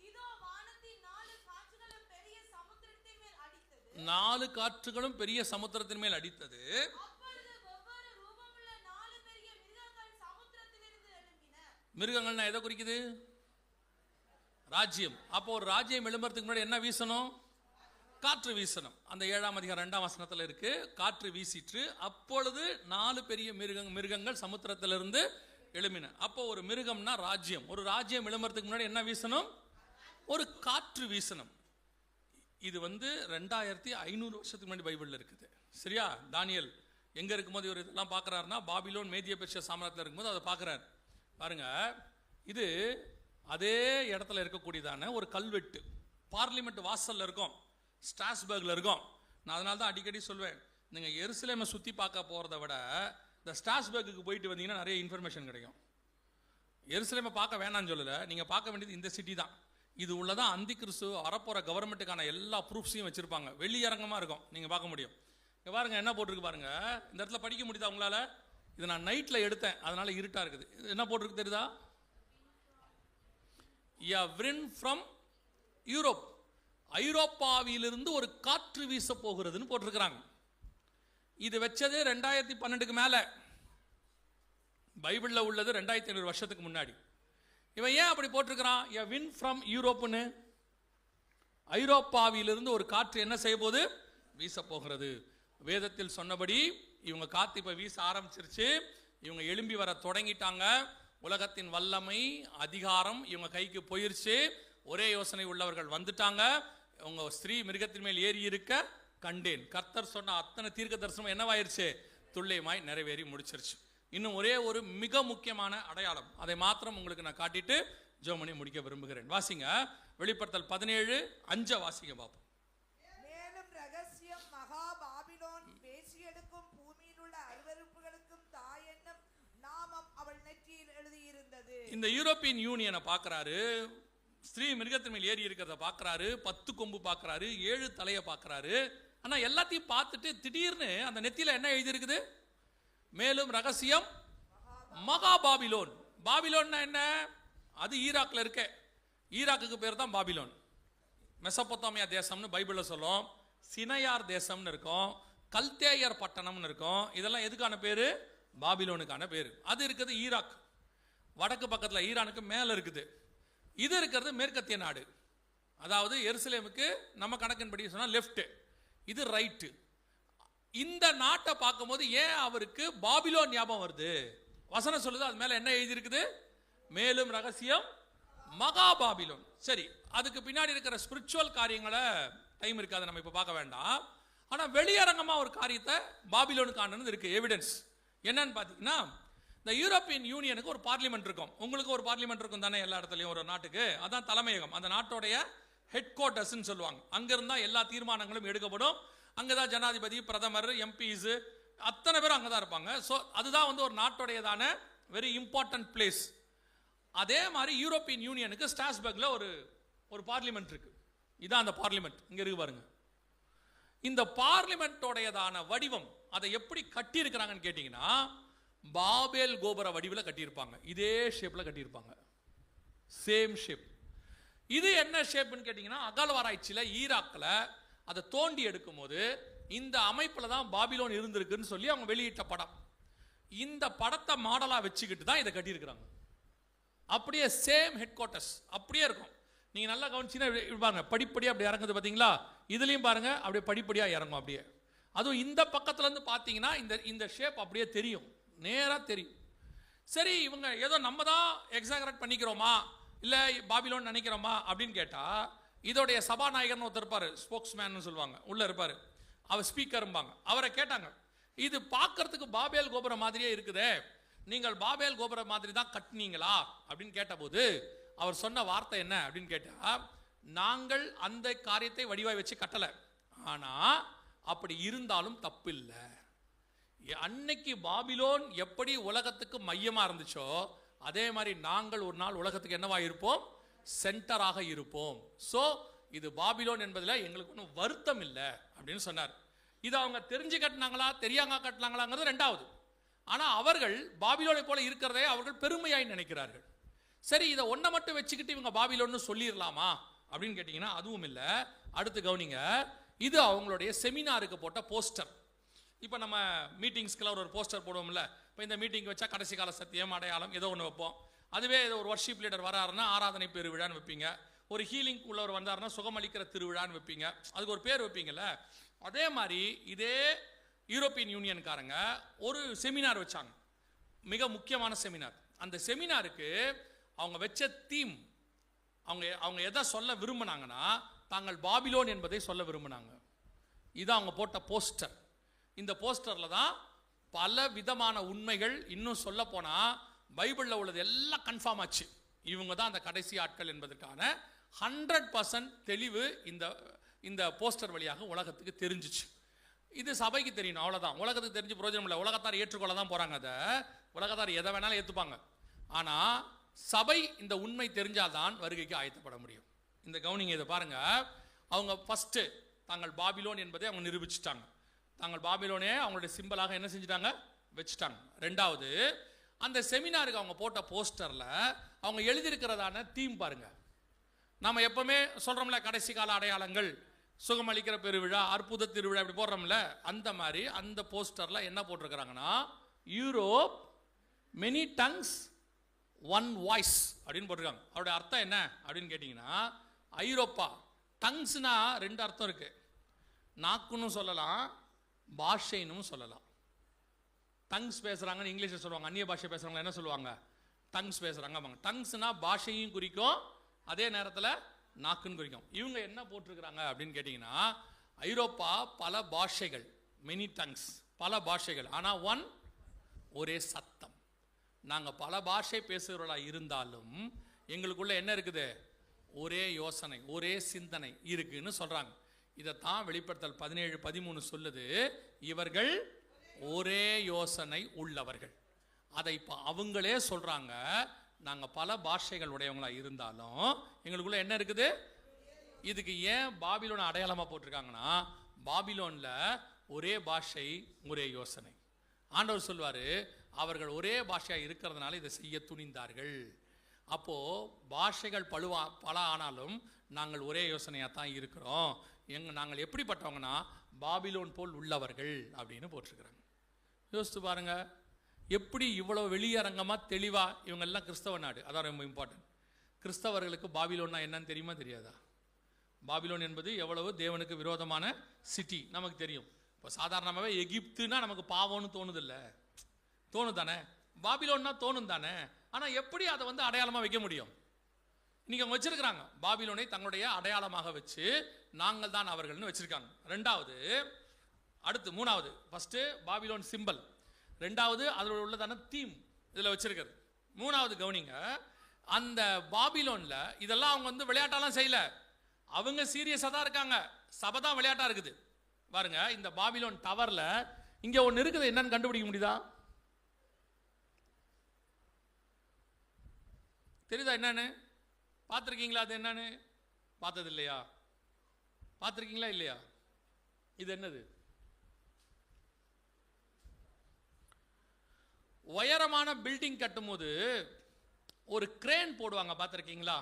இதோ வானத்தின் 4 காற்றுகளும் பெரிய சமுத்திரத்தின் மேல் அடித்தது. 4 காற்றுகளும் பெரிய சமுத்திரத்தின் மேல் அடித்தது. அப்பொழுது ஒவ்வொரு ரூபமுள்ள 4 பெரிய மிருகங்கள் சமுத்திரத்திலிருந்து எழும்பின. மிருகங்கள்னா எதை குறிக்குது? ராஜ்யம். அப்போ ஒரு ராஜ்யம் எழும்புறதுக்கு முன்னாடி என்ன வீசணும்? காற்று வீசணும். அந்த 7ஆம் அதிகாரம் 2ஆம் வசனத்தில் இருக்கு. காற்று வீசிற்று, அப்பொழுது 4 பெரிய மிருகங்கள் சமுத்திரத்திலிருந்து எழும்பின. அப்போ ஒரு மிருகம்னா ராஜ்யம். ஒரு ராஜ்யம் எழும்புறதுக்கு முன்னாடி என்ன வீசணும்? ஒரு காற்று வீசணும். இது 2500 வருஷத்துக்கு முன்னாடி பைபிள்ல இருக்குது. சரியா? தானியேல் எங்க இருக்கும்போது இவர் இதெல்லாம் பார்க்கறாருன்னா, பாபிலோன் மேதிய பெர்ஷியா சாம்ராஜ்யத்தில் இருக்கும்போது அதை பார்க்கறாரு. பாருங்க, இது அதே இடத்துல இருக்கக்கூடியதான ஒரு கல்வெட்டு. பார்லிமெண்ட் வாசல்ல இருக்கும், ஸ்ட்ராஸ்பர்க்ல இருக்கும். நான் அதனால தான் அடிக்கடி சொல்வேன், நீங்கள் எருசலேமை சுற்றி பார்க்க போகிறத விட இந்த ஸ்ட்ராஸ்பர்க்கு போயிட்டு வந்தீங்கன்னா நிறைய இன்ஃபர்மேஷன் கிடைக்கும். எருசலேமை பார்க்க வேணாம்னு சொல்லலை, நீங்கள் பார்க்க வேண்டியது இந்த சிட்டி தான். இது உள்ளதான் அந்தி கிறிஸ்து வரப்போகிற கவர்மெண்ட்டுக்கான எல்லா ப்ரூஃப்ஸையும் வச்சுருப்பாங்க. வெளியரங்கமாக இருக்கும், நீங்கள் பார்க்க முடியும். இங்கே பாருங்க என்ன போட்டிருக்கு பாருங்க. இந்த இடத்துல படிக்க முடியுதா உங்களால்? இது நான் நைட்டில் எடுத்தேன், அதனால இருட்டாக இருக்குது. என்ன போட்டிருக்கு தெரியுதா? A wind from Europe. ஐரோப்பாவிலிருந்து ஒரு காற்று வீச போகிறதுன்னு போட்டிருக்கிறாங்க. இது வச்சது 2012க்கு மேல. பைபிள்ல உள்ளது 2500 வருஷத்துக்கு முன்னாடி. இவன் ஏன் அப்படி போட்டிருக்கிறான்? A wind from Europeன்னு. ஐரோப்பாவிலிருந்து ஒரு காற்று என்ன செய்ய போகுது? வீச போகிறது. வேதத்தில் சொன்னபடி இவங்க காத்து இப்ப வீச ஆரம்பிச்சிருச்சு. இவங்க எழும்பி வர தொடங்கிட்டாங்க. உலகத்தின் வல்லமை அதிகாரம் இவங்க கைக்கு போயிருச்சு. ஒரே யோசனை உள்ளவர்கள் வந்துட்டாங்க. உங்க ஸ்திரீ மிருகத்தின் மேல் ஏறி இருக்க கண்டேன். கர்த்தர் சொன்ன அத்தனை தீர்க்க தரிசனம் என்னவாயிருச்சு? துல்லியமாய் நிறைவேறி முடிச்சிருச்சு. இன்னும் ஒரே ஒரு மிக முக்கியமான அடையாளம், அதை மாத்திரம் உங்களுக்கு நான் காட்டிட்டு ஜெபம் முடிக்க விரும்புகிறேன். வாசிங்க வெளிப்படுத்தல் 17:5 வாசிங்க பாப்போம். மேலும் ரகசியம் மகா பாபிலோன் பேசி எடுக்கும் பூமியில் உள்ள அருவருப்புகளுக்கும் தாய் என்னும் நாமம் அவள் நெற்றியில் எழுதியிருந்தது. இந்த யூரோப்பியன் யூனியனை பார்க்கறாரு, ஸ்ரீ மிருகத்தின் மேல் ஏறி இருக்கிறத பார்க்கறாரு, 10 கொம்பு பார்க்கறாரு, 7 தலையை பார்க்கறாரு. ஆனா எல்லாத்தையும் பார்த்துட்டு திடீர்னு அந்த நெத்தியில என்ன எழுதி இருக்குது? மேலும் ரகசியம் மகா பாபிலோன். பாபிலோன்னா என்ன? அது ஈராக்ல இருக்க. ஈராக்குக்கு பேர் தான் பாபிலோன். மெசபொத்தாமியா தேசம்னு பைபிள்ல சொல்லும். சினையார் தேசம்னு இருக்கும், கல்தேயர் பட்டணம்னு இருக்கும். இதெல்லாம் எதுக்கான பேரு? பாபிலோனுக்கான பேரு. அது இருக்குது ஈராக், வடக்கு பக்கத்துல ஈரானுக்கு மேல இருக்குது. இது இருக்கிறது மேற்கத்திய நாடு, அதாவது எருசலேமுக்கு நம்ம கணக்கின்படி சொன்னா லெஃப்ட், இது ரைட்டு. இந்த நாட்டை பார்க்கும்போது ஏன் அவருக்கு பாபிலோன் ஞாபகம் வருது? வசனம் சொல்லுது, அது மேல என்ன எழுதி இருக்குது? மேலும் ரகசியம் மகா பாபிலோன். சரி, அதுக்கு பின்னாடி இருக்கிற ஸ்பிரிச்சுவல் காரியங்களை டைம் இருக்காது, நம்ம இப்ப பார்க்க வேண்டாம். ஆனா வெளியரங்கமா ஒரு காரியத்தை பாபிலோனுக்கானது இருக்கு, எவிடன்ஸ். என்னன்னு பாத்தீங்கன்னா, இந்த யூரோப்பியன் யூனியனுக்கு ஒரு பார்லிமெண்ட் இருக்கும். உங்களுக்கு ஒரு பார்லிமெண்ட் இருக்கும் தானே எல்லா இடத்துலையும், ஒரு நாட்டுக்கு. அதான் தலைமையகம், அந்த நாட்டோடைய ஹெட் குவார்ட்டர்ஸ் சொல்லுவாங்க. அங்கிருந்தா எல்லா தீர்மானங்களும் எடுக்கப்படும். அங்கதான் ஜனாதிபதி, பிரதமர், எம்பிஸ் அத்தனை பேரும் அங்கதான் இருப்பாங்க. ஸோ அதுதான் வந்து ஒரு நாட்டுடையதான வெரி இம்பார்ட்டன்ட் பிளேஸ். அதே மாதிரி யூரோப்பியன் யூனியனுக்கு ஸ்ட்ராஸ்பர்க்ல ஒரு பார்லிமெண்ட் இருக்கு. இதான் அந்த பார்லிமெண்ட், இங்க இருக்கு பாருங்க. இந்த பார்லிமெண்டோடையதான வடிவம் அதை எப்படி கட்டி இருக்கிறாங்கன்னு கேட்டீங்கன்னா, பாபேல் கோபுர வடிவில் கட்டியிருப்பாங்க. இதே ஷேப்ல கட்டியிருப்பாங்க, சேம் ஷேப். இது என்ன ஷேப்னு கேட்டீங்கன்னா, அகழ்வாராய்ச்சியில ஈராக்ல அதை தோண்டி எடுக்கும் போது இந்த அமைப்புல தான் பாபிலோன் இருந்திருக்குன்னு சொல்லி அவங்க வெளியிட்ட படம். இந்த படத்தை மாடலா வச்சுக்கிட்டு தான் இதை கட்டியிருக்கிறாங்க. அப்படியே சேம் ஹெட் குவார்ட்டர்ஸ் அப்படியே இருக்கும். நீங்க நல்லா கவனிச்சீங்கன்னா இருப்பாங்க, படிப்படியா அப்படி இறங்குது பாத்தீங்களா? இதுலயும் பாருங்க, அப்படியே படிப்படியா இறங்கும் அப்படியே. அதுவும் இந்த பக்கத்துல இருந்து பாத்தீங்கன்னா இந்த ஷேப் அப்படியே தெரியும், நேரா தெரியும். சரி, இவங்க ஏதோ நம்ம தான் எக்ஸாகரேட் பண்ணிக்கிறோமா, இல்ல பாபிலோன் நினைக்கிறோமா அப்படின்னு கேட்டா, இதோடைய சபாநாயகர்னு ஒருத்தர் இருப்பாரு, ஸ்போக்ஸ்மேன் சொல்லுவாங்க, உள்ள இருப்பாரு, அவர் ஸ்பீக்கர்ம்பாங்க. அவரை கேட்டாங்க, இது பார்க்கறதுக்கு பாபேல் கோபுரம் மாதிரியே இருக்குதே, நீங்கள் பாபேல் கோபுரம் மாதிரி தான் கட்டினீங்களா அப்படின்னு கேட்டபோது அவர் சொன்ன வார்த்தை என்ன அப்படின்னு கேட்டா, நாங்கள் அந்த காரியத்தை வடிவாய் வச்சு கட்டல, ஆனா அப்படி இருந்தாலும் தப்பில்லை. அன்னைக்கு பாபிலோன் எப்படி உலகத்துக்கு மையமா இருந்துச்சோ, அதே மாதிரி நாங்கள் ஒரு நாள் உலகத்துக்கு என்னவா இருப்போம்? சென்டராக இருப்போம். சோ இது பாபிலோன் என்பதில் எங்களுக்கு ஒன்றும் வருத்தம் இல்லை அப்படின்னு சொன்னார். இது அவங்க தெரிஞ்சு கட்டினாங்களா தெரியாங்க கட்டினாங்களாங்கிறது ரெண்டாவது. ஆனா அவர்கள் பாபிலோனை போல இருக்கிறதே அவர்கள் பெருமையாய் நினைக்கிறார்கள். சரி, இதை ஒன்றை மட்டும் வச்சுக்கிட்டு இவங்க பாபிலோன்னு சொல்லிடலாமா அப்படின்னு கேட்டீங்கன்னா அதுவும் இல்லை. அடுத்து கவனிங்க, இது அவங்களுடைய செமினாருக்கு போட்ட போஸ்டர். இப்போ நம்ம மீட்டிங்ஸ்க்கெல்லாம் ஒரு போஸ்டர் போடுவோம்ல, இப்போ இந்த மீட்டிங் வச்சா கடைசி கால சத்தியம், அடையாளம் ஏதோ ஒன்று வைப்போம். அதுவே ஒரு வர்ஷிப் லீடர் வராருன்னா ஆராதனை பெருவிழான்னு வைப்பீங்க. ஒரு ஹீலிங் உள்ளவர் வந்தாருன்னா சுகமளிக்கிற திருவிழான்னு வைப்பீங்க. அதுக்கு ஒரு பேர் வைப்பீங்கல்ல. அதே மாதிரி இதே யூரோப்பியன் யூனியன்காரங்க ஒரு செமினார் வச்சாங்க, மிக முக்கியமான செமினார். அந்த செமினாருக்கு அவங்க வச்ச தீம், அவங்க எதை சொல்ல விரும்பினாங்கன்னா, தாங்கள் பாபிலோன் என்பதை சொல்ல விரும்பினாங்க. இதான் அவங்க போட்ட போஸ்டர். இந்த போஸ்டர்ல தான் பல விதமான உண்மைகள், இன்னும் சொல்ல போனா பைபிள்ல உள்ளது எல்லாம் கன்ஃபார்ம் ஆச்சு. இவங்க தான் அந்த கடைசி ஆட்கள் என்பதற்கான 100% தெளிவு இந்த போஸ்டர் வழியாக உலகத்துக்கு தெரிஞ்சிச்சு. இது சபைக்கு தெரியணும், அவ்வளவுதான். உலகத்துக்கு தெரிஞ்சு பிரயோஜனம் இல்லை. உலகத்தார் ஏற்றுக்கொள்ள தான் போறாங்க. அதை உலகத்தார் எதை வேணாலும் ஏற்றுப்பாங்க. ஆனா சபை இந்த உண்மை தெரிஞ்சால்தான் வருகைக்கு ஆயத்தப்பட முடியும். இந்த கவனிங்க, இதை பாருங்க. அவங்க ஃபர்ஸ்ட் தாங்கள் பாபிலோன் என்பதை அவங்க நிரூபிச்சுட்டாங்க. தாங்கள் பாபிலோனே அவங்களுடைய சிம்பலாக என்ன செஞ்சுட்டாங்க? வச்சுட்டாங்க. ரெண்டாவது, அந்த செமினாருக்கு அவங்க போட்ட போஸ்டர்ல அவங்க எழுதியிருக்கிறதான தீம் பாருங்க. நாம எப்பவுமே சொல்றோம்ல, கடைசி கால அடையாளங்கள், சுகமளிக்கிற பெருவிழா, அற்புத திருவிழா இப்படி போடுறோம்ல, அந்த மாதிரி அந்த போஸ்டர்ல என்ன போட்டிருக்கிறாங்கன்னா, Europe many tongues one voice அப்படின்னு போட்டிருக்காங்க. அவருடைய அர்த்தம் என்ன அப்படின்னு கேட்டீங்கன்னா, ஐரோப்பா, டங்ஸ்னா ரெண்டு அர்த்தம் இருக்கு. நாக்குன்னு சொல்லலாம், பாஷைன்னு சொல்லலாம். டங்ஸ் பேசுறாங்கன்னு இங்கிலீஷ்ல சொல்லுவாங்க. அந்நிய பாஷை பேசுறவங்க என்ன சொல்லுவாங்க? டங்ஸ் பேசுறாங்க. டங்ஸ்னா பாஷையும் குறிக்கும், அதே நேரத்தில் நாக்குன்னு குறிக்கும். இவங்க என்ன போட்டிருக்கிறாங்க அப்படின்னு கேட்டீங்கன்னா, ஐரோப்பா பல பாஷைகள், மெனி டங்ஸ், பல பாஷைகள், ஆனால் ஒரே சத்தம். நாங்கள் பல பாஷை பேசுகிறவர்களாக இருந்தாலும் எங்களுக்குள்ள என்ன இருக்குது? ஒரே யோசனை, ஒரே சிந்தனை இருக்குன்னு சொல்றாங்க. இதைத்தான் வெளிப்படுத்தல் 17:13 சொல்லுது, இவர்கள் ஒரே யோசனை உள்ளவர்கள். அதை இப்போ அவங்களே சொல்றாங்க. நாங்கள் பல பாஷைகள் உடையவங்களா இருந்தாலும் எங்களுக்குள்ள என்ன இருக்குது? இதுக்கு ஏன் பாபிலோன் அடையாளமாக போட்டிருக்காங்கன்னா, பாபிலோன்ல ஒரே பாஷை, ஒரே யோசனை. ஆண்டவர் சொல்வார், அவர்கள் ஒரே பாஷையாக இருக்கிறதுனால இதை செய்ய துணிந்தார்கள். அப்போது பாஷைகள் பல ஆனாலும் நாங்கள் ஒரே யோசனையாக தான் இருக்கிறோம். நாங்கள் எப்படிப்பட்டவங்கன்னா பாபிலோன் போல் உள்ளவர்கள் அப்படின்னு போட்டிருக்கிறாங்க. யோசித்து பாருங்க, எப்படி இவ்வளோ வெளியரங்கமாக தெளிவாக இவங்கெல்லாம் கிறிஸ்தவ நாடு. அதான் ரொம்ப இம்பார்ட்டன்ட். கிறிஸ்தவர்களுக்கு பாபிலோன்னா என்னன்னு தெரியுமா தெரியாதா? பாபிலோன் என்பது எவ்வளவு தேவனுக்கு விரோதமான சிட்டி நமக்கு தெரியும். இப்போ சாதாரணமாகவே எகிப்துனா நமக்கு பாவம்னு தோணுதில்லை, தோணுதானே? பாபிலோன்னா தோணும் தானே. ஆனால் எப்படி அதை அடையாளமாக வைக்க முடியும்? இன்னைக்கு அவங்க வச்சிருக்கிறாங்க, பாபிலோனை தங்களுடைய அடையாளமாக வச்சு நாங்கள் தான் அவர்கள்னு வச்சிருக்காங்க. மூணாவது, ஃபர்ஸ்ட் பாபிலோன் சிம்பல், ரெண்டாவது அதில் உள்ளதான தீம் இதில் வச்சிருக்கிறது. மூணாவது கவனிங்க, அந்த பாபிலோன்ல இதெல்லாம் அவங்க விளையாட்டாலாம் செய்யல, அவங்க சீரியஸாக தான் இருக்காங்க. சபை தான் விளையாட்டா இருக்குது. பாருங்க, இந்த பாபிலோன் டவர்ல இங்க ஒன்று இருக்குது, என்னன்னு கண்டுபிடிக்க முடியுதா? தெரியுதா என்னன்னு? பார்த்துருக்கீங்களா? அது என்னன்னு பார்த்தது இல்லையா? பார்த்துருக்கீங்களா இல்லையா? இது என்னது? உயரமான பில்டிங் கட்டும்போது ஒரு கிரேன் போடுவாங்க, பார்த்துருக்கீங்களா?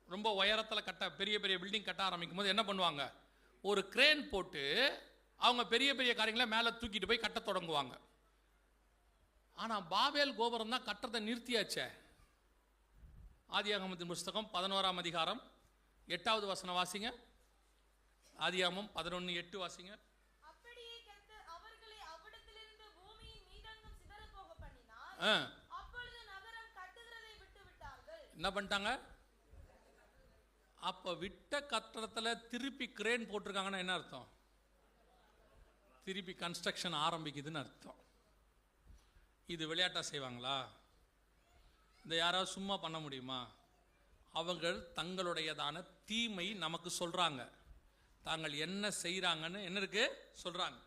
ரொம்ப உயரத்தில் பெரிய பெரிய பில்டிங் கட்ட ஆரம்பிக்கும் போது என்ன பண்ணுவாங்க? ஒரு கிரேன் போட்டு அவங்க பெரிய பெரிய காரியங்களை மேலே தூக்கிட்டு போய் கட்ட தொடங்குவாங்க. ஆனால் பாபேல் கோபுரம் தான் கட்டத்தை நிறுத்தியாச்சே. ஆதியாகமத்தின் புஸ்தகம் 11ஆம் அதிகாரம் 8வது வசனம் வாசிங்க. ஆதியாகமம் 11:8 வாசிங்க. அப்படியே கர்த்தர் அவர்களை அவ்விடத்திலிருந்து பூமியின் மீதெங்கும் சிதறப்போக பண்ணினார். அப்பொழுது நகரம் கட்டுகிறதை விட்டு விட்டார்கள். என்ன பண்ணிட்டாங்க? அப்ப விட்ட கட்டடத்துல திருப்பி கிரேன் போட்டிருக்காங்கன்னா என்ன அர்த்தம்? திருப்பி கன்ஸ்ட்ரக்ஷன் ஆரம்பிக்குதுன்னு அர்த்தம். இது விளையாட்டா செய்வாங்களா? இந்த யாராவது சும்மா பண்ண முடியுமா? அவங்கள் தங்களுடையதான தீமை நமக்கு சொல்றாங்க, தாங்கள் என்ன செய்கிறாங்கன்னு என்ன இருக்கு சொல்றாங்க.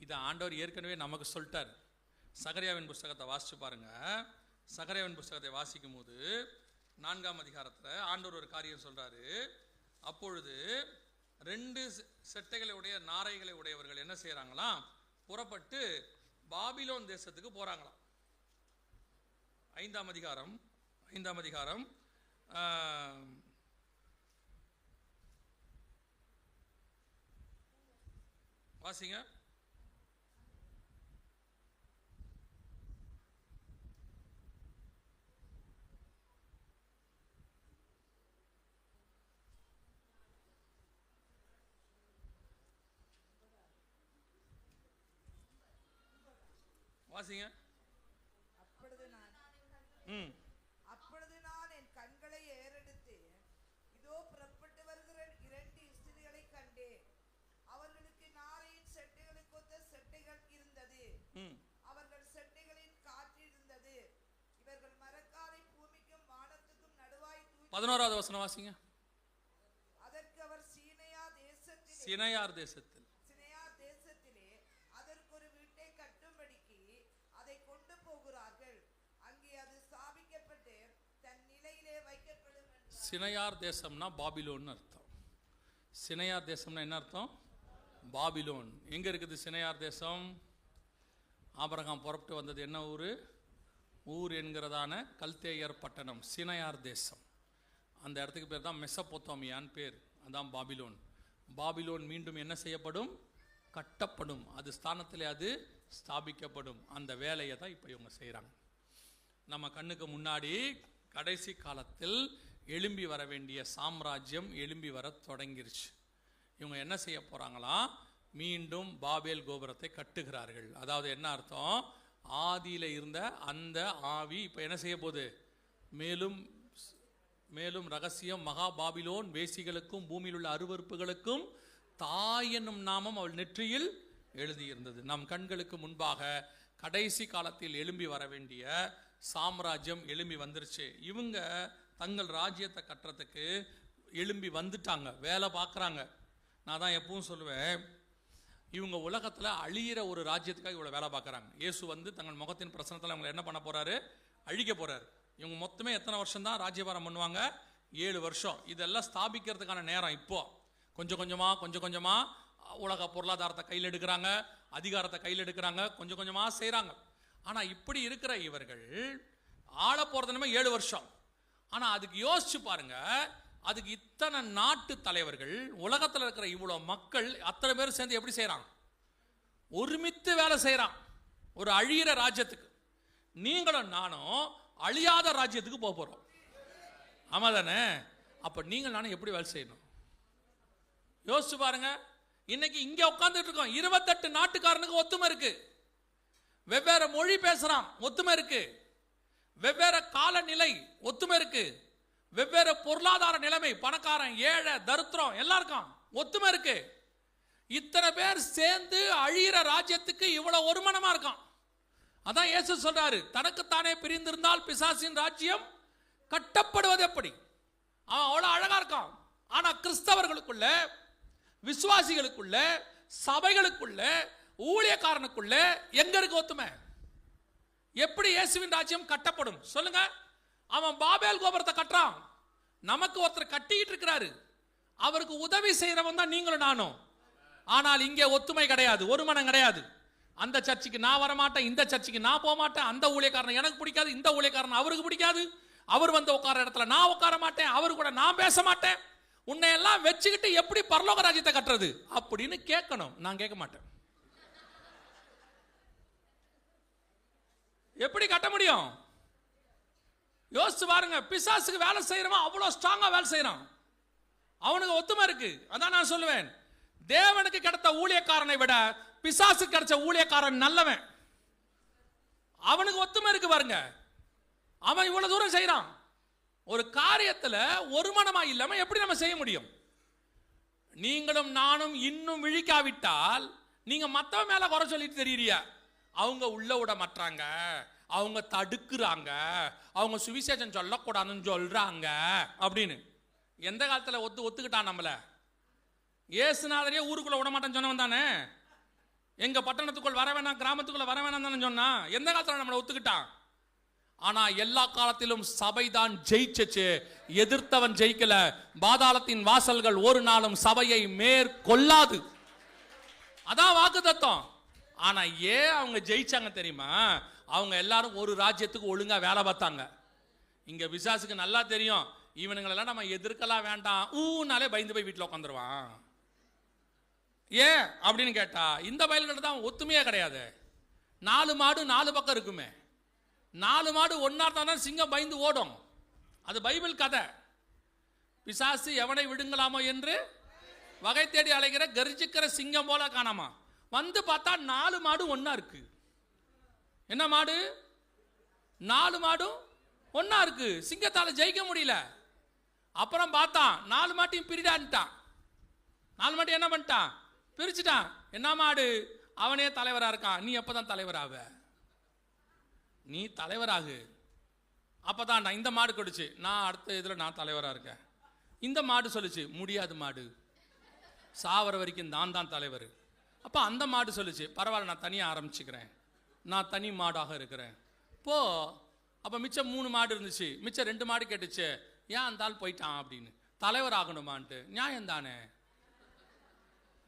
இதை ஆண்டவர் ஏற்கனவே நமக்கு சொல்லிட்டார். சகரியாவின் புஸ்தகத்தை வாசிச்சு பாருங்க. சகரியாவின் புஸ்தகத்தை வாசிக்கும் போது 4ஆம் அதிகாரத்தில் ஆண்டவர் ஒரு காரியம் சொல்றாரு. அப்பொழுது 2 செட்டைகளை உடைய நாரைகளை உடையவர்கள் என்ன செய்யறாங்களாம்? புறப்பட்டு பாபிலோன் தேசத்துக்கு போறாங்களாம். 5ஆம் அதிகாரம் வாசிங்க. வாசிங்க. அப்பொழுது நான் என் கண்களை ஏறெடுத்து இதோ புறப்பட்டு வருகிற 2 ஸ்திரீகளை கண்டேன். அவர்களுக்கு நாரையின் செட்டைகளுக்கு ஒத்த செட்டைகள் இருந்தது. அவர்கள் செட்டைகளின் காற்று இருந்தது. இவர்கள் மரக்காலை பூமிக்கும் வானத்துக்கும் நடுவாய் 11வது வசனம் வாசிங்க. அதற்கு அவர் சீனையார் தேசத்திலே அதற்கு ஒரு வீட்டை கட்டும்படிக்கு அதை கொண்டு போகிறார்கள். அங்கே அது ஸ்தாபிக்கப்பட்டு தன் நிலையிலே வைக்கப்படும். சினையார் தேசம்னா பாபிலோன் அர்த்தம். சினையார் தேசம்னா என்ன அர்த்தம்? பாபிலோன். எங்க இருக்குது சினையார் தேசம்? ஆபிரகாம் புறப்பட்டு வந்தது என்ன ஊர் என்கிறதான கல்தேயர் பட்டணம், சினையார் தேசம். அந்த இடத்துக்கு பேர் தான் மெசபொத்தோமியான்னு பேர். அதான் பாபிலோன். பாபிலோன் மீண்டும் என்ன செய்யப்படும்? கட்டப்படும். அது ஸ்தானத்திலே அது ஸ்தாபிக்கப்படும். அந்த வேலையை தான் இப்போ இவங்க செய்கிறாங்க. நம்ம கண்ணுக்கு முன்னாடி கடைசி காலத்தில் எழும்பி வர வேண்டிய சாம்ராஜ்யம் எழும்பி வர தொடங்கிருச்சு. இவங்க என்ன செய்ய போறாங்களா? மீண்டும் பாபேல் கோபுரத்தை கட்டுகிறார்கள். அதாவது என்ன அர்த்தம்? ஆதியில இருந்த அந்த ஆவி இப்போ என்ன செய்ய போகுது? மேலும் ரகசியம் மகா பாபிலோன் வேசிகளுக்கும் பூமியில் உள்ள அருவருப்புகளுக்கும் தாய் என்னும் நாமம் அவள் நெற்றியில் எழுதியிருந்தது. நம் கண்களுக்கு முன்பாக கடைசி காலத்தில் எழும்பி வர வேண்டிய சாம்ராஜ்யம் எழும்பி வந்துருச்சு. இவங்க தங்கள் ராஜ்யத்தை கட்டுறதுக்கு எழும்பி வந்துட்டாங்க, வேலை பார்க்குறாங்க. நான் தான் எப்பவும் சொல்லுவேன், இவங்க உலகத்தில் அழியிற ஒரு ராஜ்யத்துக்காக இவ்வளோ வேலை பார்க்குறாங்க. இயேசு வந்து தங்கள் முகத்தின் பிரசனத்தில் அவங்க என்ன பண்ண போகிறாரு? அழிக்க போகிறாரு. இவங்க மொத்தமே எத்தனை வருஷம் தான் ராஜ்யபாரம் பண்ணுவாங்க? 7 வருஷம். இதெல்லாம் ஸ்தாபிக்கிறதுக்கான நேரம். இப்போ கொஞ்சம் கொஞ்சமாக உலக பொருளாதாரத்தை கையில் எடுக்கிறாங்க, அதிகாரத்தை கையில் எடுக்கிறாங்க, கொஞ்சம் கொஞ்சமாக செய்கிறாங்க. ஆனால் இப்படி இருக்கிற இவர்கள் ஆள போகிறதுனுமே 7 வருஷம். ஆனால் அதுக்கு யோசிச்சு பாருங்க, அதுக்கு இத்தனை நாட்டு தலைவர்கள், உலகத்தில் இருக்கிற இவ்வளோ மக்கள் அத்தனை பேர் சேர்ந்து எப்படி செய்கிறாங்க? ஒருமித்து வேலை செய்கிறான் ஒரு அழியிற ராஜ்யத்துக்கு. நீங்களும் நானும் அழியாத ராஜ்யத்துக்கு போக போகிறோம். ஆமா தானே? அப்போ நீங்கள் நானும் எப்படி வேலை செய்யணும் யோசிச்சு பாருங்க. இன்னைக்கு இங்கே உட்காந்துட்டு இருக்கோம், 28 நாட்டுக்காரனுக்கு ஒத்துமை இருக்கு, வெவ்வேறு மொழி பேசுறான், ஒத்துமை இருக்கு, வெவ்வேறு காலநிலை ஒத்துமை இருக்கு, வெவ்வேறு பொருளாதார நிலைமை, பணக்காரன் ஏழை தரித்திரம் எல்லாருக்கும் ஒத்துமை இருக்கு. இத்தனை பேர் சேர்ந்து அழியிற ராஜ்யத்துக்கு இவ்வளவு ஒருமனமா இருக்கான். அதான் இயேசு சொல்றாரு, தனக்குத்தானே பிரிந்திருந்தால் பிசாசின் ராஜ்யம் கட்டப்படுவது எப்படி? அவன் அவ்வளவு அழகா இருக்கான். ஆனா கிறிஸ்தவர்களுக்குள்ள, விசுவாசிகளுக்குள்ள, சபைகளுக்குள்ள, ஊழியக்காரனுக்குள்ள எங்க இருக்கு ஒத்துமை? எப்படி இயேசுவின் ராஜ்யம் கட்டப்படும் சொல்லுங்க? அவன் பாபேல் கோபுரத்தை கட்டுறான், நமக்கு ஒருத்தர் கட்டிட்டு இருக்கிறாரு, அவருக்கு உதவி செய்யறவன் தான் நீங்களும் நானும். ஆனால் இங்கே ஒத்துமை கிடையாது, ஒரு மனம் கிடையாது. அந்த சர்ச்சுக்கு நான் வரமாட்டேன், இந்த சர்ச்சுக்கு நான் போக மாட்டேன், அந்த ஊழியக்காரன் எனக்கு பிடிக்காது, இந்த ஊழியக்காரன் அவருக்கு பிடிக்காது, அவர் வந்து உட்கார இடத்துல நான் உட்கார மாட்டேன், அவரு கூட நான் பேச மாட்டேன், உன்னை எல்லாம் வச்சுக்கிட்டு எப்படி பரலோக ராஜ்யத்தை கட்டுறது அப்படின்னு கேட்கணும். நான் கேட்க மாட்டேன். எப்படி கட்ட முடியும்? யோசிச்சு பாருங்க. பிசாசுக்கு வேலை செய்யறவன் அவ்வளவு ஸ்ட்ராங்கா வேலை செய்யறான், அவனுக்கு ஒத்துமை இருக்கு. அதான் நான் சொல்லுவேன், தேவனுக்கு கிடைத்த ஊழியக்காரனை விட பிசாசு கிடைச்ச ஊழியக்காரன் நல்லவன். அவனுக்கு ஒத்துமை இருக்கு பாருங்க, அவன் இவ்வளவு தூரம் செய்யறான். ஒரு காரியத்துல ஒரு மனமா இல்லாம எப்படி நம்ம செய்ய முடியும்? நீங்களும் நானும் இன்னும் விழிக்காவிட்டால் நீங்க மத்தவன் மேல குறை சொல்லிட்டு தெரியுறிய. அவங்க உள்ள விட மாட்டாங்க, அவங்க தடுக்குறாங்க, அவங்க சுவிசேஷம் சொல்லக்கூடாதுன்னு சொல்றாங்க அப்படின்னு. எந்த காலத்துல ஒத்துக்கிட்டான் நம்மள? ஏசுநாதரே ஊருக்குள்ள விட மாட்டேன்னு சொன்னவன் தானே. எங்க பட்டணத்துக்குள் வர வேணாம், கிராமத்துக்குள்ள வர வேணாம் தானே சொன்னா. எந்த காலத்துல நம்மளை ஒத்துக்கிட்டான்? ஆனா எல்லா காலத்திலும் சபைதான் ஜெயிச்சச்சு, எதிர்த்தவன் ஜெயிக்கல. பாதாளத்தின் வாசல்கள் ஒரு நாளும் சபையை மேற்கொள்ளாது, அதான் வாக்கு தத்துவம். ஆனா ஏன் அவங்க ஜெயிச்சாங்க தெரியுமா? அவங்க எல்லாரும் ஒரு ராஜ்யத்துக்கு ஒழுங்கா வேலை பார்த்தாங்க. இங்க விசாசுக்கு நல்லா தெரியும், இவனுங்களெல்லாம் நம்ம எதிர்க்கலாம் வேண்டாம், ஊனாலே பயந்து போய் வீட்டில் உட்காந்துருவான். ஏன் அப்படின்னு கேட்டா, இந்த பயல்கிட்ட தான் ஒத்துமையே கிடையாது. 4 மாடு 4 பக்கம் இருக்குமே, 4 மாடு ஒன்னா தான் சிங்கம் பயந்து ஓடும். அது பைபிள் கதை. பிசாசு எவனை விடுங்கலாமோ என்று வகை தேடி அலைகிற கர்ஜிக்கிற சிங்கம் போல காணாமா. வந்து பார்த்தா 4 மாடு ஒன்னா இருக்கு. என்ன மாடு? 4 மாடும் ஒன்னா இருக்கு. சிங்கத்தால ஜெயிக்க முடியல. அப்புறம் பார்த்தான், 4 மாட்டையும் பிரிடான்ட்டான். 4 மாட்டையும் என்ன பண்ணிட்டான்? பிரிச்சுட்டான். என்ன மாடு? அவனே தலைவரா இருக்கான். நீ எப்பதான் தலைவராக? நீ தலைவராகு. அப்பதான் இந்த மாடு கொடுச்சு, நான் அடுத்த இதுல நான் தலைவரா இருக்கேன். இந்த மாடு சொல்லுச்சு, முடியாது மாடு, சாவர வரைக்கும் நான் தான் தலைவர். அப்ப அந்த மாடு சொல்லுச்சு, பரவாயில்ல நான் தனியா ஆரம்பிச்சுக்கிறேன், நான் தனி மாடாக இருக்கிறேன் போ. அப்ப மிச்சம் 3 மாடு இருந்துச்சு, மிச்சம் 2 மாடு கேட்டுச்சு, ஏன் அந்த ஆள் போயிட்டான் அப்படின்னு. தலைவர் ஆகணுமான்ட்டு. நியாயம் தானே?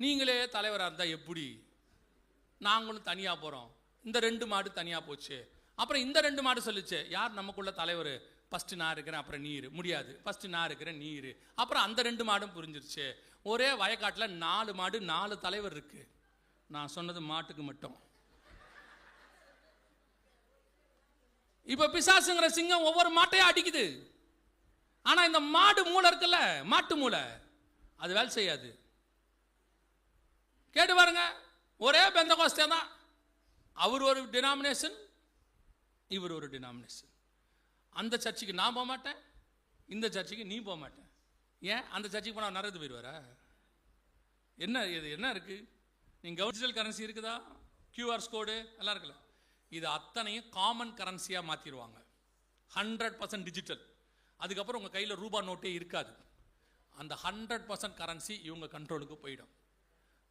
நீங்களே தலைவராக இருந்தா எப்படி? நாங்களும் தனியா போறோம். இந்த 2 மாடு தனியா போச்சு. அப்புறம் இந்த 2 மாடு சொல்லிச்சு, யார் நமக்குள்ள தலைவர்? ஃபர்ஸ்ட் நான் இருக்கிறேன், அப்புறம் நீ இரு. முடியாது, ஃபர்ஸ்ட் நான் இருக்கிறேன், நீ இரு. அப்புறம் அந்த 2 மாடும் புரிஞ்சிருச்சு. ஒரே வயக்காட்டில் 4 மாடு 4 தலைவர் இருக்கு. நான் சொன்னது மாட்டுக்கு மட்டும். இப்ப பிசாசுங்கிற சிங்கம் ஒவ்வொரு மாட்டையும் அடிக்குது. ஆனா இந்த மாடு மூளை இருக்குல்ல, மாட்டு மூளை, அது வேலை செய்யாது. கேட்டு பாருங்க, ஒரே பெந்தகோஸ்தே தான். அவர் ஒரு டினாமினேஷன், இவர் ஒரு டினாமினேஷன். அந்த சர்ச்சுக்கு நான் போக மாட்டேன், இந்த சர்ச்சுக்கு நீ போக மாட்டேன். ஏன்? அந்த சர்ச்சுக்கு போனால் நரது போயிடுவாரா? என்ன இது என்ன இருக்குது? நீங்கள் டிஜிட்டல் கரன்சி இருக்குதா? கியூஆர் கோடு எல்லாம் இருக்குல்ல, இது அத்தனையும் காமன் கரன்சியாக மாற்றிடுவாங்க. 100% டிஜிட்டல். அதுக்கப்புறம் உங்கள் கையில் ரூபா நோட்டே இருக்காது. அந்த 100% கரன்சி இவங்க கண்ட்ரோலுக்கு போயிடும்.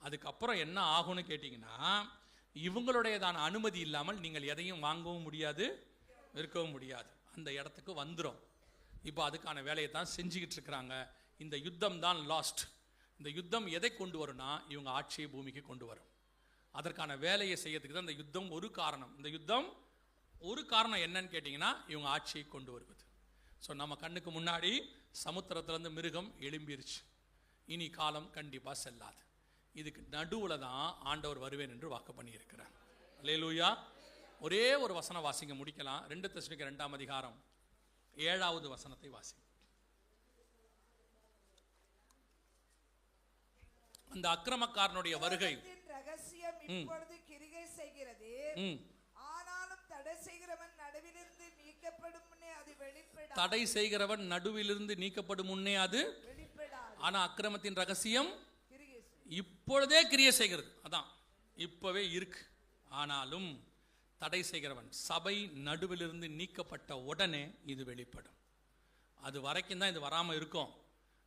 அதுக்கப்புறம் என்ன ஆகும்னு கேட்டிங்கன்னா, இவங்களுடையதான அனுமதி இல்லாமல் நீங்கள் எதையும் வாங்கவும் முடியாது, விற்கவும் முடியாது. அந்த இடத்துக்கு வந்துடும். இப்போ அதுக்கான வேலையை தான் செஞ்சுக்கிட்டு இருக்கிறாங்க. இந்த யுத்தம் தான் லாஸ்ட். இந்த யுத்தம் எதை கொண்டு வரும்னா, இவங்க ஆட்சியை பூமிக்கு கொண்டு வரும். அதற்கான வேலையை செய்யறதுக்கு தான் இந்த யுத்தம் ஒரு காரணம். இந்த யுத்தம் ஒரு காரணம் என்னன்னு கேட்டிங்கன்னா, இவங்க ஆட்சியை கொண்டு வருவது. ஸோ நம்ம கண்ணுக்கு முன்னாடி சமுத்திரத்திலேருந்து மிருகம் எழும்பிருச்சு. இனி காலம் கண்டிப்பாக செல்லாது. இதுக்கு நடுவில் தான் ஆண்டவர் வருவேன் என்று வாக்கு பண்ணியிருக்கிறார். அல்லேலூயா. ஒரே ஒரு வசனம் வாசிங்க, முடிக்கலாம். 2 தெசலோனிக்கேயர் 2ஆம் அதிகாரம் 7வது வசனத்தை வாசிங்க. அந்த அக்கிரமக்காரனுடைய வருகை ரகசியம் இப்பொழுது கிரிகை செய்கிறது, ஆனாலும் தடை செய்கிறவன் நடுவிலிருந்து நீக்கப்படும் முன்னே அது வெளிப்படாது. தடை செய்கிறவன் நடுவிலிருந்து நீக்கப்படும் முன்னே அது வெளிப்படாது. ஆனா அக்கிரமத்தின் ரகசியம் இப்பொழுதே கிரியை செய்கிறது. அதான் இப்பவே இருக்கு. ஆனாலும் தடை செய்கிறவன் சபை நடுவிலிருந்து நீக்கப்பட்ட உடனே இது வெளிப்படும். அது வரைக்கும் தான் இது வராமல் இருக்கும்.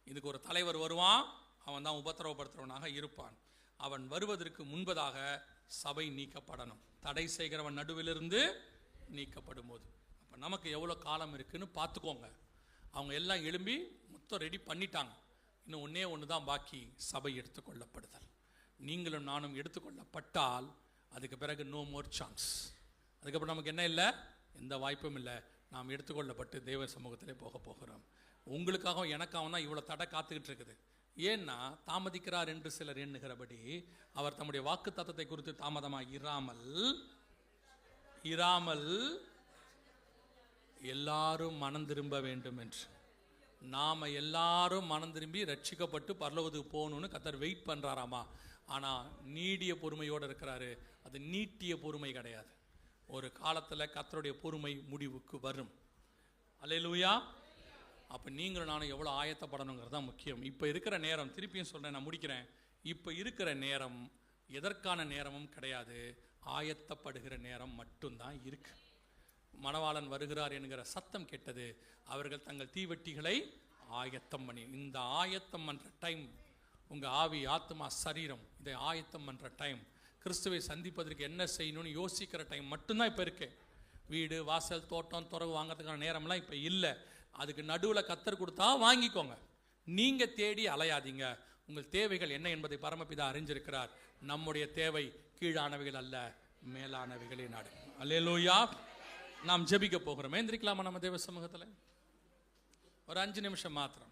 இதுக்கு ஒரு தலைவர் வருவான், அவன் தான் உபத்திரவப்படுத்துறவனாக இருப்பான். அவன் வருவதற்கு முன்பதாக சபை நீக்கப்படணும். தடை செய்கிறவன் நடுவிலிருந்து நீக்கப்படும் போது அப்போ நமக்கு எவ்வளோ காலம் இருக்குன்னு பார்த்துக்கோங்க. அவங்க எல்லாம் எழும்பி மொத்தம் ரெடி பண்ணிட்டாங்க. இன்னும் ஒன்று தான் பாக்கி, சபை எடுத்துக்கொள்ளப்படுதல். நீங்களும் நானும் எடுத்துக்கொள்ளப்பட்டால் அதுக்கு பிறகு நோ மோர் சான்ஸ். அதுக்கப்புறம் நமக்கு என்ன இல்லை, எந்த வாய்ப்பும் இல்லை. நாம் எடுத்துக்கொள்ளப்பட்டு தேவ சமூகத்திலே போக போகிறோம். உங்களுக்காகவும் எனக்காகவும் தான் இவ்வளோ தடை காத்துக்கிட்டு இருக்குது. ஏன்னா தாமதிக்கிறார் என்று சிலர் எண்ணுகிறபடி அவர் தம்முடைய வாக்கு தத்தத்தை குறித்து தாமதமாக இராமல் எல்லாரும் மனம் திரும்ப வேண்டும் என்று. நாம எல்லாரும் மனம் திரும்பி ரட்சிக்கப்பட்டு பரலோகத்துக்கு போகணும்னு கர்த்தர் வெயிட் பண்றாராமா. ஆனா நீடிய பொறுமையோடு இருக்கிறாரு. அது நீட்டிய பொறுமை கிடையாது. ஒரு காலத்துல கர்த்தருடைய பொறுமை முடிவுக்கு வரும். அல்லேலூயா. அப்போ நீங்களும் நானும் எவ்வளோ ஆயத்தப்படணுங்கிறது தான் முக்கியம். இப்போ இருக்கிற நேரம், திருப்பியும் சொல்கிறேன், நான் முடிக்கிறேன். இப்போ இருக்கிற நேரம் எதற்கான நேரமும் கிடையாது, ஆயத்தப்படுகிற நேரம் மட்டும்தான் இருக்கு. மணவாளன் வருகிறார் என்கிற சத்தம் கேட்டது. அவர்கள் தங்கள் தீவெட்டிகளை ஆயத்தம் பண்ணி, இந்த ஆயத்தம் பண்ணுற டைம், உங்கள் ஆவி ஆத்மா சரீரம் இதை ஆயத்தம் பண்ணுற டைம், கிறிஸ்துவை சந்திப்பதற்கு என்ன செய்யணும்னு யோசிக்கிற டைம் மட்டும்தான் இப்போ இருக்கு. வீடு வாசல் தோட்டம் துறவு வாங்கிறதுக்கான நேரம்லாம் இப்போ இல்லை. அதுக்கு நடுவில் கர்த்தர் கொடுத்தா வாங்கிக்கோங்க. நீங்கள் தேடி அலையாதீங்க. உங்கள் தேவைகள் என்ன என்பதை பரமபிதா அறிஞ்சிருக்கிறார். நம்முடைய தேவை கீழானவைகள் அல்ல, மேலானவைகளே நாடு. அல்லேலூயா. நாம் ஜெபிக்க போகிறோம். எந்திரிக்கலாமா நம்ம தேவ சமூகத்தில்? ஒரு 5 நிமிஷம் மாத்திரம்.